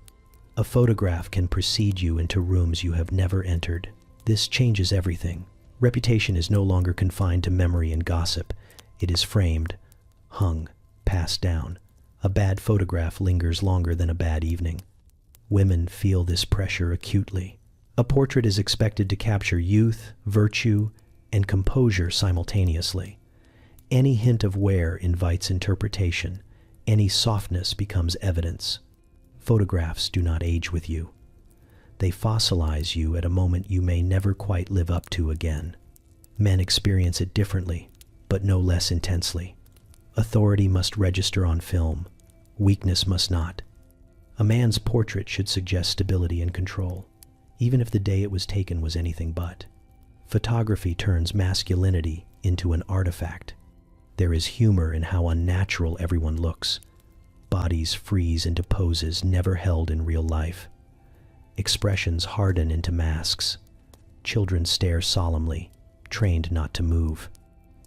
A photograph can precede you into rooms you have never entered. This changes everything. Reputation is no longer confined to memory and gossip. It is framed, hung, passed down. A bad photograph lingers longer than a bad evening. Women feel this pressure acutely. A portrait is expected to capture youth, virtue, and composure simultaneously. Any hint of wear invites interpretation. Any softness becomes evidence. Photographs do not age with you. They fossilize you at a moment you may never quite live up to again. Men experience it differently, but no less intensely. Authority must register on film. Weakness must not. A man's portrait should suggest stability and control, even if the day it was taken was anything but. Photography turns masculinity into an artifact. There is humor in how unnatural everyone looks. Bodies freeze into poses never held in real life. Expressions harden into masks. Children stare solemnly, trained not to move.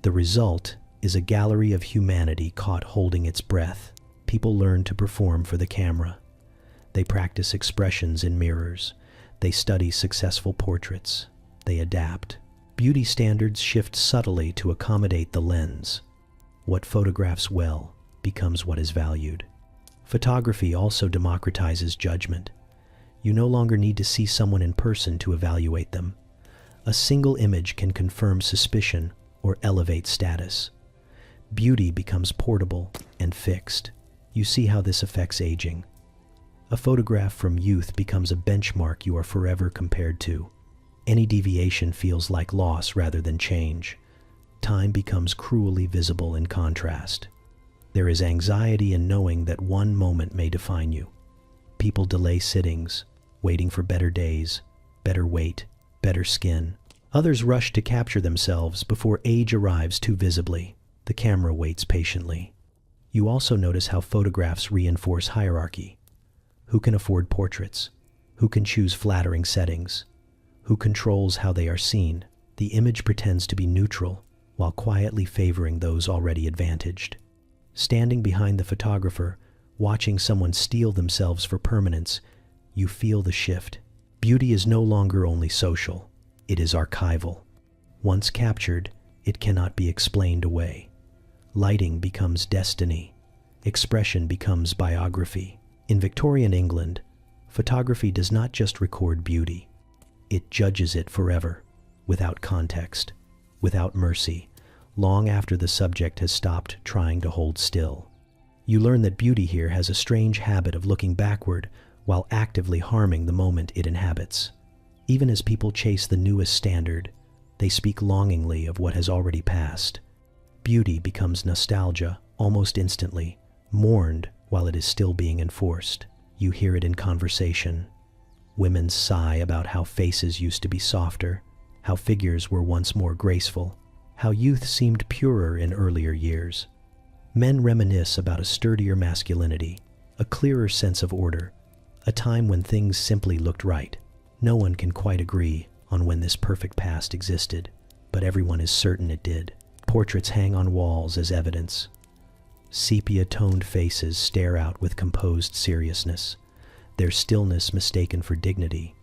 The result is a gallery of humanity caught holding its breath. People learn to perform for the camera. They practice expressions in mirrors. They study successful portraits. They adapt. Beauty standards shift subtly to accommodate the lens. What photographs well becomes what is valued. Photography also democratizes judgment. You no longer need to see someone in person to evaluate them. A single image can confirm suspicion or elevate status. Beauty becomes portable and fixed. You see how this affects aging. A photograph from youth becomes a benchmark you are forever compared to. Any deviation feels like loss rather than change. Time becomes cruelly visible in contrast. There is anxiety in knowing that one moment may define you. People delay sittings, waiting for better days, better weight, better skin. Others rush to capture themselves before age arrives too visibly. The camera waits patiently. You also notice how photographs reinforce hierarchy. Who can afford portraits? Who can choose flattering settings? Who controls how they are seen? The image pretends to be neutral, while quietly favoring those already advantaged. Standing behind the photographer, watching someone steel themselves for permanence, you feel the shift. Beauty is no longer only social, it is archival. Once captured, it cannot be explained away. Lighting becomes destiny. Expression becomes biography. In Victorian England, photography does not just record beauty. It judges it forever, without context, without mercy, long after the subject has stopped trying to hold still. You learn that beauty here has a strange habit of looking backward while actively harming the moment it inhabits. Even as people chase the newest standard, they speak longingly of what has already passed. Beauty becomes nostalgia almost instantly, mourned while it is still being enforced. You hear it in conversation. Women sigh about how faces used to be softer, how figures were once more graceful, how youth seemed purer in earlier years. Men reminisce about a sturdier masculinity, a clearer sense of order, a time when things simply looked right. No one can quite agree on when this perfect past existed, but everyone is certain it did. Portraits hang on walls as evidence. Sepia-toned faces stare out with composed seriousness, their stillness mistaken for dignity.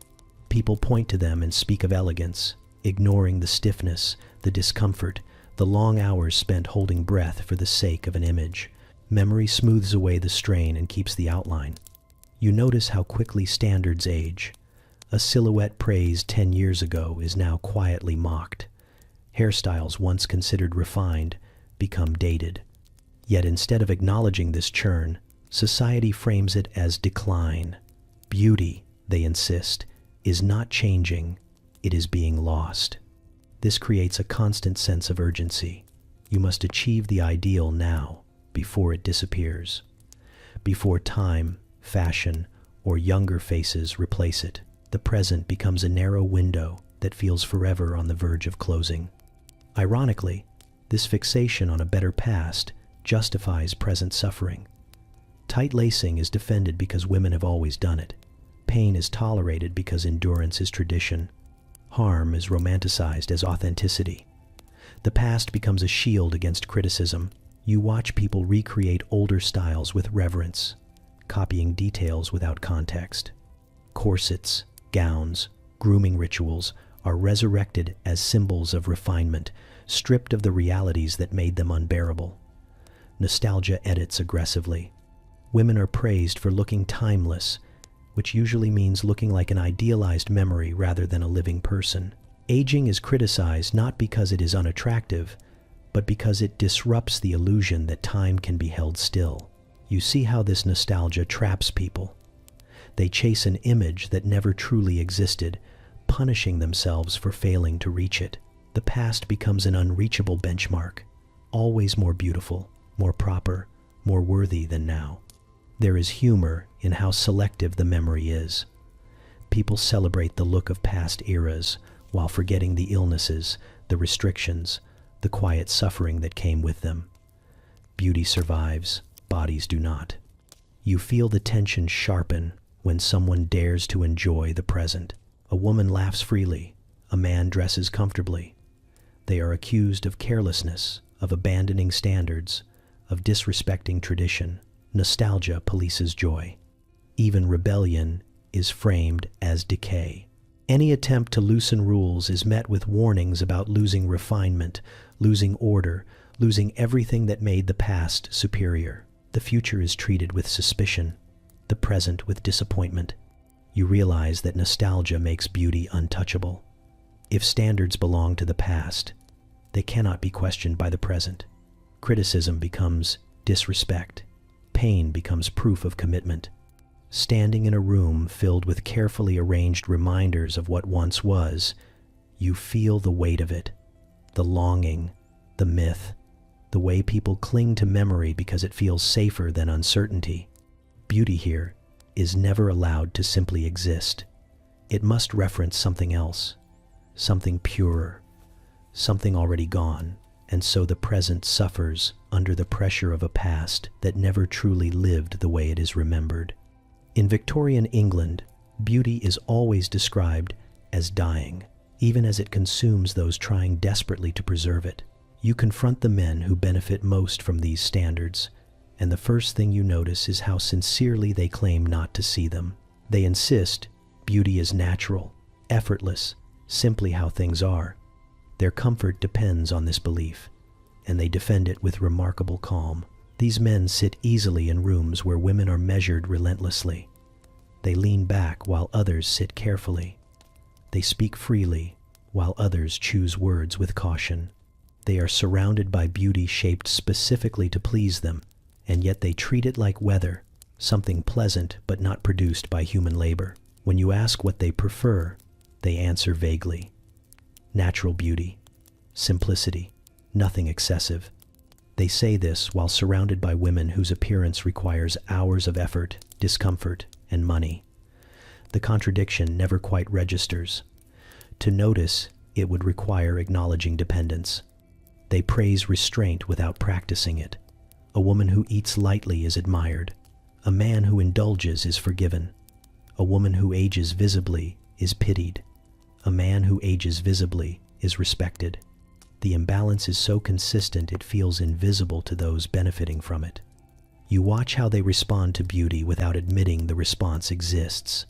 People point to them and speak of elegance, ignoring the stiffness, the discomfort, the long hours spent holding breath for the sake of an image. Memory smooths away the strain and keeps the outline. You notice how quickly standards age. A silhouette praised 10 years ago is now quietly mocked. Hairstyles once considered refined become dated. Yet instead of acknowledging this churn, society frames it as decline. Beauty, they insist, is not changing, it is being lost. This creates a constant sense of urgency. You must achieve the ideal now, before it disappears. Before time, fashion, or younger faces replace it, the present becomes a narrow window that feels forever on the verge of closing. Ironically, this fixation on a better past justifies present suffering. Tight lacing is defended because women have always done it. Pain is tolerated because endurance is tradition. Harm is romanticized as authenticity. The past becomes a shield against criticism. You watch people recreate older styles with reverence, copying details without context. Corsets, gowns, grooming rituals are resurrected as symbols of refinement, stripped of the realities that made them unbearable. Nostalgia edits aggressively. Women are praised for looking timeless, which usually means looking like an idealized memory rather than a living person. Aging is criticized not because it is unattractive, but because it disrupts the illusion that time can be held still. You see how this nostalgia traps people. They chase an image that never truly existed, punishing themselves for failing to reach it. The past becomes an unreachable benchmark, always more beautiful, more proper, more worthy than now. There is humor in how selective the memory is. People celebrate the look of past eras while forgetting the illnesses, the restrictions, the quiet suffering that came with them. Beauty survives, bodies do not. You feel the tension sharpen when someone dares to enjoy the present. A woman laughs freely, a man dresses comfortably. They are accused of carelessness, of abandoning standards, of disrespecting tradition. Nostalgia polices joy. Even rebellion is framed as decay. Any attempt to loosen rules is met with warnings about losing refinement, losing order, losing everything that made the past superior. The future is treated with suspicion, the present with disappointment. You realize that nostalgia makes beauty untouchable. If standards belong to the past, They cannot be questioned by the present. Criticism becomes disrespect. Pain becomes proof of commitment. Standing in a room filled with carefully arranged reminders of what once was, you feel the weight of it, the longing, the myth, the way people cling to memory because it feels safer than uncertainty. Beauty here is never allowed to simply exist. It must reference something else, something purer, something already gone, and so the present suffers under the pressure of a past that never truly lived the way it is remembered. In Victorian England, beauty is always described as dying, even as it consumes those trying desperately to preserve it. You confront the men who benefit most from these standards, and the first thing you notice is how sincerely they claim not to see them. They insist beauty is natural, effortless, simply how things are. Their comfort depends on this belief, and they defend it with remarkable calm. These men sit easily in rooms where women are measured relentlessly. They lean back while others sit carefully. They speak freely while others choose words with caution. They are surrounded by beauty shaped specifically to please them, and yet they treat it like weather, something pleasant but not produced by human labor. When you ask what they prefer, they answer vaguely. Natural beauty, simplicity, nothing excessive. They say this while surrounded by women whose appearance requires hours of effort, discomfort, and money. The contradiction never quite registers. To notice, it would require acknowledging dependence. They praise restraint without practicing it. A woman who eats lightly is admired. A man who indulges is forgiven. A woman who ages visibly is pitied. A man who ages visibly is respected. The imbalance is so consistent it feels invisible to those benefiting from it. You watch how they respond to beauty without admitting the response exists.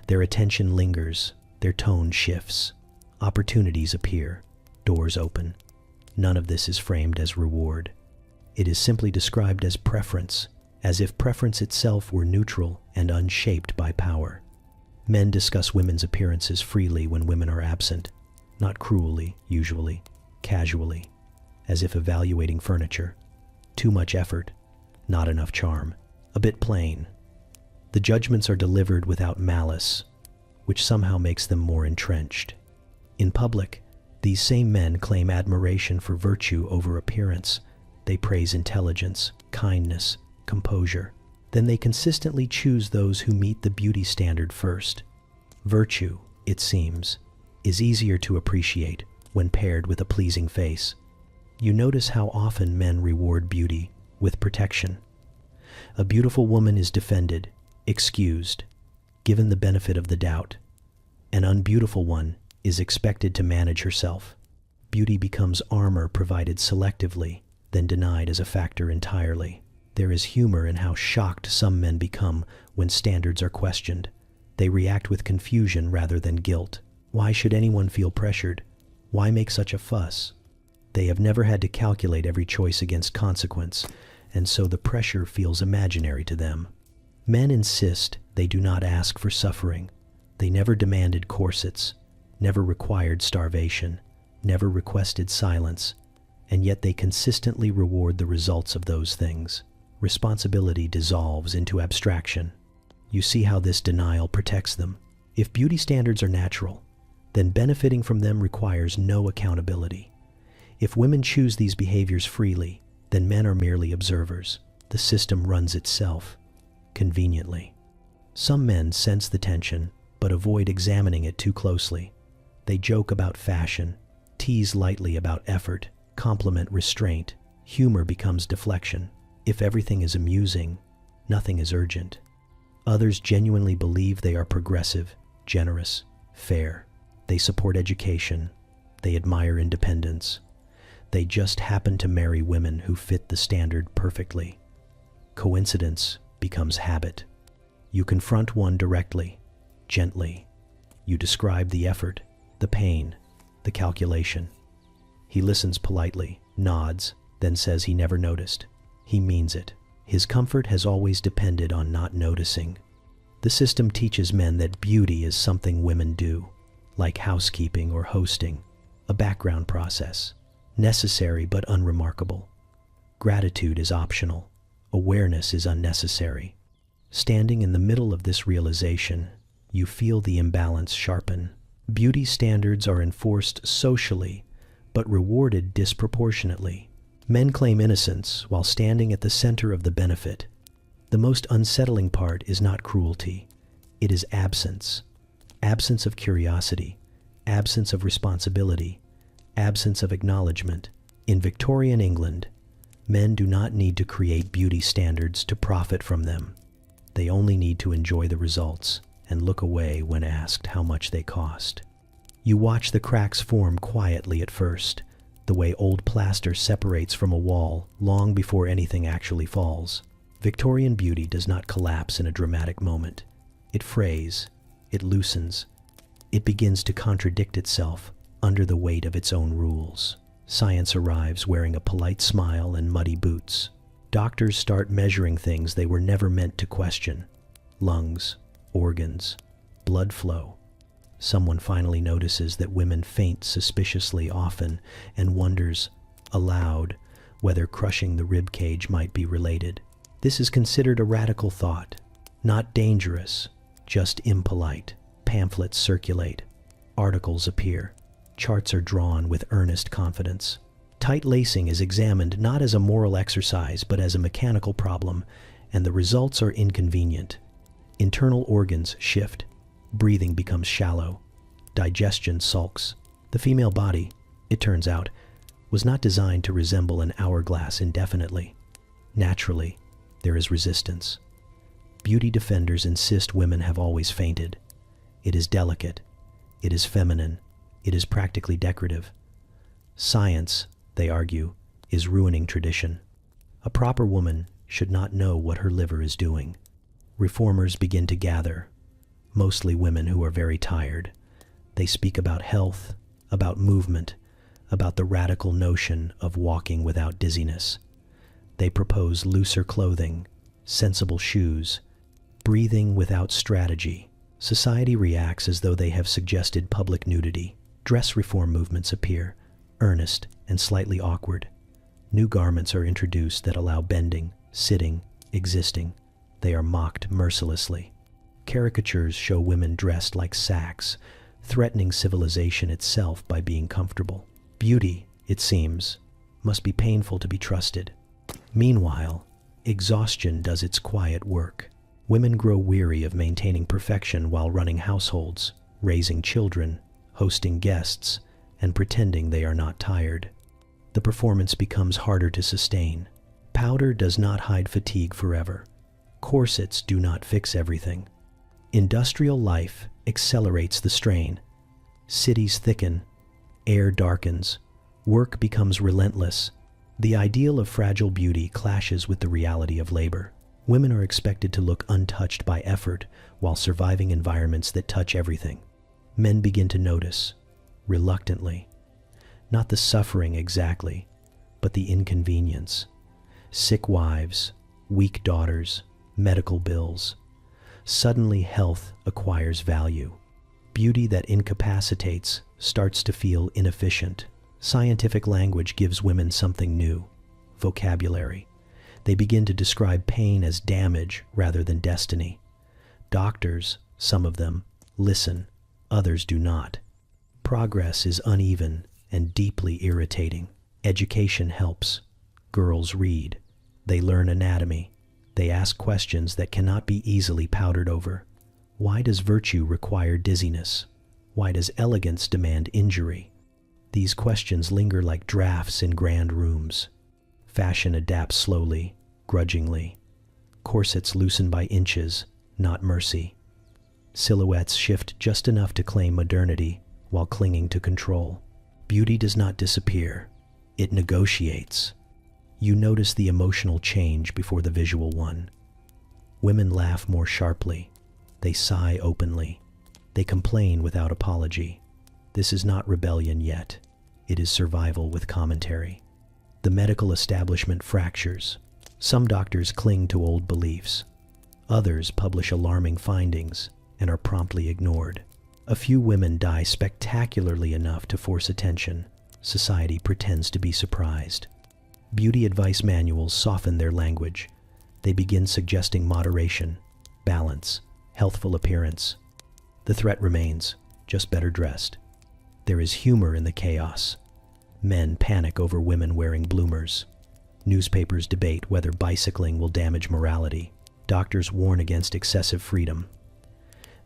Their attention lingers, their tone shifts. Opportunities appear, doors open. None of this is framed as reward. It is simply described as preference, as if preference itself were neutral and unshaped by power. Men discuss women's appearances freely when women are absent, not cruelly, usually, casually, as if evaluating furniture. Too much effort, not enough charm, a bit plain. The judgments are delivered without malice, which somehow makes them more entrenched. In public, these same men claim admiration for virtue over appearance. They praise intelligence, kindness, composure. Then they consistently choose those who meet the beauty standard first. Virtue, it seems, is easier to appreciate when paired with a pleasing face. You notice how often men reward beauty with protection. A beautiful woman is defended, excused, given the benefit of the doubt. An unbeautiful one is expected to manage herself. Beauty becomes armor provided selectively, then denied as a factor entirely. There is humor in how shocked some men become when standards are questioned. They react with confusion rather than guilt. Why should anyone feel pressured? Why make such a fuss? They have never had to calculate every choice against consequence, and so the pressure feels imaginary to them. Men insist they do not ask for suffering. They never demanded corsets, never required starvation, never requested silence, and yet they consistently reward the results of those things. Responsibility dissolves into abstraction. You see how this denial protects them. If beauty standards are natural, then benefiting from them requires no accountability. If women choose these behaviors freely, then men are merely observers. The system runs itself, conveniently. Some men sense the tension, but avoid examining it too closely. They joke about fashion, tease lightly about effort, compliment restraint. Humor becomes deflection. If everything is amusing, nothing is urgent. Others genuinely believe they are progressive, generous, fair. They support education. They admire independence. They just happen to marry women who fit the standard perfectly. Coincidence becomes habit. You confront one directly, gently. You describe the effort, the pain, the calculation. He listens politely, nods, then says he never noticed. He means it. His comfort has always depended on not noticing. The system teaches men that beauty is something women do, like housekeeping or hosting, a background process, necessary but unremarkable. Gratitude is optional. Awareness is unnecessary. Standing in the middle of this realization, you feel the imbalance sharpen. Beauty standards are enforced socially, but rewarded disproportionately. Men claim innocence while standing at the center of the benefit. The most unsettling part is not cruelty. It is absence. Absence of curiosity, absence of responsibility, absence of acknowledgement. In Victorian England, men do not need to create beauty standards to profit from them. They only need to enjoy the results and look away when asked how much they cost. You watch the cracks form quietly at first, the way old plaster separates from a wall long before anything actually falls. Victorian beauty does not collapse in a dramatic moment. It frays, it loosens, it begins to contradict itself under the weight of its own rules. Science arrives wearing a polite smile and muddy boots. Doctors start measuring things they were never meant to question: lungs, organs, blood flow. Someone finally notices that women faint suspiciously often and wonders, aloud, whether crushing the rib cage might be related. This is considered a radical thought, not dangerous, just impolite. Pamphlets circulate, articles appear, charts are drawn with earnest confidence. Tight lacing is examined not as a moral exercise but as a mechanical problem, and the results are inconvenient. Internal organs shift, breathing becomes shallow, digestion sulks. The female body, it turns out, was not designed to resemble an hourglass indefinitely. Naturally, there is resistance. Beauty defenders insist women have always fainted. It is delicate. It is feminine. It is practically decorative. Science, they argue, is ruining tradition. A proper woman should not know what her liver is doing. Reformers begin to gather, mostly women who are very tired. They speak about health, about movement, about the radical notion of walking without dizziness. They propose looser clothing, sensible shoes, breathing without strategy. Society reacts as though they have suggested public nudity. Dress reform movements appear, earnest and slightly awkward. New garments are introduced that allow bending, sitting, existing. They are mocked mercilessly. Caricatures show women dressed like sacks, threatening civilization itself by being comfortable. Beauty, it seems, must be painful to be trusted. Meanwhile, exhaustion does its quiet work. Women grow weary of maintaining perfection while running households, raising children, hosting guests, and pretending they are not tired. The performance becomes harder to sustain. Powder does not hide fatigue forever. Corsets do not fix everything. Industrial life accelerates the strain. Cities thicken, air darkens, work becomes relentless. The ideal of fragile beauty clashes with the reality of labor. Women are expected to look untouched by effort while surviving environments that touch everything. Men begin to notice, reluctantly, not the suffering exactly, but the inconvenience. Sick wives, weak daughters, medical bills. Suddenly health acquires value. Beauty that incapacitates starts to feel inefficient. Scientific language gives women something new: vocabulary. They begin to describe pain as damage rather than destiny. Doctors, some of them, listen, others do not. Progress is uneven and deeply irritating. Education helps. Girls read. They learn anatomy. They ask questions that cannot be easily powdered over. Why does virtue require dizziness? Why does elegance demand injury? These questions linger like drafts in grand rooms. Fashion adapts slowly, grudgingly. Corsets loosen by inches, not mercy. Silhouettes shift just enough to claim modernity while clinging to control. Beauty does not disappear. It negotiates. You notice the emotional change before the visual one. Women laugh more sharply. They sigh openly. They complain without apology. This is not rebellion yet. It is survival with commentary. The medical establishment fractures. Some doctors cling to old beliefs. Others publish alarming findings and are promptly ignored. A few women die spectacularly enough to force attention. society pretends to be surprised. Beauty advice manuals soften their language. They begin suggesting moderation, balance, healthful appearance. The threat remains, just better dressed. There is humor in the chaos. Men panic over women wearing bloomers. Newspapers debate whether bicycling will damage morality. Doctors warn against excessive freedom.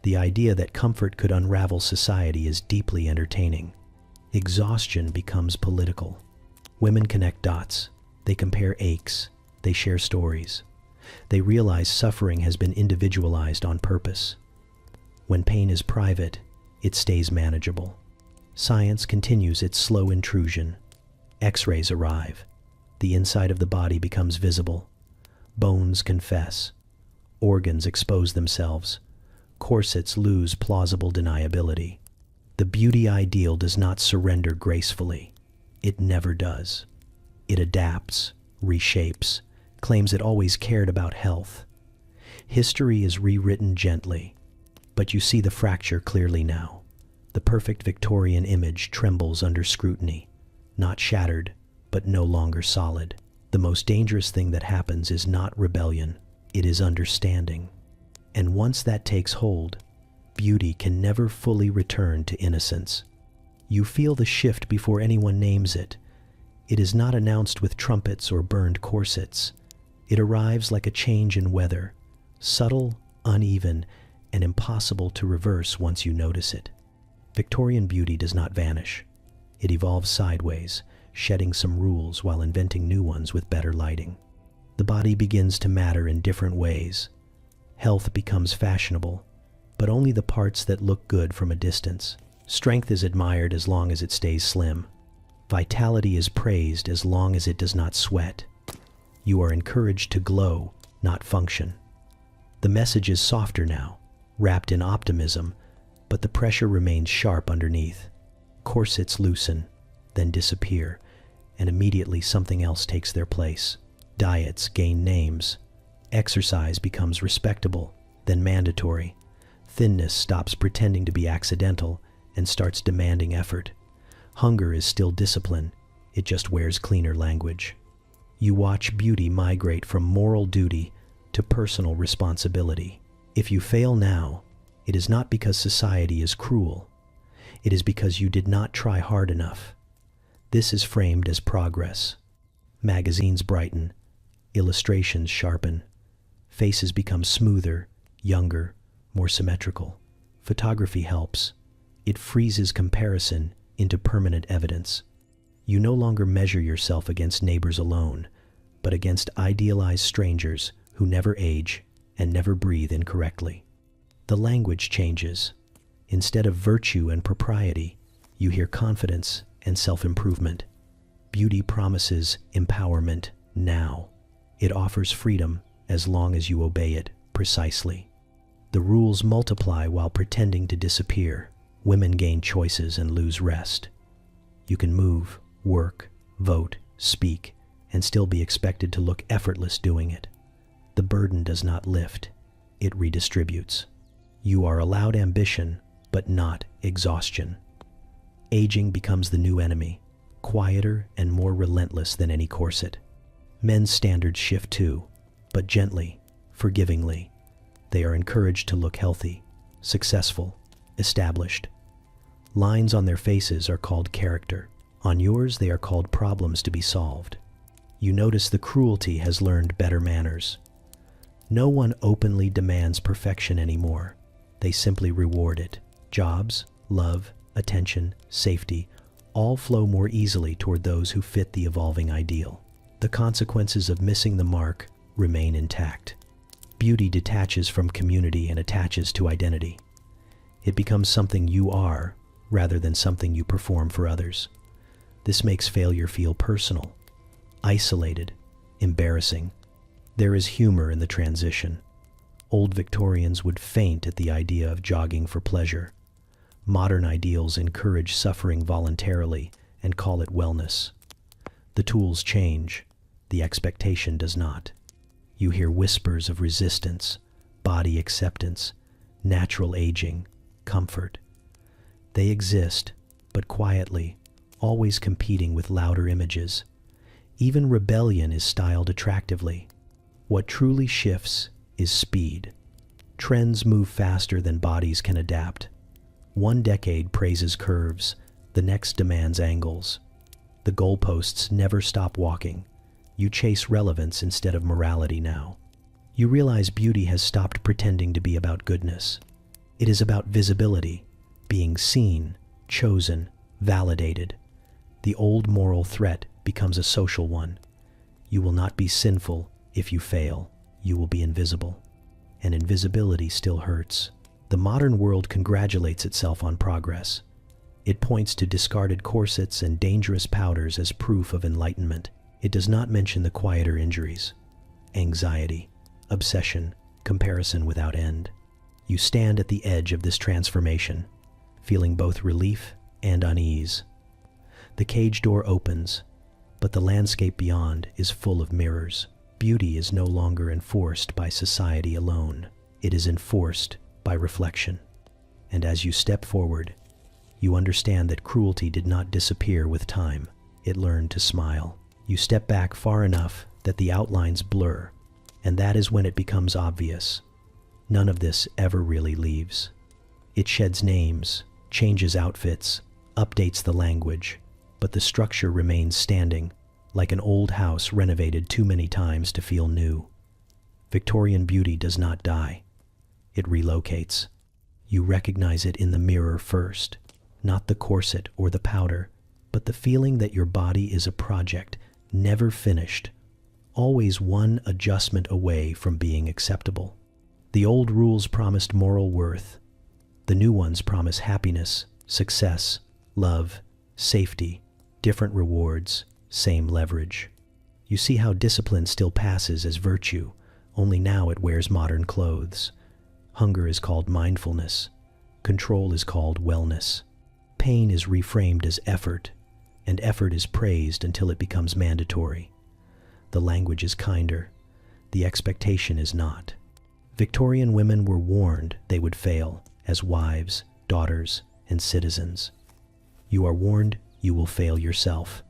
The idea that comfort could unravel society is deeply entertaining. Exhaustion becomes political. Women connect dots. They compare aches. They share stories. They realize suffering has been individualized on purpose. When pain is private, it stays manageable. Science continues its slow intrusion. X-rays arrive. The inside of the body becomes visible. Bones confess. Organs expose themselves. Corsets lose plausible deniability. The beauty ideal does not surrender gracefully. It never does. It adapts, reshapes, claims it always cared about health. History is rewritten gently, but you see the fracture clearly now. The perfect Victorian image trembles under scrutiny, not shattered, but no longer solid. The most dangerous thing that happens is not rebellion, it is understanding. And once that takes hold, beauty can never fully return to innocence. You feel the shift before anyone names it. It is not announced with trumpets or burned corsets. It arrives like a change in weather, subtle, uneven, and impossible to reverse once you notice it. Victorian beauty does not vanish. It evolves sideways, shedding some rules while inventing new ones with better lighting. The body begins to matter in different ways. Health becomes fashionable, but only the parts that look good from a distance. Strength is admired as long as it stays slim. Vitality is praised as long as it does not sweat. You are encouraged to glow, not function. The message is softer now, wrapped in optimism, but the pressure remains sharp underneath. Corsets loosen, then disappear, and immediately something else takes their place. Diets gain names. Exercise becomes respectable, then mandatory. Thinness stops pretending to be accidental and starts demanding effort. Hunger is still discipline, it just wears cleaner language. You watch beauty migrate from moral duty to personal responsibility. If you fail now, it is not because society is cruel. It is because you did not try hard enough. This is framed as progress. Magazines brighten, illustrations sharpen, faces become smoother, younger, more symmetrical. Photography helps. It freezes comparison into permanent evidence. You no longer measure yourself against neighbors alone, but against idealized strangers who never age and never breathe incorrectly. The language changes. Instead of virtue and propriety, you hear confidence and self-improvement. Beauty promises empowerment now. It offers freedom as long as you obey it precisely. The rules multiply while pretending to disappear. Women gain choices and lose rest. You can move, work, vote, speak, and still be expected to look effortless doing it. The burden does not lift, it redistributes. You are allowed ambition, but not exhaustion. Aging becomes the new enemy, quieter and more relentless than any corset. Men's standards shift too, but gently, forgivingly. They are encouraged to look healthy, successful, established. Lines on their faces are called character. On yours, they are called problems to be solved. You notice the cruelty has learned better manners. No one openly demands perfection anymore. They simply reward it. Jobs, love, attention, safety, all flow more easily toward those who fit the evolving ideal. The consequences of missing the mark remain intact. Beauty detaches from community and attaches to identity. It becomes something you are, rather than something you perform for others. This makes failure feel personal, isolated, embarrassing. There is humor in the transition. Old Victorians would faint at the idea of jogging for pleasure. Modern ideals encourage suffering voluntarily and call it wellness. The tools change, the expectation does not. You hear whispers of resistance, body acceptance, natural aging, comfort. They exist, but quietly, always competing with louder images. Even rebellion is styled attractively. What truly shifts is speed. Trends move faster than bodies can adapt. One decade praises curves, the next demands angles. The goalposts never stop walking. You chase relevance instead of morality now. You realize beauty has stopped pretending to be about goodness. It is about visibility, being seen, chosen, validated. The old moral threat becomes a social one. You will not be sinful if you fail. You will be invisible. And invisibility still hurts. The modern world congratulates itself on progress. It points to discarded corsets and dangerous powders as proof of enlightenment. It does not mention the quieter injuries: anxiety, obsession, comparison without end. You stand at the edge of this transformation, feeling both relief and unease. The cage door opens, but the landscape beyond is full of mirrors. Beauty is no longer enforced by society alone. It is enforced by reflection. And as you step forward, you understand that cruelty did not disappear with time. It learned to smile. You step back far enough that the outlines blur, and that is when it becomes obvious. None of this ever really leaves. It sheds names, changes outfits, updates the language, but the structure remains standing, like an old house renovated too many times to feel new. Victorian beauty does not die. It relocates. You recognize it in the mirror first, not the corset or the powder, but the feeling that your body is a project, never finished, always one adjustment away from being acceptable. The old rules promised moral worth. The new ones promise happiness, success, love, safety, different rewards, same leverage. You see how discipline still passes as virtue, only now it wears modern clothes. Hunger is called mindfulness. Control is called wellness. Pain is reframed as effort, and effort is praised until it becomes mandatory. The language is kinder. The expectation is not. Victorian women were warned they would fail as wives, daughters, and citizens. You are warned you will fail yourself.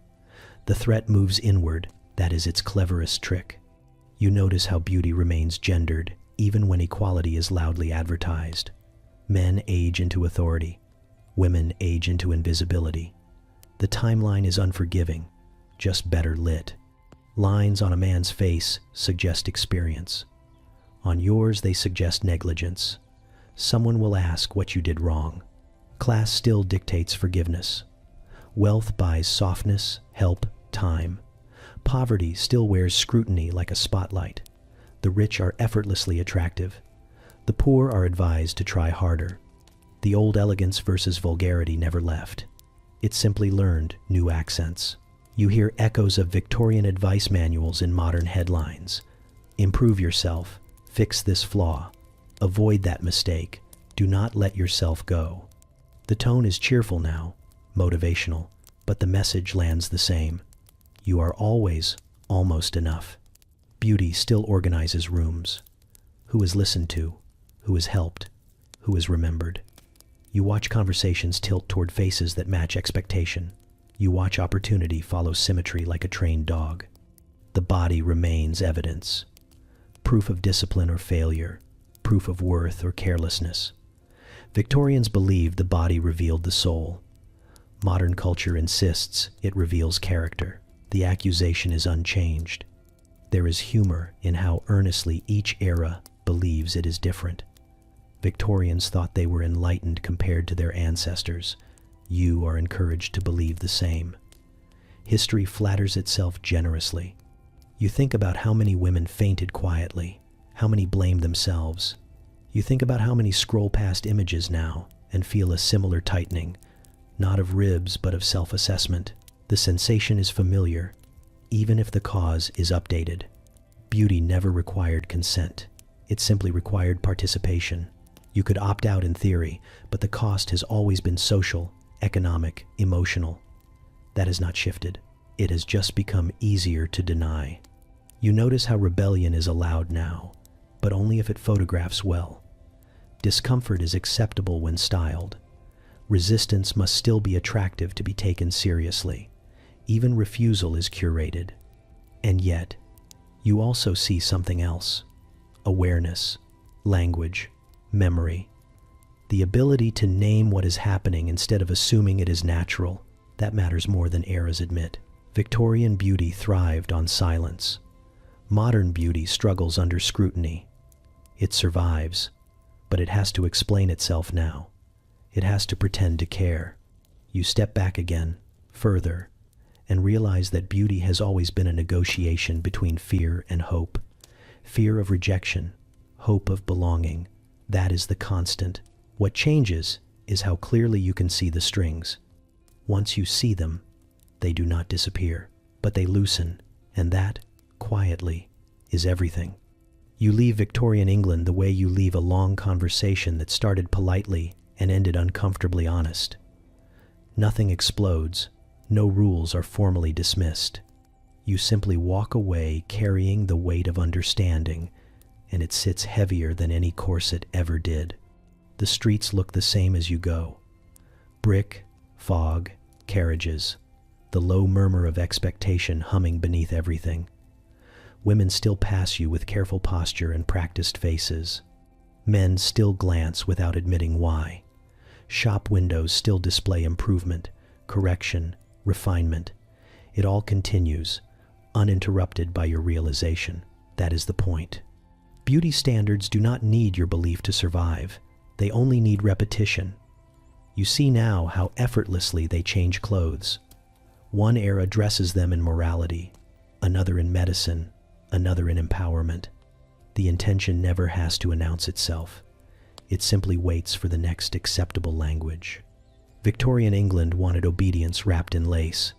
The threat moves inward. That is its cleverest trick. You notice how beauty remains gendered, even when equality is loudly advertised. Men age into authority. Women age into invisibility. The timeline is unforgiving, just better lit. Lines on a man's face suggest experience. On yours, they suggest negligence. Someone will ask what you did wrong. Class still dictates forgiveness. Wealth buys softness, help, time. Poverty still wears scrutiny like a spotlight. The rich are effortlessly attractive. The poor are advised to try harder. The old elegance versus vulgarity never left. It simply learned new accents. You hear echoes of Victorian advice manuals in modern headlines. Improve yourself. Fix this flaw. Avoid that mistake. Do not let yourself go. The tone is cheerful now, motivational, but the message lands the same. You are always almost enough. Beauty still organizes rooms. Who is listened to? Who is helped? Who is remembered? You watch conversations tilt toward faces that match expectation. You watch opportunity follow symmetry like a trained dog. The body remains evidence. Proof of discipline or failure. Proof of worth or carelessness. Victorians believed the body revealed the soul. Modern culture insists it reveals character. The accusation is unchanged. There is humor in how earnestly each era believes it is different. Victorians thought they were enlightened compared to their ancestors. You are encouraged to believe the same. History flatters itself generously. You think about how many women fainted quietly, how many blamed themselves. You think about how many scroll past images now and feel a similar tightening, not of ribs but of self-assessment. The sensation is familiar, even if the cause is updated. Beauty never required consent. It simply required participation. You could opt out in theory, but the cost has always been social, economic, emotional. That has not shifted. It has just become easier to deny. You notice how rebellion is allowed now, but only if it photographs well. Discomfort is acceptable when styled. Resistance must still be attractive to be taken seriously. Even refusal is curated. And yet, you also see something else. Awareness, language, memory. The ability to name what is happening instead of assuming it is natural. That matters more than eras admit. Victorian beauty thrived on silence. Modern beauty struggles under scrutiny. It survives, but it has to explain itself now. It has to pretend to care. You step back again, further, and realize that beauty has always been a negotiation between fear and hope. Fear of rejection, hope of belonging. That is the constant. What changes is how clearly you can see the strings. Once you see them, they do not disappear, but they loosen, and that, quietly, is everything. You leave Victorian England the way you leave a long conversation that started politely and ended uncomfortably honest. Nothing explodes, no rules are formally dismissed. You simply walk away carrying the weight of understanding, and it sits heavier than any corset ever did. The streets look the same as you go. Brick, fog, carriages, the low murmur of expectation humming beneath everything. Women still pass you with careful posture and practiced faces. Men still glance without admitting why. Shop windows still display improvement, correction, refinement. It all continues, uninterrupted by your realization. That is the point. Beauty standards do not need your belief to survive. They only need repetition. You see now how effortlessly they change clothes. One era dresses them in morality, another in medicine, another in empowerment. The intention never has to announce itself. It simply waits for the next acceptable language. Victorian England wanted obedience wrapped in lace.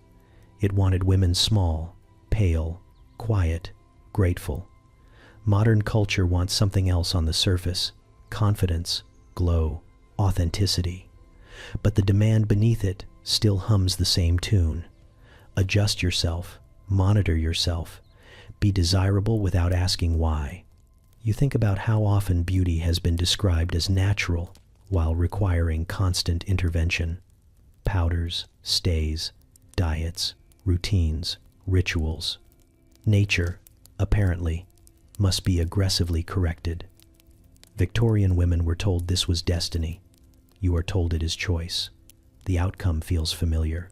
It wanted women small, pale, quiet, grateful. Modern culture wants something else on the surface: confidence, glow, authenticity. But the demand beneath it still hums the same tune. Adjust yourself, monitor yourself, be desirable without asking why. You think about how often beauty has been described as natural while requiring constant intervention. Powders, stays, diets, routines, rituals. Nature, apparently, must be aggressively corrected. Victorian women were told this was destiny. You are told it is choice. The outcome feels familiar.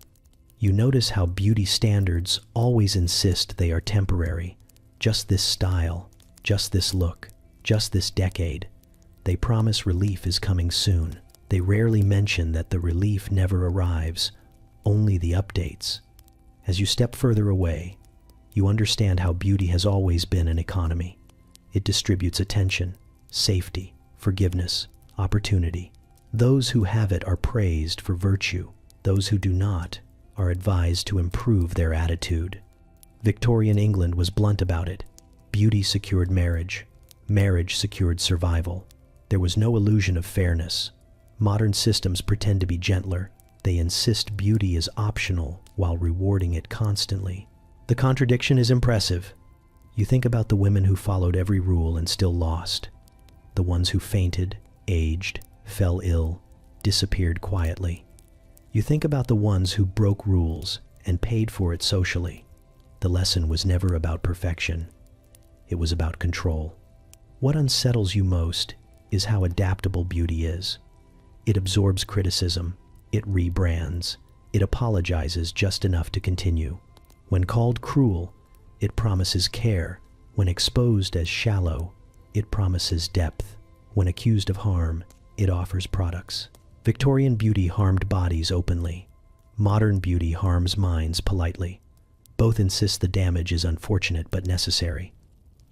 You notice how beauty standards always insist they are temporary. Just this style, just this look, just this decade. They promise relief is coming soon. They rarely mention that the relief never arrives, only the updates. As you step further away, you understand how beauty has always been an economy. It distributes attention, safety, forgiveness, opportunity. Those who have it are praised for virtue. Those who do not are advised to improve their attitude. Victorian England was blunt about it. Beauty secured marriage. Marriage secured survival. There was no illusion of fairness. Modern systems pretend to be gentler. They insist beauty is optional while rewarding it constantly. The contradiction is impressive. You think about the women who followed every rule and still lost. The ones who fainted, aged, fell ill, disappeared quietly. You think about the ones who broke rules and paid for it socially. The lesson was never about perfection. It was about control. What unsettles you most is how adaptable beauty is. It absorbs criticism. It rebrands. It apologizes just enough to continue. When called cruel, it promises care. When exposed as shallow, it promises depth. When accused of harm, it offers products. Victorian beauty harmed bodies openly. Modern beauty harms minds politely. Both insist the damage is unfortunate but necessary.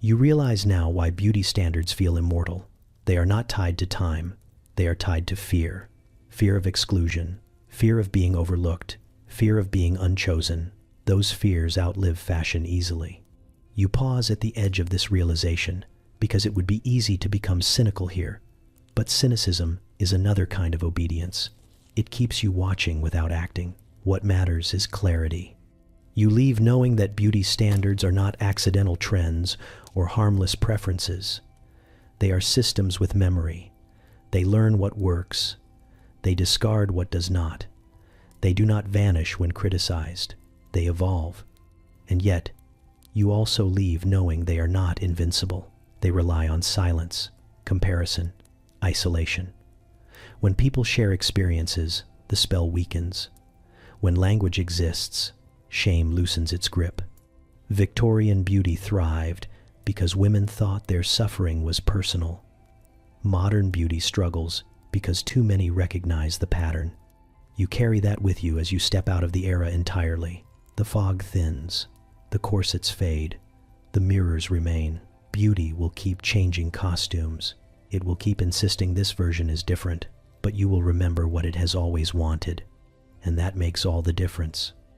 You realize now why beauty standards feel immortal. They are not tied to time. They are tied to fear. Fear of exclusion. Fear of being overlooked. Fear of being unchosen. Those fears outlive fashion easily. You pause at the edge of this realization because it would be easy to become cynical here. But cynicism is another kind of obedience. It keeps you watching without acting. What matters is clarity. You leave knowing that beauty standards are not accidental trends or harmless preferences. They are systems with memory. They learn what works. They discard what does not. They do not vanish when criticized. They evolve. And yet, you also leave knowing they are not invincible. They rely on silence, comparison, isolation. When people share experiences, the spell weakens. When language exists, shame loosens its grip. Victorian beauty thrived because women thought their suffering was personal. Modern beauty struggles because too many recognize the pattern. You carry that with you as you step out of the era entirely. The fog thins, the corsets fade, the mirrors remain. Beauty will keep changing costumes. It will keep insisting this version is different, but you will remember what it has always wanted. And that makes all the difference.